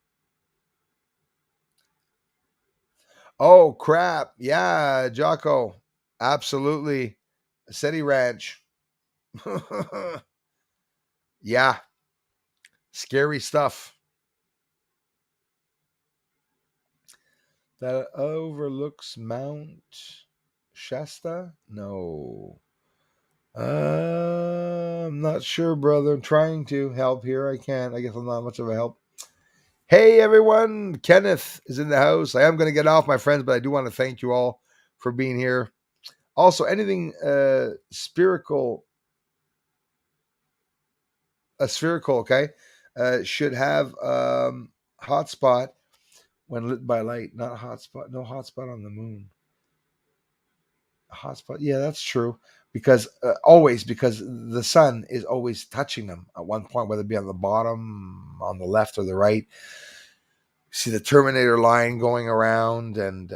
Oh, crap. Yeah, Jocko. Absolutely. SETI Ranch. Yeah, scary stuff. That overlooks Mount Shasta? No. I'm not sure, brother. I'm trying to help here. I can't. I guess I'm not much of a help. Hey, everyone. Kenneth is in the house. I am going to get off, my friends, but I do want to thank you all for being here. Also, anything spherical, okay, should have hotspot when lit by light. Not hotspot. No hotspot on the moon. Hotspot. Yeah, that's true. Because because the sun is always touching them at one point, whether it be on the bottom, on the left, or the right. See the Terminator line going around, and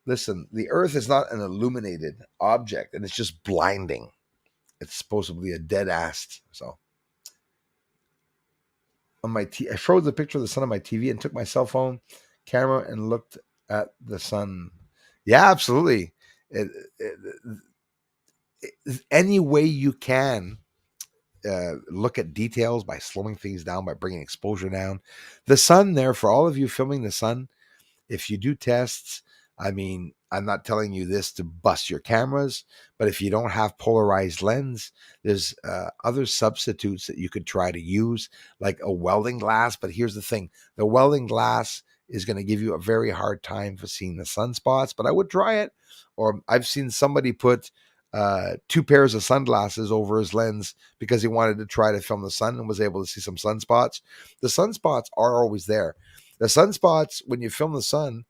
listen, the Earth is not an illuminated object, and it's just blinding. It's supposedly a dead ass. So on my I froze the picture of the sun on my TV and took my cell phone camera and looked at the sun. Yeah, absolutely. It, it, any way you can look at details by slowing things down, by bringing exposure down. The sun, there for all of you filming the sun, if you do tests, I mean, I'm not telling you this to bust your cameras, but if you don't have polarized lens, there's other substitutes that you could try to use, like a welding glass. But here's the thing, the welding glass is going to give you a very hard time for seeing the sunspots, but I would try it. Or I've seen somebody put two pairs of sunglasses over his lens because he wanted to try to film the sun and was able to see some sunspots. The sunspots are always there. The sunspots, when you film the sun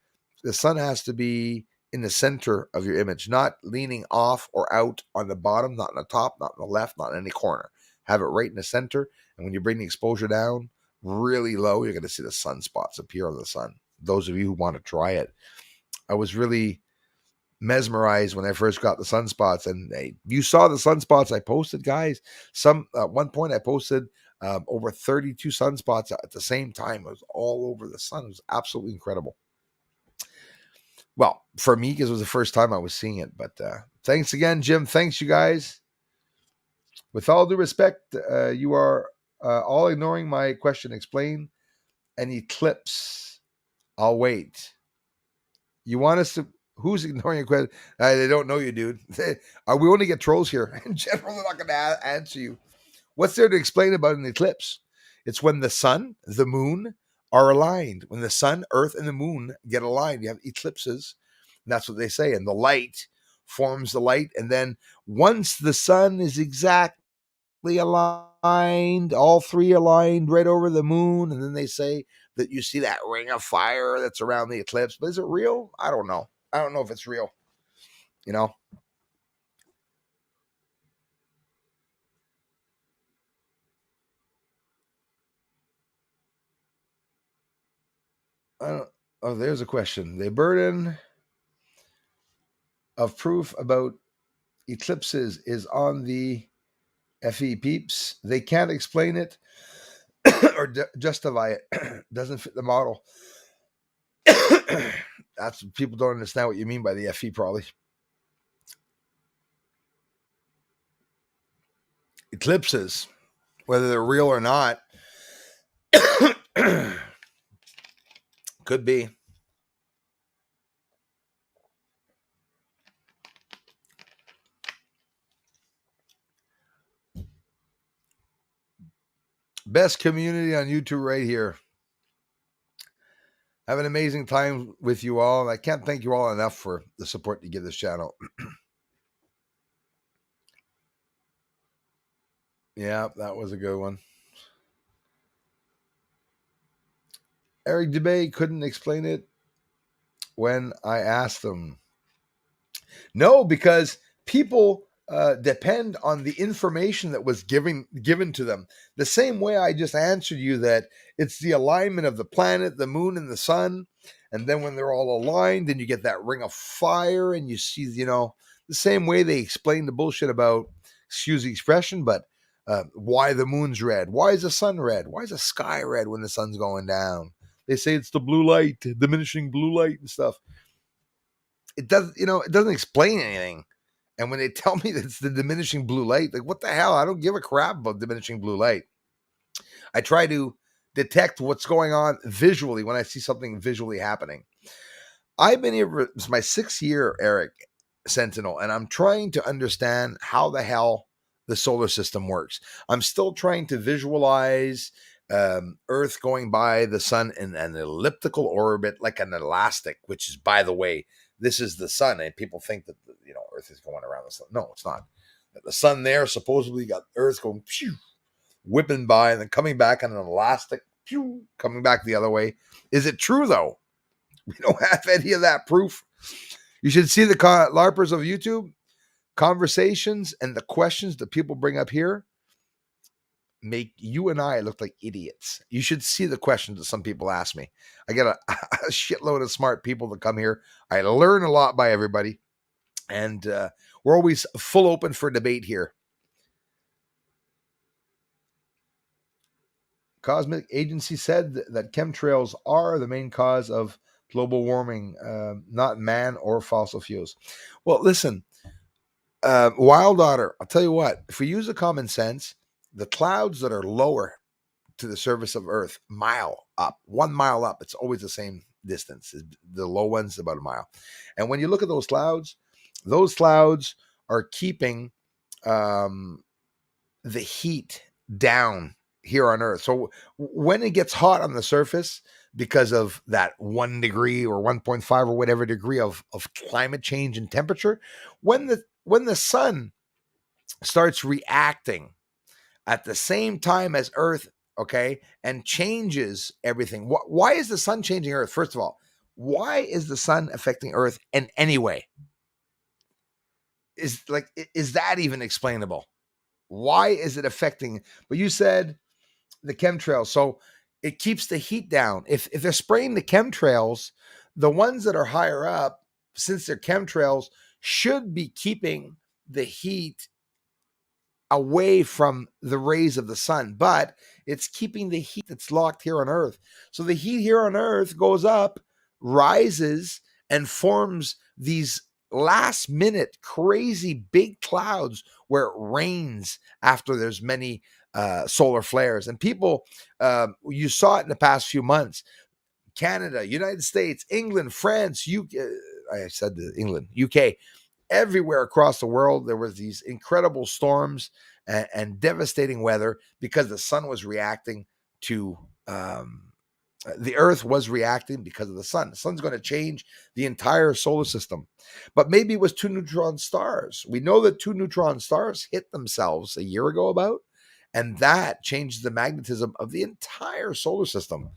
has to be in the center of your image, not leaning off or out on the bottom, not on the top, not on the left, not in any corner. Have it right in the center. And when you bring the exposure down really low, you're going to see the sunspots appear on the sun. Those of you who want to try it, I was really mesmerized when I first got the sunspots. And you saw the sunspots I posted, guys. Some at one point I posted over 32 sunspots at the same time. It was all over the sun. It was absolutely incredible. Well, for me, because it was the first time I was seeing it. But thanks again, Jim. Thanks, you guys. With all due respect, you are all ignoring my question. Explain an eclipse. I'll wait. You want us to? Who's ignoring your question? They don't know you, dude. We only get trolls here. In general, they're not going to answer you. What's there to explain about an eclipse? It's when the sun, the moon are aligned. When the sun, earth, and the moon get aligned, you have eclipses. And that's what they say. And the light forms the light. And then once the sun is exactly aligned, all three aligned right over the moon, and then they say that you see that ring of fire that's around the eclipse. But is it real? I don't know. I don't know if it's real. You know? Oh, there's a question. The burden of proof about eclipses is on the FE peeps. They can't explain it or justify it. Doesn't fit the model. That's people don't understand what you mean by the FE, probably. Eclipses, whether they're real or not, could be. Best community on YouTube right here. Have an amazing time with you all. And I can't thank you all enough for the support you give this channel. Yeah, that was a good one. Eric Dubay couldn't explain it when I asked him. No, because people depend on the information that was given to them. The same way I just answered you that it's the alignment of the planet, the moon, and the sun, and then when they're all aligned, then you get that ring of fire, and you see, the same way they explain the bullshit about, excuse the expression, but why the moon's red, why is the sun red, why is the sky red when the sun's going down? They say it's the blue light, diminishing blue light and stuff. It doesn't explain anything. And when they tell me that it's the diminishing blue light, like, what the hell? I don't give a crap about diminishing blue light. I try to detect what's going on visually when I see something visually happening. I've been here, it's my 6th year, Eric Sentinel, and I'm trying to understand how the hell the solar system works. I'm still trying to visualize Earth going by the sun in an elliptical orbit, like an elastic, which is, by the way, this is the sun. And people think that, Earth is going around the sun. No, it's not. The sun there supposedly got Earth going, phew, whipping by and then coming back on an elastic, phew, coming back the other way. Is it true, though? We don't have any of that proof. You should see the LARPers of YouTube conversations and the questions that people bring up here make you and I look like idiots. You should see the questions that some people ask me. I get a shitload of smart people that come here. I learn a lot by everybody. And we're always full open for debate here. Cosmic Agency said that chemtrails are the main cause of global warming, not man or fossil fuels. Well, listen, Wild Otter, I'll tell you what, if we use a common sense, the clouds that are lower to the surface of Earth, 1 mile up, it's always the same distance. The low one's about a mile. And when you look at those clouds are keeping the heat down here on Earth. So when it gets hot on the surface, because of that 1 degree or 1.5 or whatever degree of climate change and temperature, when the sun starts reacting at the same time as Earth, okay, and changes everything. Why is the sun changing Earth? First of all, why is the sun affecting Earth in any way? Is that even explainable? Why is it affecting? But you said the chemtrails, so it keeps the heat down. If they're spraying the chemtrails, the ones that are higher up, since they're chemtrails, should be keeping the heat away from the rays of the sun, but it's keeping the heat that's locked here on Earth. So the heat here on Earth goes up, rises, and forms these last minute crazy big clouds where it rains after there's many solar flares. And people, you saw it in the past few months. Canada, United States, England, France, UK, I said England, UK, everywhere across the world, there was these incredible storms and devastating weather because the sun was reacting to the Earth was reacting because of the sun. The sun's going to change the entire solar system. But maybe it was 2 neutron stars. We know that 2 neutron stars hit themselves a year ago about, and that changed the magnetism of the entire solar system.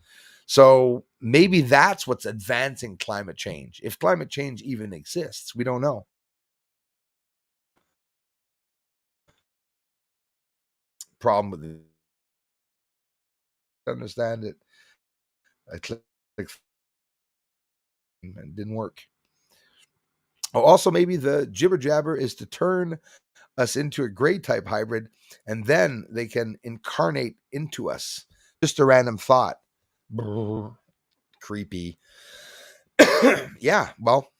So maybe that's what's advancing climate change. If climate change even exists, we don't know. Problem with it. Understand it. I click It didn't work. Oh, also, maybe the jibber jabber is to turn us into a gray type hybrid, and then they can incarnate into us. Just a random thought. Brr, creepy. Yeah, well,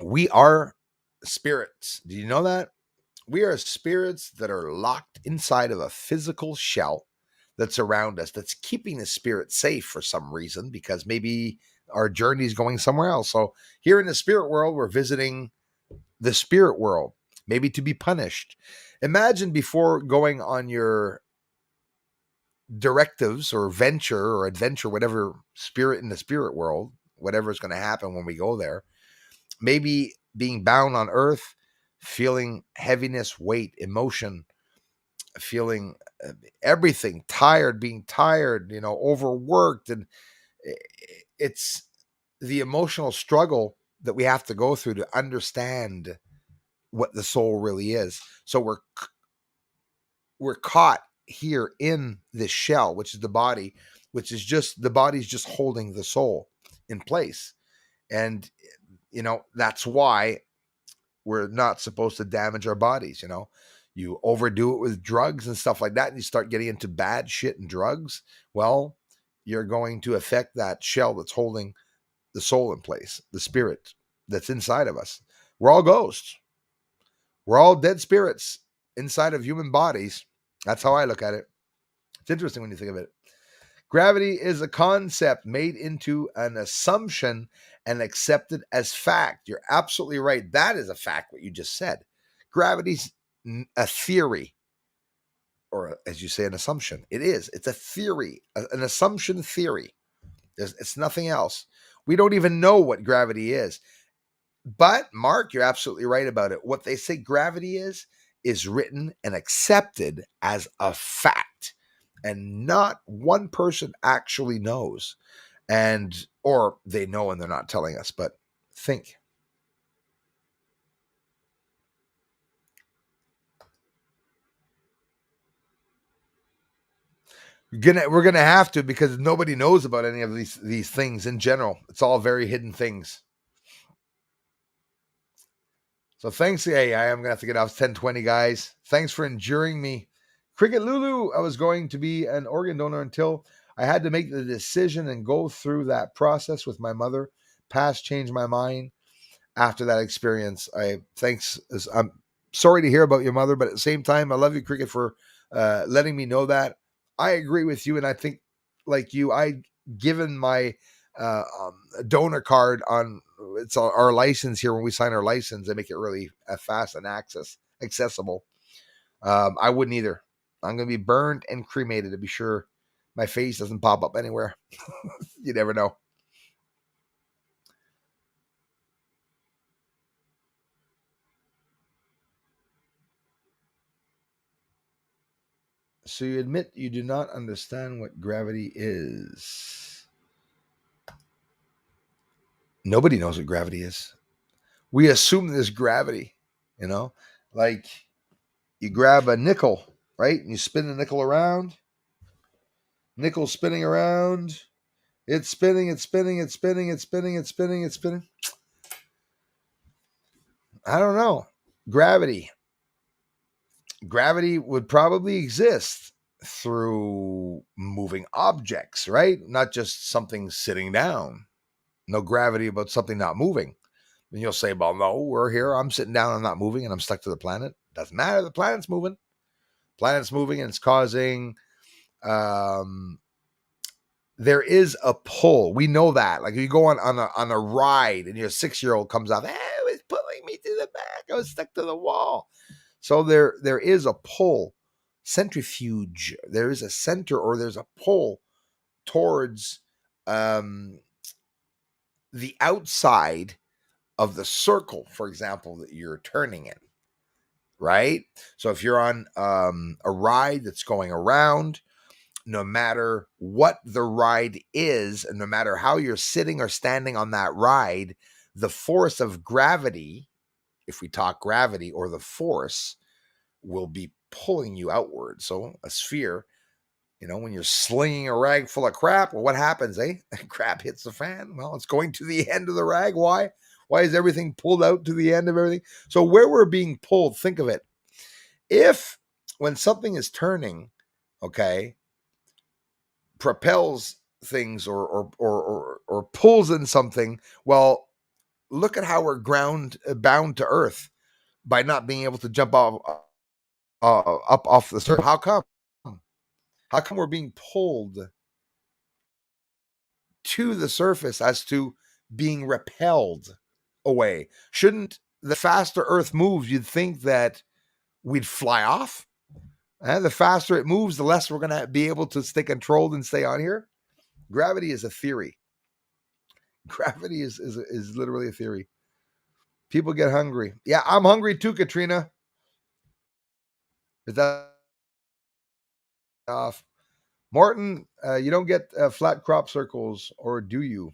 we are spirits. Do you know that? We are spirits that are locked inside of a physical shell that's around us, that's keeping the spirit safe for some reason, because maybe our journey is going somewhere else. So here in the spirit world, we're visiting the spirit world, maybe to be punished. Imagine before going on your directives or venture or adventure, whatever spirit in the spirit world, whatever is going to happen when we go there, maybe being bound on earth, feeling heaviness, weight, emotion, feeling everything, tired, being tired, overworked. And it's the emotional struggle that we have to go through to understand what the soul really is. So we're caught here in this shell, which is the body, which is just the body's just holding the soul in place. And that's why we're not supposed to damage our bodies. You overdo it with drugs and stuff like that, and you start getting into bad shit and drugs. Well, you're going to affect that shell that's holding the soul in place, the spirit that's inside of us. We're all ghosts. We're all dead spirits inside of human bodies. That's how I look at it. It's interesting when you think of it. Gravity is a concept made into an assumption and accepted as fact. You're absolutely right. That is a fact, what you just said. Gravity's a theory, or as you say, an assumption. It is. It's a theory, an assumption theory. It's nothing else. We don't even know what gravity is. But, Mark, you're absolutely right about it. What they say gravity is written and accepted as a fact. And not one person actually knows. Or they know and they're not telling us. But think. We're gonna have to, because nobody knows about any of these things in general. It's all very hidden things. So thanks. Hey, I am gonna have to get off 10:20, guys. Thanks for enduring me. Cricket Lulu, I was going to be an organ donor until I had to make the decision and go through that process with my mother. Past changed my mind after that experience. I'm sorry to hear about your mother, but at the same time, I love you, Cricket, for letting me know that. I agree with you, and I think, like you, I given my donor card on it's our license here. When we sign our license, they make it really fast and accessible. I wouldn't either. I'm going to be burned and cremated to be sure my face doesn't pop up anywhere. You never know. So you admit you do not understand what gravity is. Nobody knows what gravity is. We assume there's gravity, like you grab a nickel, right? And you spin the nickel around. Nickel spinning around. It's spinning, it's spinning, it's spinning, it's spinning, it's spinning, it's spinning. I don't know. Gravity. Gravity would probably exist through moving objects, right? Not just something sitting down. No gravity about something not moving. And you'll say, well, no, we're here. I'm sitting down. I'm not moving and I'm stuck to the planet. Doesn't matter. The planet's moving. Planet's moving and it's causing there is a pull. We know that. Like you go on a ride and your 6-year-old comes out, hey, it was pulling me to the back. I was stuck to the wall. So there is a pull, centrifuge. There is a center, or there's a pull towards the outside of the circle, for example, that you're turning in, right? So if you're on a ride that's going around, no matter what the ride is, and no matter how you're sitting or standing on that ride, the force of gravity, if we talk gravity, or the force, will be pulling you outward. So a sphere When you're slinging a rag full of crap, well, what happens, eh? Crap hits the fan. Well, it's going to the end of the rag. Why? Why is everything pulled out to the end of everything? So where we're being pulled, think of it. If when something is turning, okay, propels things or pulls in something, well, look at how we're bound to earth by not being able to jump up off the surface. How come? How come we're being pulled to the surface as to being repelled away? Shouldn't the faster Earth moves, you'd think that we'd fly off? The faster it moves, the less we're going to be able to stay controlled and stay on here. Gravity is a theory. Gravity is literally a theory. People get hungry. Yeah, I'm hungry too, Katrina. Is that off? Morton, you don't get flat crop circles, or do you?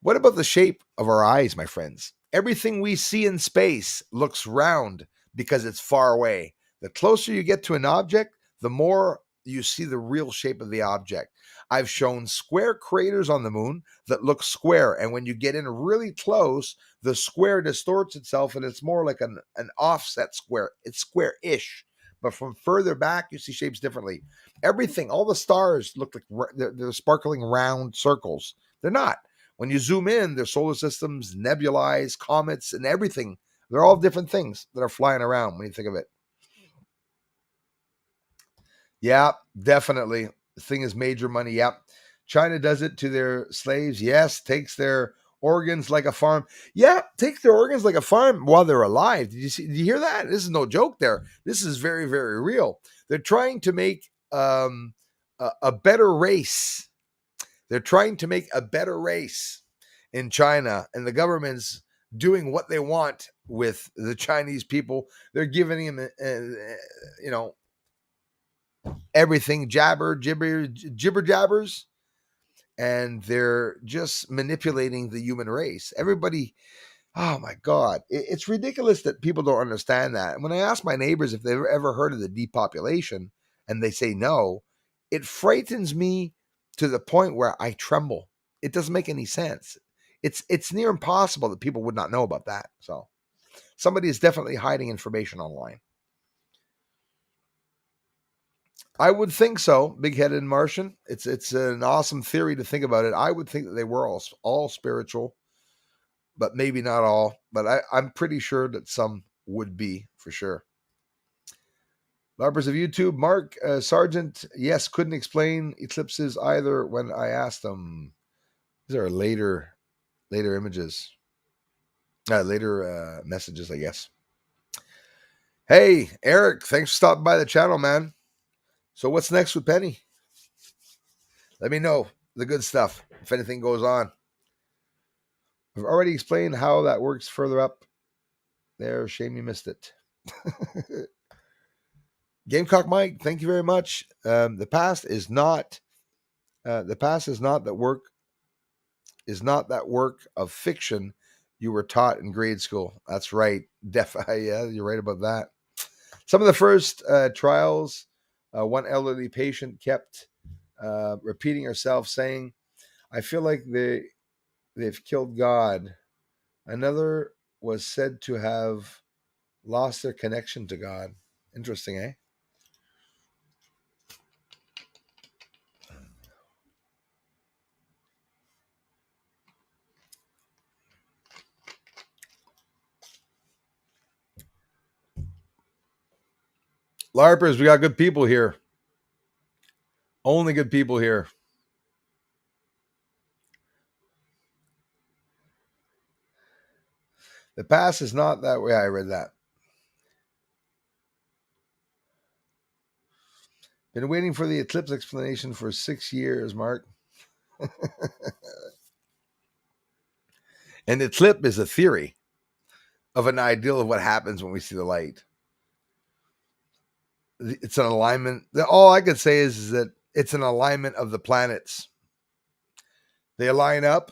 What about the shape of our eyes, my friends? Everything we see in space looks round because it's far away. The closer you get to an object, the more you see the real shape of the object. I've shown square craters on the moon that look square, and when you get in really close, the square distorts itself and it's more like an offset square. It's square-ish. But from further back, you see shapes differently. Everything, all the stars look like they're sparkling round circles. They're not. When you zoom in, there's solar systems, nebulae, comets, and everything. They're all different things that are flying around when you think of it. Yeah, definitely. The thing is major money. Yep. China does it to their slaves. Yes. Takes their organs like a farm. Yeah. Takes their organs like a farm while they're alive. Did you hear that? This is no joke there. This is very, very real. They're trying to make a better race. They're trying to make a better race in China, and the government's doing what they want with the Chinese people. They're giving them, everything gibber jabbers, and they're just manipulating the human race. Everybody, oh my God, it's ridiculous that people don't understand that. And when I ask my neighbors if they've ever heard of the depopulation, and they say no, it frightens me to the point where I tremble. It doesn't make any sense. It's near impossible that people would not know about that. So somebody is definitely hiding information online. I would think so, big-headed Martian. It's an awesome theory to think about it. I would think that they were all spiritual, but maybe not all. But I'm pretty sure that some would be for sure. Larpers of YouTube, Mark Sargent, yes, couldn't explain eclipses either when I asked them. These are later images, later messages, I guess. Hey, Eric, thanks for stopping by the channel, man. So what's next with Penny? Let me know the good stuff if anything goes on. I've already explained how that works further up there. Shame you missed it. Gamecock Mike, thank you very much. The past is not that work of fiction you were taught in grade school. That's right. Yeah, you're right about that. Some of the first trials, one elderly patient kept repeating herself, saying, "I feel like they've killed God." Another was said to have lost their connection to God. Interesting, eh? LARPers, we got good people here. Only good people here. The past is not that way. I read that. Been waiting for the eclipse explanation for 6 years, Mark. An eclipse is a theory of an ideal of what happens when we see the light. It's an alignment. All I could say is that it's an alignment of the planets. They align up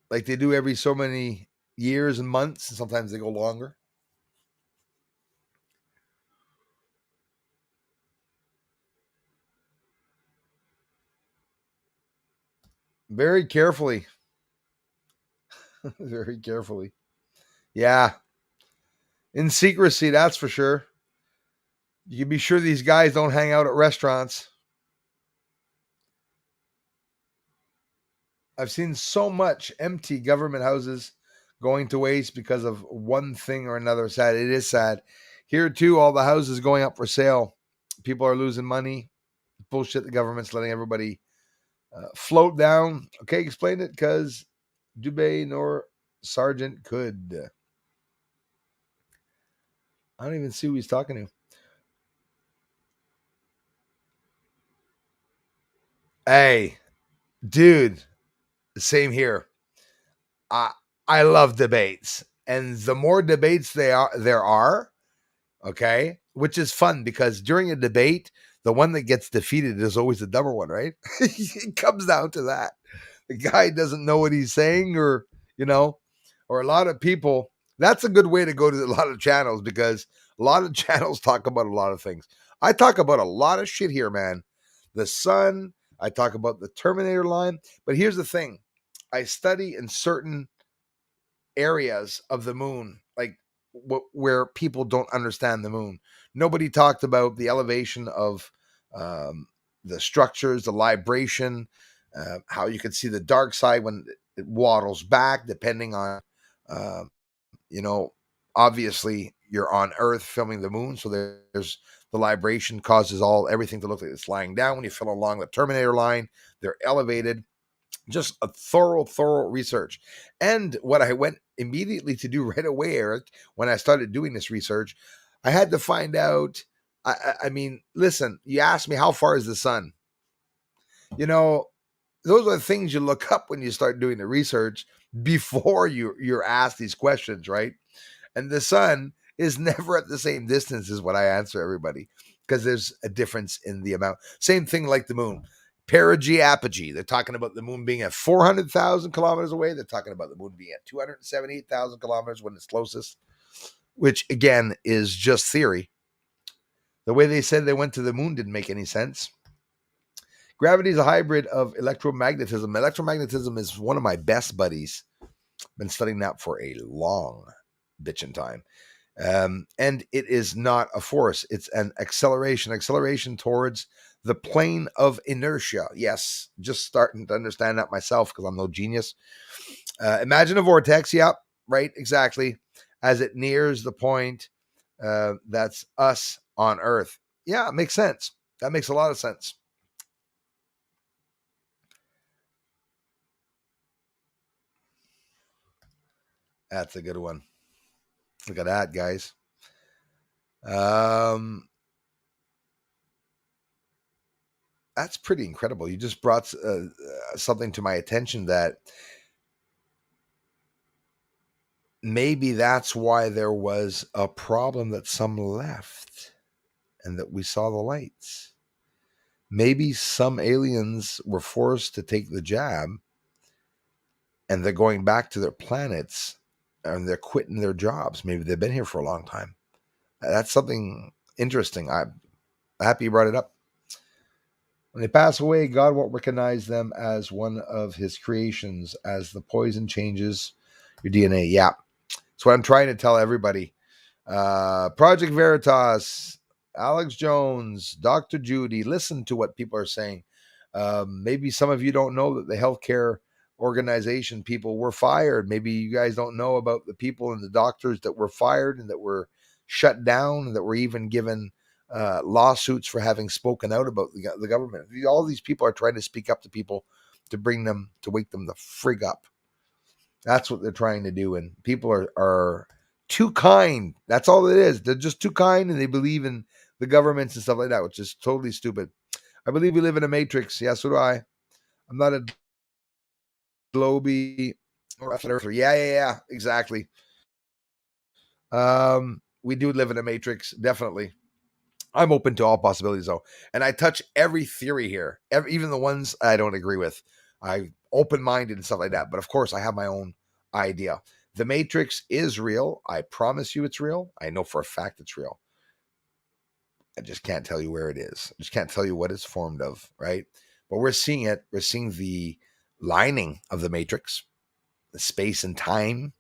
like they do every so many years and months, and sometimes they go longer. Very carefully. Very carefully. Yeah. In secrecy, that's for sure. You can be sure these guys don't hang out at restaurants. I've seen so much empty government houses going to waste because of one thing or another. Sad. It is sad. Here too, all the houses going up for sale. People are losing money. Bullshit. The government's letting everybody float down. Okay, explain it because Dubé nor Sargent could. I don't even see who he's talking to. Hey, dude, same here. I I love debates, and the more debates there are, okay, which is fun because during a debate, the one that gets defeated is always the dumber one, right? It comes down to that. The guy doesn't know what he's saying, or you know, or a lot of people. That's a good way to go to a lot of channels because a lot of channels talk about a lot of things. I talk about a lot of shit here, man. The sun. I talk about the Terminator line, but here's the thing: I study in certain areas of the moon, like where people don't understand the moon. Nobody talked about the elevation of um, the structures, the libration, how you can see the dark side when it waddles back, depending on, uh, you know, obviously you're on Earth filming the moon, so there's the libration causes all everything to look like it's lying down. When you film along the Terminator line, they're elevated, just a thorough research. And what I went immediately to do right away, Eric, when I started doing this research, I had to find out. I mean, listen, you asked me how far is the sun? You know, those are the things you look up when you start doing the research before you're asked these questions, right? And the sun is never at the same distance as what I answer everybody because there's a difference in the amount. Same thing like the moon. Perigee, apogee. They're talking about the moon being at 400,000 kilometers away. They're talking about the moon being at 278,000 kilometers when it's closest, which again is just theory. The way they said they went to the moon didn't make any sense. Gravity is a hybrid of electromagnetism. Electromagnetism is one of my best buddies. Been studying that for a long bitchin' time. And it is not a force, it's an acceleration towards the plane of inertia. Yes, just starting to understand that myself because I'm no genius. Imagine a vortex. Yep, right, exactly. As it nears the point that's us on Earth. Yeah, it makes sense. That makes a lot of sense. That's a good one. Look at that, guys. Um, that's pretty incredible. You just brought something to my attention that maybe that's why there was a problem that some left and that we saw the lights. Maybe some aliens were forced to take the jab and they're going back to their planets and they're quitting their jobs. Maybe they've been here for a long time. That's something interesting. I'm happy you brought it up. When they pass away, God won't recognize them as one of his creations as the poison changes your DNA. Yeah. That's what I'm trying to tell everybody. Project Veritas, Alex Jones, Dr. Judy, listen to what people are saying. Maybe some of you don't know that the healthcare organization people were fired. Maybe you guys don't know about the people and the doctors that were fired and that were shut down and that were even given lawsuits for having spoken out about the government. All these people are trying to speak up to people to bring them, to wake them the frig up. That's what they're trying to do. And people are too kind. That's all it is. They're just too kind and they believe in the governments and stuff like that, which is totally stupid. I believe we live in a matrix. Yeah, so do I. I'm not a globy or a flat earther. Yeah, exactly. We do live in a matrix, definitely. I'm open to all possibilities though. And I touch every theory here, even the ones I don't agree with. I open-minded and stuff like that. But of course, I have my own idea. The Matrix is real. I promise you it's real. I know for a fact it's real. I just can't tell you where it is. I just can't tell you what it's formed of, right? But we're seeing it. We're seeing the lining of the matrix, the space and time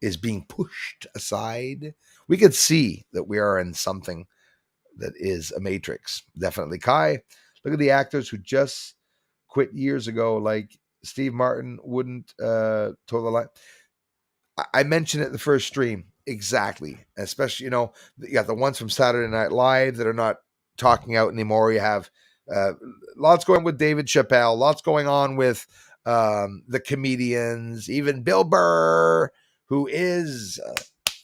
is being pushed aside. We could see that we are in something that is a matrix. Definitely. Kai, look at the actors who just quit years ago, like Steve Martin wouldn't toe the line. I mentioned it in the first stream. Exactly. Especially, you got the ones from Saturday Night Live that are not talking out anymore. You have lots going on with David Chappelle, lots going on with the comedians, even Bill Burr, who is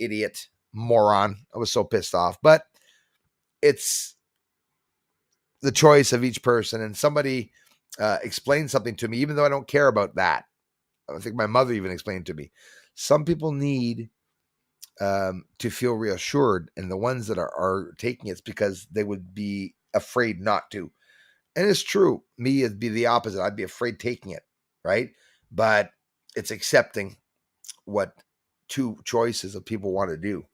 idiot, moron. I was so pissed off. But it's the choice of each person. And somebody explained something to me, even though I don't care about that. I think my mother even explained to me. Some people need to feel reassured, and the ones that are taking it's because they would be afraid not to. And it's true. Me, it'd be the opposite. I'd be afraid taking it, right? But it's accepting what two choices of people want to do.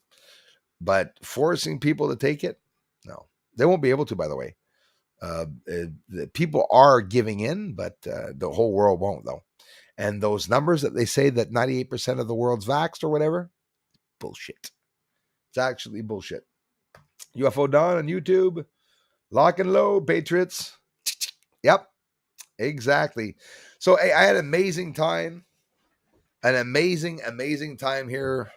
But forcing people to take it, no, they won't be able to. By the way, the people are giving in, but the whole world won't, though. And those numbers that they say that 98% of the world's vaxxed or whatever, bullshit. It's actually bullshit. UFO Don on YouTube. Lock and load, Patriots. Yep, exactly. So I had an amazing time. An amazing, amazing time here.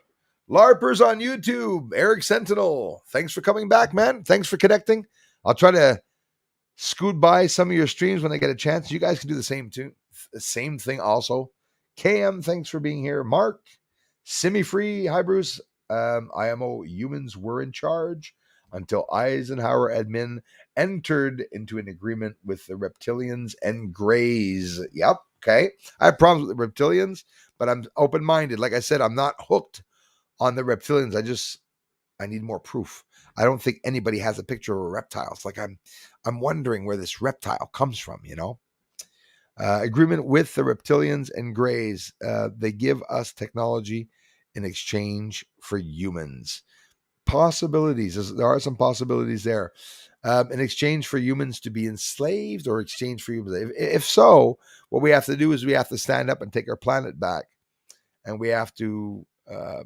LARPers on YouTube. Eric Sentinel. Thanks for coming back, man. Thanks for connecting. I'll try to scoot by some of your streams when I get a chance. You guys can do the same too. The same thing also. KM, thanks for being here. Mark, Simi Free. Hi, Bruce. IMO, humans were in charge until Eisenhower admin entered into an agreement with the reptilians and Greys. Yep. Okay. I have problems with the reptilians, but I'm open-minded. Like I said, I'm not hooked on the reptilians. I need more proof. I don't think anybody has a picture of a reptile. It's like I'm wondering where this reptile comes from, agreement with the reptilians and Greys. They give us technology in exchange for humans. Possibilities. There are some possibilities there. In exchange for humans to be enslaved or exchange for humans. If so, what we have to do is we have to stand up and take our planet back. And we have to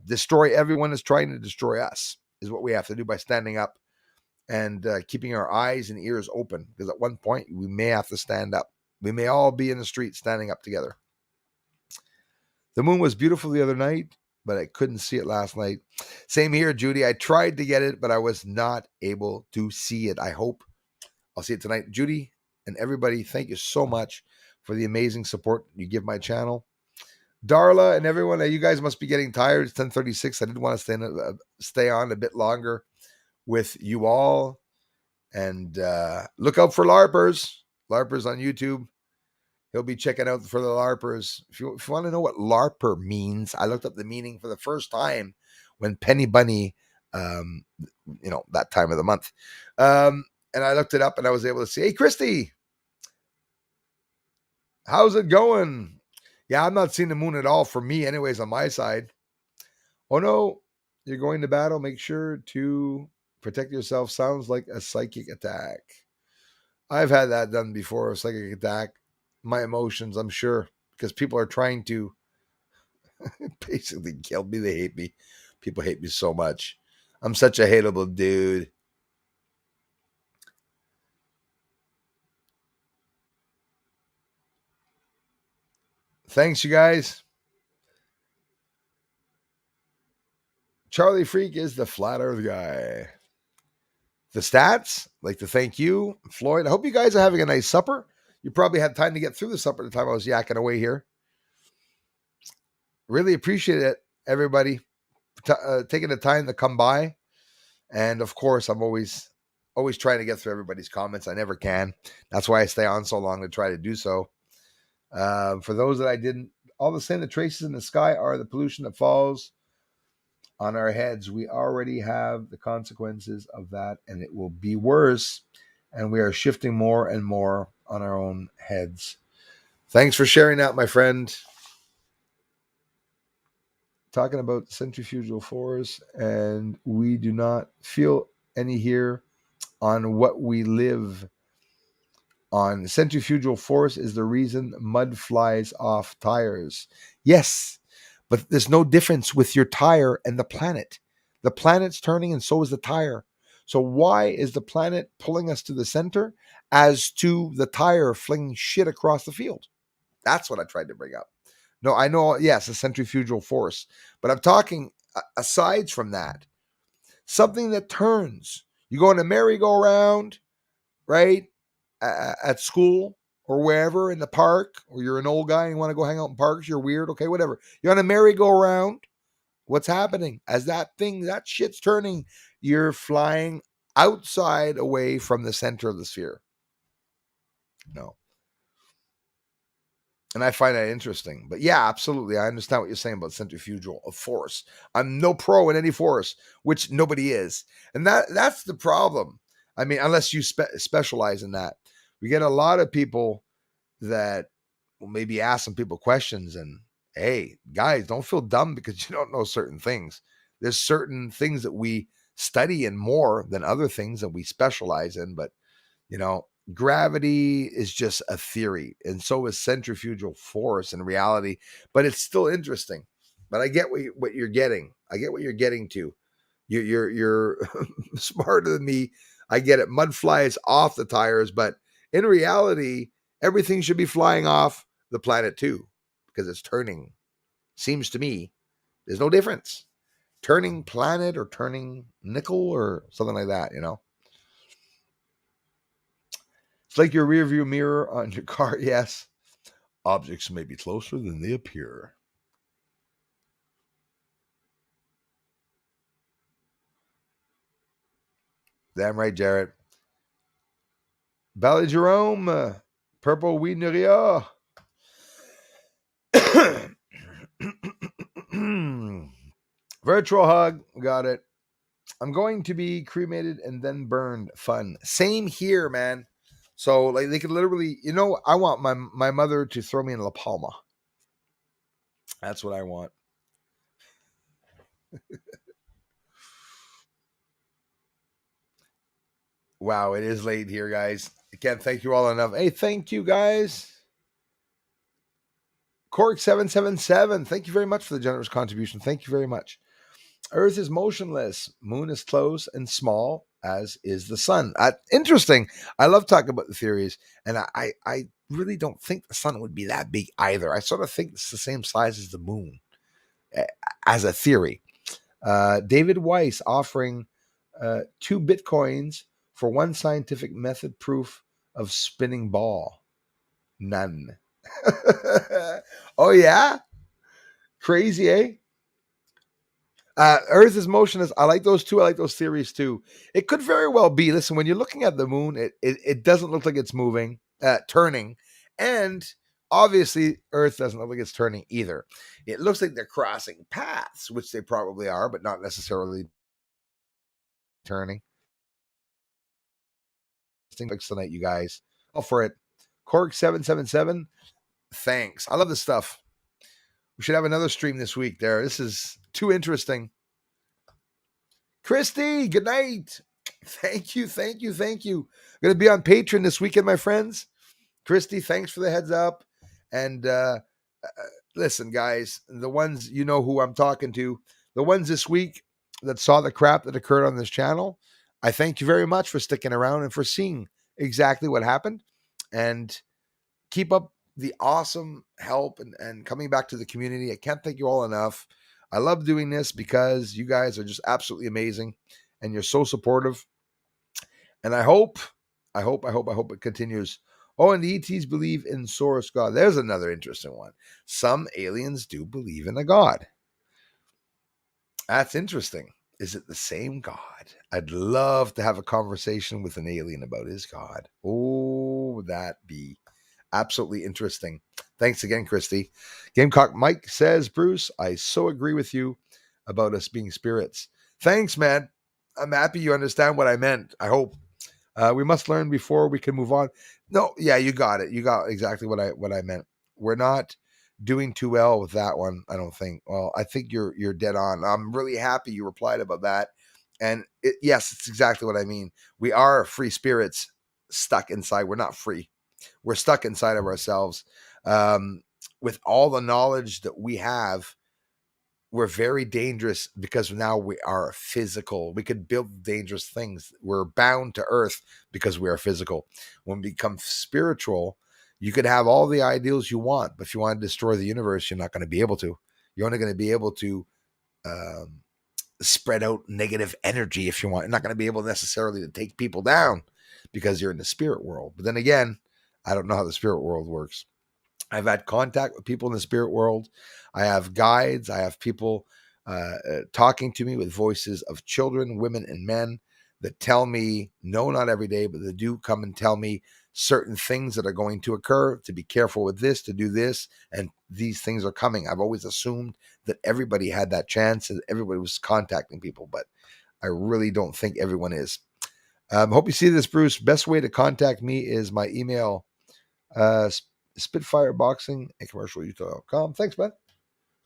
destroy everyone that's trying to destroy us, is what we have to do by standing up and keeping our eyes and ears open. Because at one point, we may have to stand up. We may all be in the street standing up together. The moon was beautiful the other night, but I couldn't see it last night. Same here, Judy. I tried to get it, but I was not able to see it. I hope I'll see it tonight. Judy and everybody, thank you so much for the amazing support you give my channel. Darla and everyone, you guys must be getting tired. It's 10:36. I didn't want to stay on a bit longer with you all. And look out for LARPers. LARPers on YouTube. He'll be checking out for the LARPers. If you want to know what LARPer means, I looked up the meaning for the first time when Penny Bunny, that time of the month. And I looked it up and I was able to see, hey, Christy, how's it going? Yeah, I'm not seeing the moon at all for me anyways on my side. Oh, no, you're going to battle. Make sure to protect yourself. Sounds like a psychic attack. I've had that done before, a psychic attack. My emotions, I'm sure, because people are trying to basically kill me. They hate me. People hate me so much. I'm such a hateable dude. Thanks, you guys. Charlie Freak is the flat earth guy. The stats, like to thank you, Floyd. I hope you guys are having a nice supper. You probably had time to get through the supper the time I was yakking away here. Really appreciate it, everybody, taking the time to come by. And of course, I'm always trying to get through everybody's comments. I never can. That's why I stay on so long to try to do so. For those that I didn't, all the same, the traces in the sky are the pollution that falls on our heads. We already have the consequences of that, and it will be worse. And we are shifting more and more on our own heads. Thanks for sharing that, my friend. Talking about centrifugal force, and we do not feel any here on what we live on centrifugal force is the reason mud flies off tires. Yes, but there's no difference with your tire and the planet. The planet's turning and so is the tire. So why is the planet pulling us to the center as to the tire flinging shit across the field? That's what I tried to bring up. No, I know, yes, a centrifugal force, but I'm talking aside from that, something that turns. You go on a merry-go-round, right? At school or wherever in the park, or you're an old guy and you want to go hang out in parks, you're weird, okay, whatever. You're on a merry-go-round. What's happening? As that shit's turning, you're flying outside away from the center of the sphere. No. And I find that interesting. But yeah, absolutely. I understand what you're saying about centrifugal force. I'm no pro in any force, which nobody is. And that's the problem. I mean, unless you specialize in that. We get a lot of people that will maybe ask some people questions and, hey, guys, don't feel dumb because you don't know certain things. There's certain things that we study in more than other things that we specialize in. But, gravity is just a theory, and so is centrifugal force in reality, but it's still interesting. But I get what you're getting. I get what you're getting to. You're smarter than me. I get it. Mud flies off the tires, but in reality, everything should be flying off the planet too, because it's turning. Seems to me there's no difference. Turning planet or turning nickel or something like that, It's like your rear view mirror on your car. Yes. Objects may be closer than they appear. Damn right, Jared. Barley Jerome, Purple Wieneria. Virtual hug. Got it. I'm going to be cremated and then burned. Fun. Same here, man. So like they could literally, I want my mother to throw me in La Palma. That's what I want. Wow, it is late here, guys. I can't thank you all enough. Hey, thank you, guys. Cork777, thank you very much for the generous contribution. Thank you very much. Earth is motionless. Moon is close and small, as is the sun. Interesting. I love talking about the theories, and I really don't think the sun would be that big either. I sort of think it's the same size as the moon as a theory. David Weiss offering 2 Bitcoins for one scientific method proof of spinning ball. None. Oh, yeah? Crazy, eh? Earth is motionless. I like those too. I like those theories too. It could very well be. Listen, when you're looking at the moon, it doesn't look like it's moving, turning, and obviously Earth doesn't look like it's turning either. It looks like they're crossing paths, which they probably are, but not necessarily turning. Thanks tonight, you guys. All for it. Cork777. Thanks. I love this stuff. We should have another stream this week there. This is too interesting. Christy, good night. Thank you. Going to be on Patreon this weekend, my friends. Christy, thanks for the heads up. And listen, guys, the ones you know who I'm talking to, the ones this week that saw the crap that occurred on this channel, I thank you very much for sticking around and for seeing exactly what happened. And keep up the awesome help and coming back to the community. I can't thank you all enough. I love doing this because you guys are just absolutely amazing and you're so supportive. And I hope it continues. Oh, and the ETs believe in source God. There's another interesting one. Some aliens do believe in a God. That's interesting. Is it the same God? I'd love to have a conversation with an alien about his God. Oh, would that be absolutely interesting. Thanks again, Christy. Gamecock Mike says, Bruce, I so agree with you about us being spirits. Thanks, man. I'm happy you understand what I meant. I hope. We must learn before we can move on. No, yeah, you got it. You got exactly what I meant. We're not doing too well with that one, I don't think. Well, I think you're dead on. I'm really happy you replied about that. And yes, it's exactly what I mean. We are free spirits stuck inside. We're not free. We're stuck inside of ourselves. With all the knowledge that we have, we're very dangerous because now we are physical. We could build dangerous things. We're bound to earth because we are physical. When we become spiritual, you could have all the ideals you want, but if you want to destroy the universe, you're not going to be able to. You're only going to be able to um, spread out negative energy if you want. You're not going to be able necessarily to take people down because you're in the spirit world. But then again, I don't know how the spirit world works. I've had contact with people in the spirit world. I have guides. I have people talking to me with voices of children, women, and men that tell me, no, not every day, but they do come and tell me certain things that are going to occur, to be careful with this, to do this, and these things are coming. I've always assumed that everybody had that chance and everybody was contacting people, but I really don't think everyone is. Hope you see this, Bruce. Best way to contact me is my email, spitfireboxing at commercialutah.com. Thanks, man.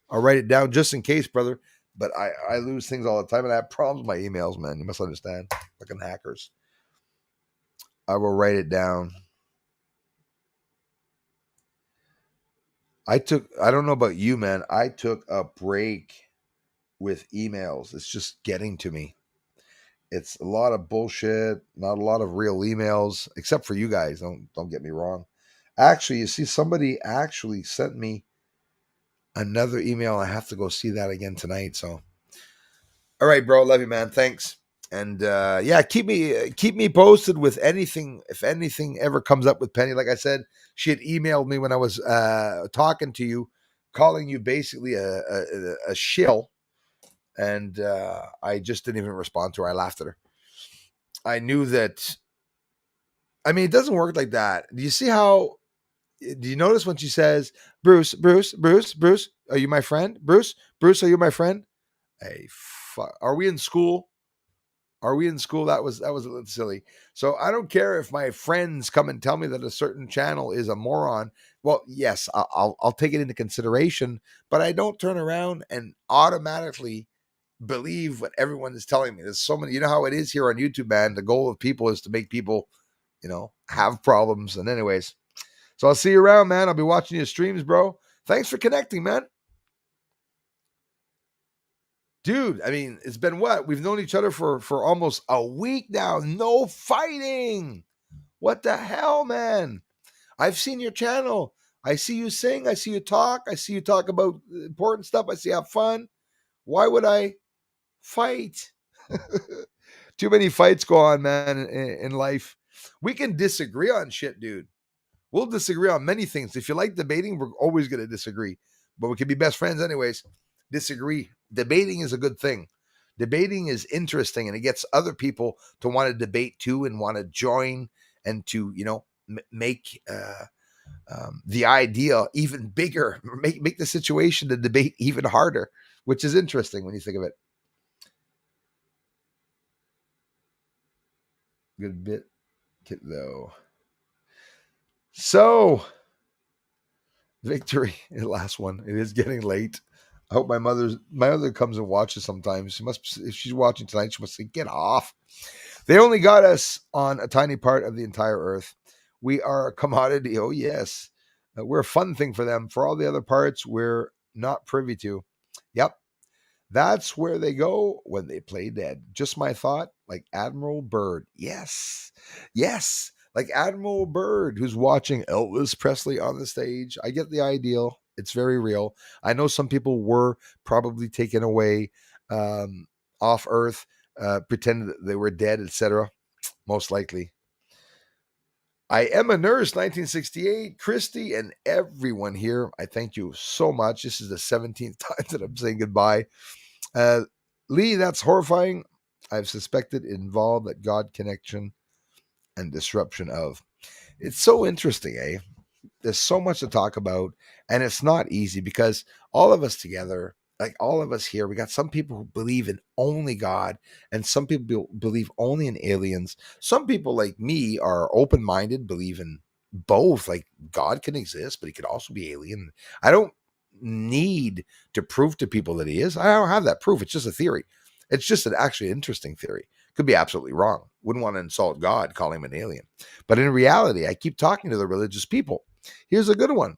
I'll write it down just in case, brother. But I lose things all the time and I have problems with my emails, man. You must understand. Fucking hackers. I will write it down. I don't know about you, man. I took a break with emails. It's just getting to me. It's a lot of bullshit, not a lot of real emails, except for you guys. Don't get me wrong. Actually, you see, somebody actually sent me another email. I have to go see that again tonight. So, all right, bro. Love you, man. Thanks. And yeah, keep me posted with anything. If anything ever comes up with Penny, like I said, she had emailed me when I was talking to you, calling you basically a shill, and I just didn't even respond to her. I laughed at her. I knew that. I mean, it doesn't work like that. Do you see how? Do you notice when she says, "Bruce, Bruce, Bruce, Bruce, are you my friend? Bruce, Bruce, are you my friend?" Hey, are we in school? Are we in school? That was a little silly. So I don't care if my friends come and tell me that a certain channel is a moron. Well, yes, I'll take it into consideration, but I don't turn around and automatically believe what everyone is telling me. There's so many. You know how it is here on YouTube, man. The goal of people is to make people, have problems. And anyways, so I'll see you around, man. I'll be watching your streams, bro. Thanks for connecting, man. Dude, I mean, it's been what? We've known each other for almost a week now. No fighting. What the hell, man? I've seen your channel. I see you sing. I see you talk. I see you talk about important stuff. I see you have fun. Why would I fight? Too many fights go on, man, in life. We can disagree on shit, dude. We'll disagree on many things. If you like debating, we're always going to disagree. But we can be best friends anyways. Disagree. Debating is a good thing. Debating is interesting and it gets other people to want to debate too and want to join and to, make the idea even bigger, make the situation, the debate even harder, which is interesting when you think of it. Good bit, though. So, victory, the last one. It is getting late. I hope my mother comes and watches sometimes. She must, if she's watching tonight, she must say, "Get off." They only got us on a tiny part of the entire earth. We are a commodity. Oh yes, we're a fun thing for them. For all the other parts, we're not privy to. Yep, that's where they go when they play dead. Just my thought, like Admiral Byrd. Yes, yes, like Admiral Byrd, who's watching Elvis Presley on the stage. I get the ideal. It's very real. I know some people were probably taken away off Earth, pretended that they were dead, etc. Most likely. I am a nurse, 1968. Christy and everyone here, I thank you so much. This is the 17th time that I'm saying goodbye. Lee, that's horrifying. I've suspected involved that God connection and disruption of. It's so interesting, eh? There's so much to talk about, and it's not easy because all of us together, like all of us here, we got some people who believe in only God, and some people believe only in aliens. Some people, like me, are open-minded, believe in both. Like God can exist, but he could also be alien. I don't need to prove to people that he is. I don't have that proof. It's just a theory. It's just an actually interesting theory Could be absolutely wrong. Wouldn't want to insult God, calling him an alien. But in reality, I keep talking to the religious people. Here's a good one.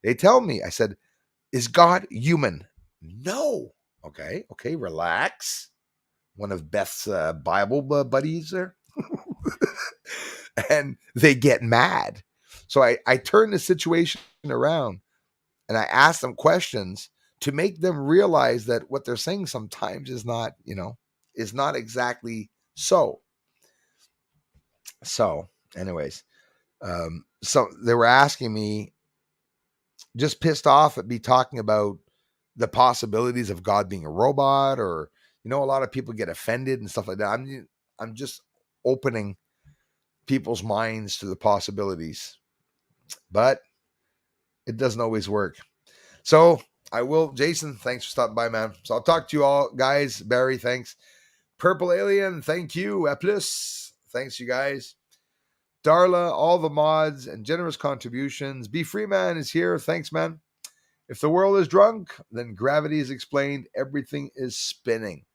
They tell me, I said, is God human? No. Okay, relax. One of Beth's Bible buddies there. And they get mad. So I turn the situation around and I ask them questions to make them realize that what they're saying sometimes is not, is not exactly so. So, anyways, so they were asking me, just pissed off at me talking about the possibilities of God being a robot, or a lot of people get offended and stuff like that. I'm just opening people's minds to the possibilities, but it doesn't always work. So I will, Jason, thanks for stopping by, man. So I'll talk to you all, guys. Barry, thanks. Purple Alien, thank you. A plus, thanks, you guys. Darla, all the mods and generous contributions. B Freeman is here. Thanks, man. If the world is drunk, then gravity is explained. Everything is spinning.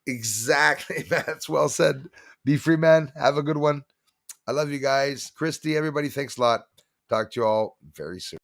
Exactly. That's well said. B Freeman, have a good one. I love you guys. Christy, everybody, thanks a lot. Talk to you all very soon.